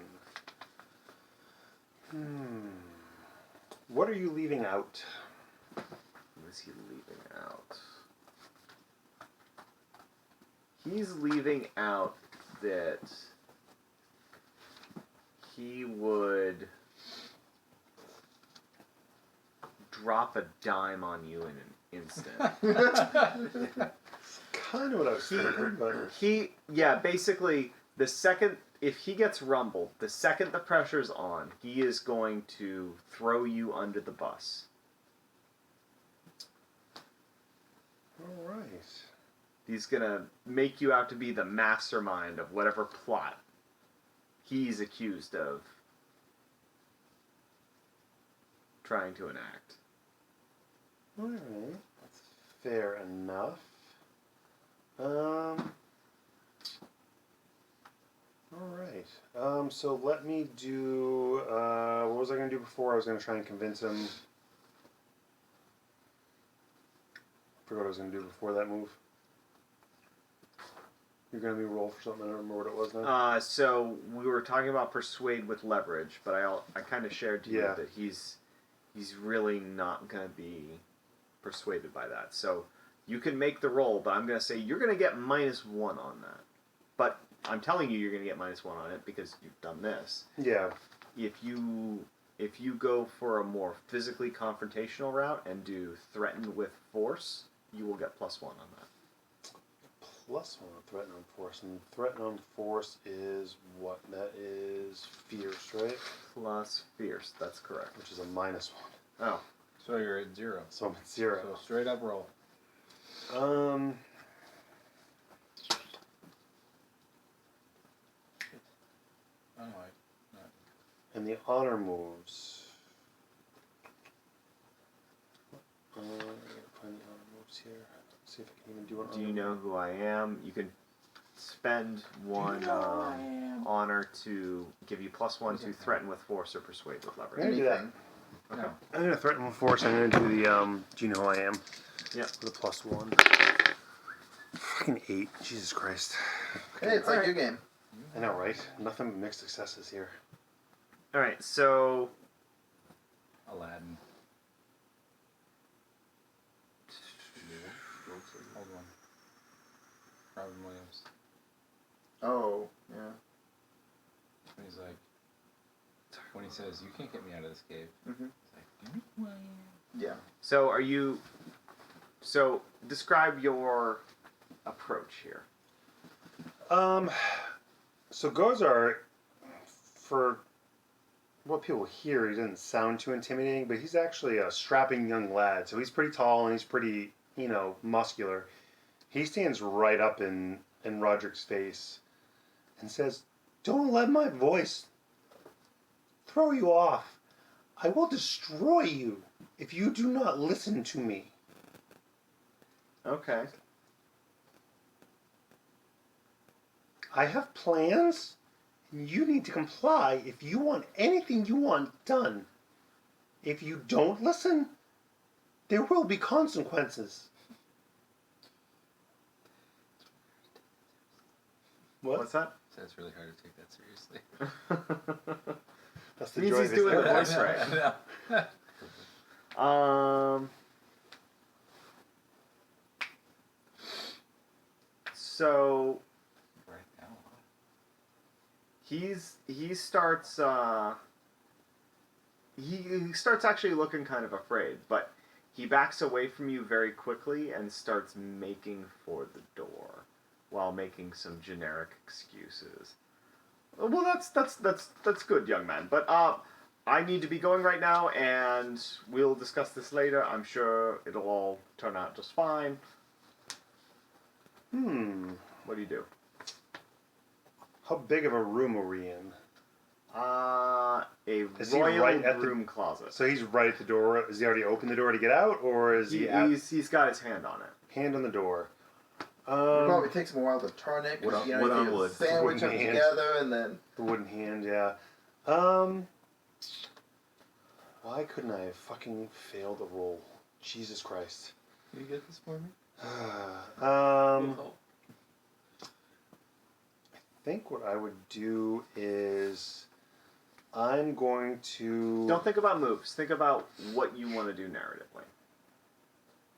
What are you leaving out? What is he leaving out? He's leaving out that he would drop a dime on you in an instant. Kind of what I was thinking, but Basically, the second, if he gets rumbled, the second the pressure's on, he is going to throw you under the bus. all right. He's gonna make you out to be the mastermind of whatever plot he's accused of trying to enact. All right. That's fair enough. All right. So let me do. What was I going to do before? I was going to try and convince him. I forgot what I was going to do before that move. You're going to be roll for something. I don't remember what it was now. So we were talking about persuade with leverage, but I kind of shared to you that he's really not going to be persuaded by that. So you can make the roll, but I'm going to say you're going to get -1 on that. But I'm telling you you're going to get -1 on it because you've done this. Yeah. If you go for a more physically confrontational route and do threatened with force, you will get +1 on that. +1 on threaten on force, and threaten on force is what? That is fierce, right? Plus fierce, that's correct. Which is a -1. Oh. So you're at 0. So I'm at 0. So straight up roll. Oh, And the honor moves. I gotta find the honor moves here. See if I can even do an Do you know who I am? You can spend 1 honor to give you +1 to threaten with force or persuade with I'm leverage. gonna do that. Okay. I'm gonna threaten with force. I'm gonna do the do you know who I am? Yeah. With a +1. Fucking 8. Jesus Christ. Hey, it's like your game. I know, right? Nothing but mixed successes here. Alright, so Aladdin. Hold on. Robin Williams. Oh, yeah. When he's like, when he says, "You can't get me out of this cave." Mhm. It's like, "Do you know who I am?" Yeah. so describe your approach here. So Gozar, for what people hear, he doesn't sound too intimidating, but he's actually a strapping young lad. So he's pretty tall and he's pretty, muscular. He stands right up in Roderick's face and says, "Don't let my voice throw you off. I will destroy you if you do not listen to me." Okay. I have plans, and you need to comply if you want anything you want done. If you don't listen, there will be consequences. What? What's that? So it's really hard to take that seriously. That's the Means joy he's of his doing the voice. voice right. I know. So Right now. he starts he starts actually looking kind of afraid, but he backs away from you very quickly and starts making for the door while making some generic excuses. Well, that's good, young man. But I need to be going right now, and we'll discuss this later. I'm sure it'll all turn out just fine. What do you do? How big of a room are we in? A Is he royal right at the- room closet. So he's right at the door. Has he already opened the door to get out, or is he at He's got his hand on it. hand on the door? It probably takes him a while to turn it Wood because on- you know wood on you wood. sandwich them Wooden hand. together and then. The wooden hand, yeah. Why couldn't I have fucking failed the roll? Jesus Christ. Can you get this for me? I think what I would do is I'm going to. Don't think about moves. Think about what you want to do narratively.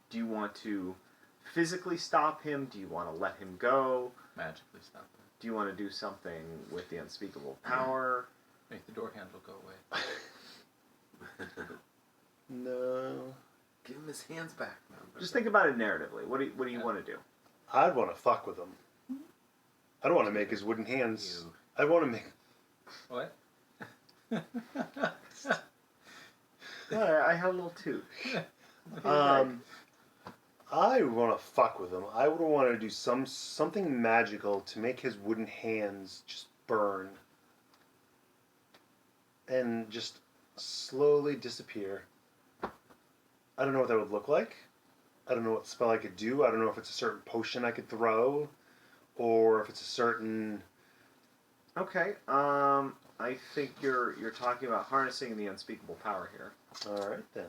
Do you want to physically stop him? Do you want to let him go? Magically stop it. Do you want to do something with the unspeakable power? Make the door handle go away. No. Give him his hands back. Just think about it narratively. What do you want to do? I'd want to fuck with him. I don't want to make his wooden hands. I want to make. What? I had a little toot. I want to fuck with him. I would want to do something magical to make his wooden hands just burn and just slowly disappear. I don't know what that would look like. I don't know what spell I could do. I don't know if it's a certain potion I could throw, or if it's a certain. Okay. I think you're talking about harnessing the unspeakable power here. All right then.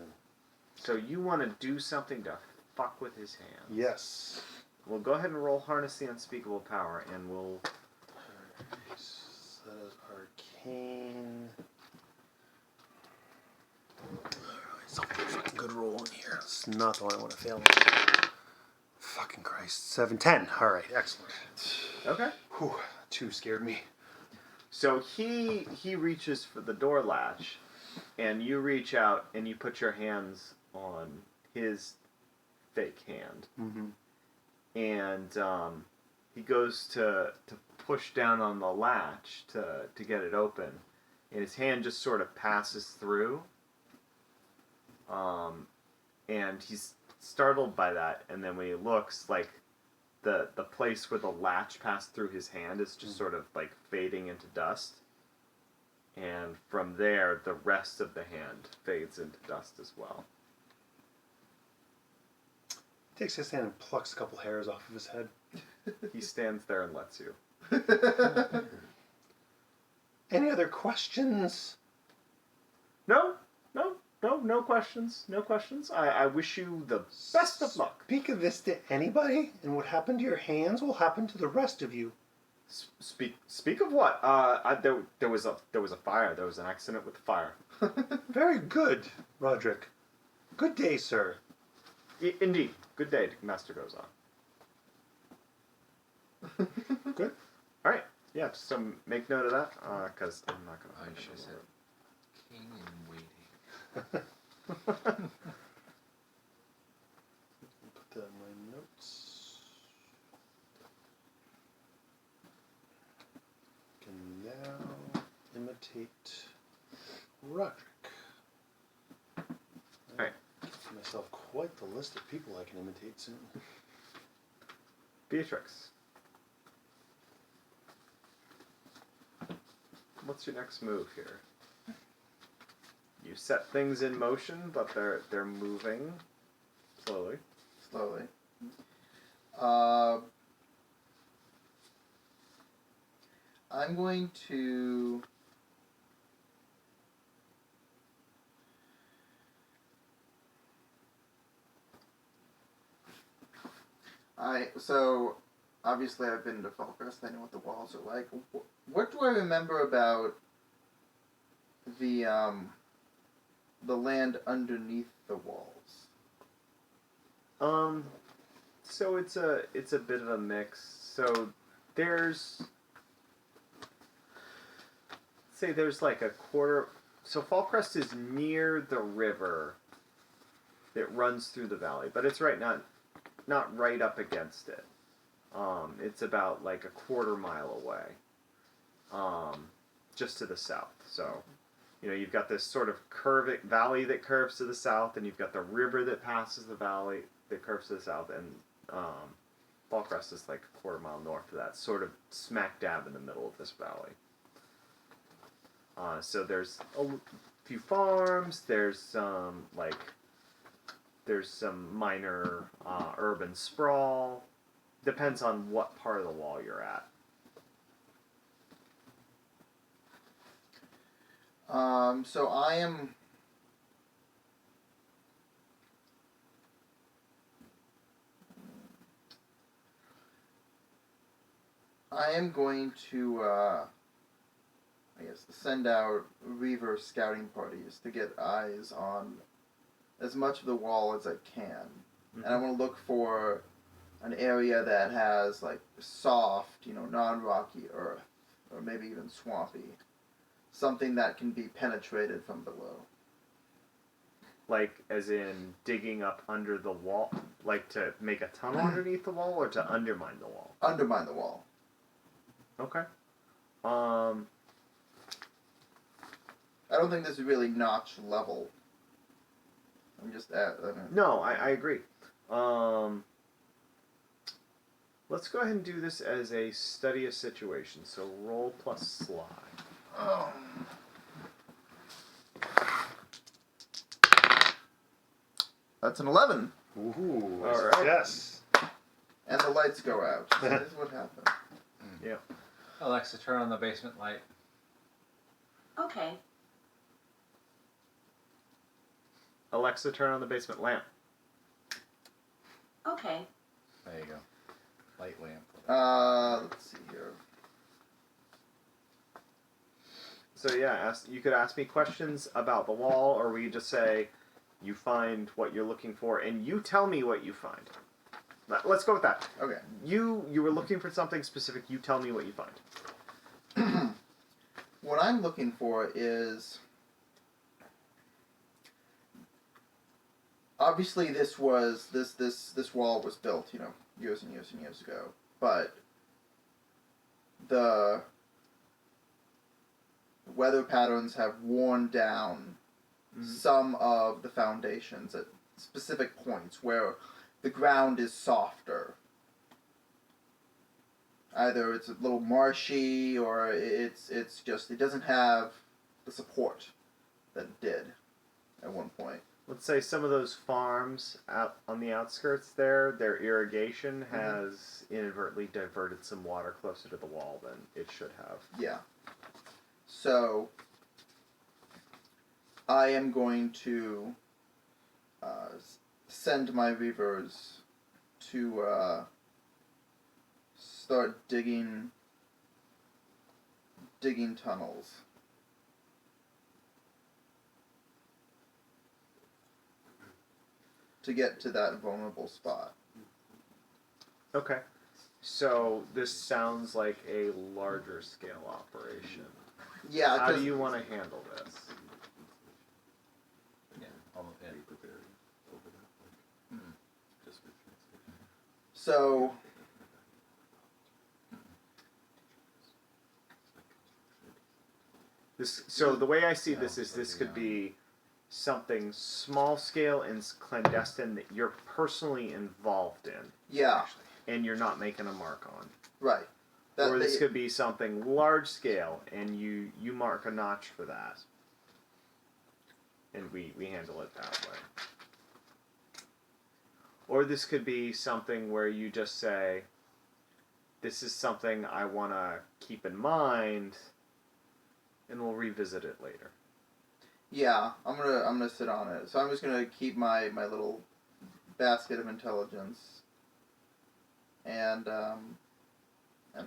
So you want to do something to fuck with his hands. Yes. Well, go ahead and roll harness the unspeakable power, and we'll. Alright, so that is arcane. Alright, something fucking good roll in here. It's not the one I want to fail. Fucking Christ. 7, 10. Alright, excellent. Okay. Whew, 2 scared me. So he reaches for the door latch, and you reach out and you put your hands on his fake hand, and he goes to push down on the latch to get it open, and his hand just sort of passes through, and he's startled by that, and then when he looks, like the place where the latch passed through his hand is just sort of like fading into dust, and from there the rest of the hand fades into dust as well. Takes his hand and plucks a couple hairs off of his head. He stands there and lets you. Any other questions? No questions. No questions. I wish you the best of luck. Speak of this to anybody, and what happened to your hands will happen to the rest of you. Speak of what? There was a fire. There was an accident with the fire. Very good, Roderick. Good day, sir. Indeed. Good day, Master Gozar. Good. All right. Yeah. So make note of that, because I'm not gonna. I should have said king in waiting. Put that in my notes. Can now imitate Roderick. Alright. Give myself quite the list of people I can imitate soon. Beatrix. What's your next move here? You set things in motion, but they're moving slowly. Slowly. I'm going to. So obviously I've been to Falkirk. I know what the walls are like. What do I remember about the land underneath the walls? So it's a bit of a mix. So there's like a quarter. So Fallcrest is near the river that runs through the valley, but it's not right up against it. It's about like a quarter mile away, just to the south. So, you've got this sort of valley that curves to the south, and you've got the river that passes the valley that curves to the south, and Fallcrest is like a quarter mile north of that, sort of smack dab in the middle of this valley. So there's a few farms. There's some minor urban sprawl. Depends on what part of the wall you're at. So I am. Going to, send out Reaver scouting parties to get eyes on as much of the wall as I can. Mm-hmm. And I want to look for an area that has, like, soft, non-rocky earth, or maybe even swampy. Something that can be penetrated from below. Like, as in digging up under the wall? Like, to make a tunnel underneath the wall, or to undermine the wall? Undermine the wall. Okay. I don't think this is really notch level. I'm just at... No, I agree. Let's go ahead and do this as a study of situation. So roll plus slide. Oh. That's an 11. Ooh, all right. Yes. And the lights go out. So this is what happened. Yeah. Alexa, turn on the basement light. Okay. Alexa, turn on the basement lamp. Okay. There you go. Light lamp. Let's see here. So yeah, you could ask me questions about the wall, or we just say, you find what you're looking for, and you tell me what you find. Let's go with that. Okay. You were looking for something specific. You tell me what you find. What I'm looking for is... Obviously, this wall was built, years and years and years ago. But the weather patterns have worn down some of the foundations at specific points where the ground is softer. Either it's a little marshy, or it's just, it doesn't have the support that it did at one point. Let's say some of those farms out on the outskirts there, their irrigation has inadvertently diverted some water closer to the wall than it should have. Yeah. So, I am going to send my reavers to start digging tunnels. To get to that vulnerable spot. Okay. So this sounds like a larger scale operation. Yeah. How do you want to handle this? Yeah. So So the way I see this is this could be something small scale and clandestine that you're personally involved in. Yeah. And you're not making a mark on. Right. Or this could be something large scale and you mark a notch for that. And we handle it that way. Or this could be something where you just say, this is something I want to keep in mind, and we'll revisit it later. Yeah, I'm gonna sit on it. So I'm just gonna keep my little basket of intelligence and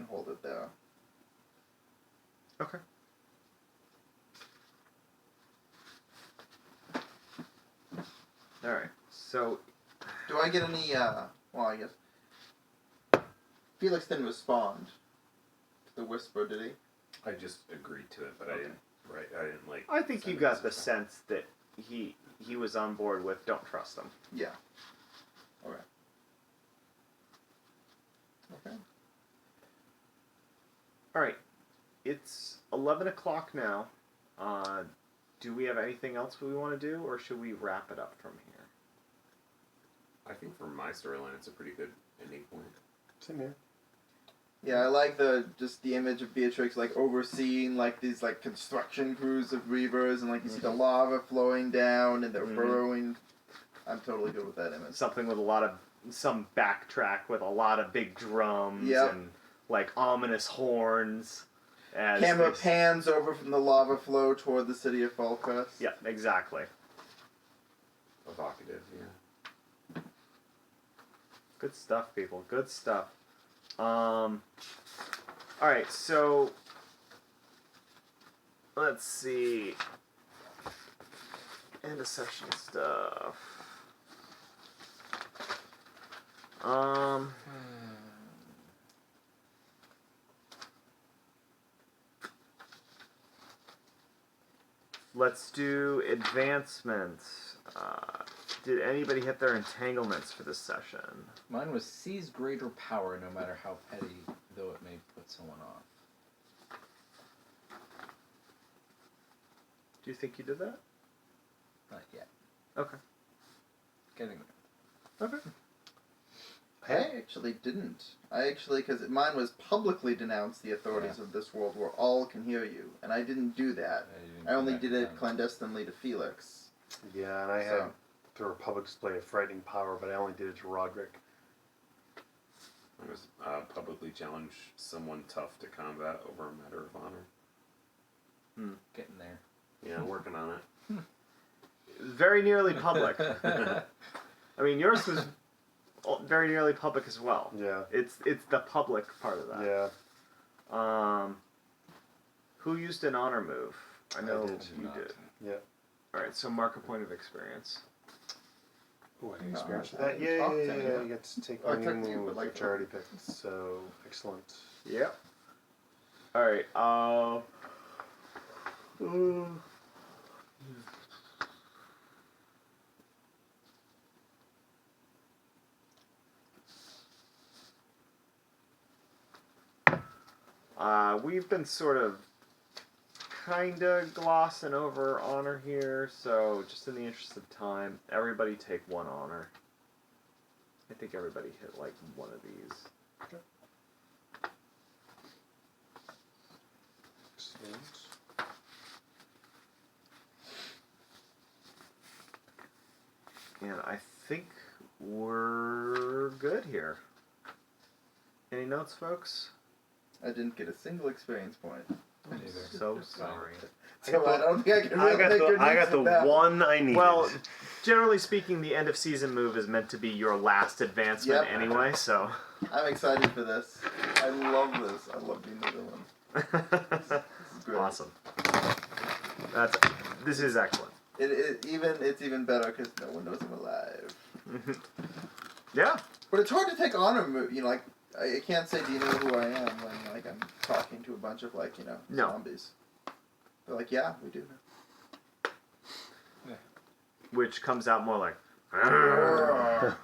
hold it there. Okay. Alright, so... Do I get any, well, I guess... Felix didn't respond to the whisper, did he? I just agreed to it, but I didn't like. I think you send got it the as a- sense that he was on board with don't trust him. Yeah. Okay. Okay. Alright, it's 11 o'clock now. Do we have anything else we want to do, or should we wrap it up from here? I think for my storyline, it's a pretty good ending point. Same here. Yeah, I like the image of Beatrix like overseeing like these like construction crews of reavers, and like you see the lava flowing down and they're burrowing. I'm totally good with that image. Something with some backtrack with a lot of big drums Yep. and like ominous horns. As Camera they- pans over from the lava flow toward the city of Falcrest. Yeah, exactly. Evocative, yeah. Good stuff, people. Good stuff. Alright, so let's see. End of session stuff. Let's do advancements. Did anybody hit their entanglements for this session? Mine was seize greater power no matter how petty, though it may put someone off. Do you think you did that? Not yet. Okay. Getting there. Okay. I actually didn't. Because mine was publicly denounce the authorities of this world where all can hear you, and I didn't do that. I only did it clandestinely to Felix. Yeah, and I So- had the Republic display of frightening power, but I only did it to Roderick. I was publicly challenge someone tough to combat over a matter of honor. Getting there. Yeah, working on it. Very nearly public. I mean, yours was very nearly public as well. Yeah. It's the public part of that. Yeah. Who used an honor move? I know did. you Not. did. Yeah. Alright, so mark a point of experience. Oh, I No, experienced I that. didn't talk to Yeah. anyone. You get to take Oh, I one talked to you, move but, like, for charity picks. So, excellent. Yep. Alright, we've been sort of kinda glossing over honor here, so just in the interest of time, everybody take one honor. I think everybody hit like one of these. Excellent. And I think we're good here. Any notes, folks? I didn't get a single experience point. So sorry. So I don't think I can I really got make good I use got the of that. one I needed. Well, generally speaking, the end of season move is meant to be your last advancement Yep. anyway, so. I'm excited for this. I love this. I love being the villain. This is great. Awesome. This is excellent. It's even better because no one knows I'm alive. Yeah. But it's hard to take honor move. You know, like I can't say, "Do you know who I am?" when like I'm talking to a bunch of like No. zombies. They're like, "Yeah, we do." Which comes out more like. Roar.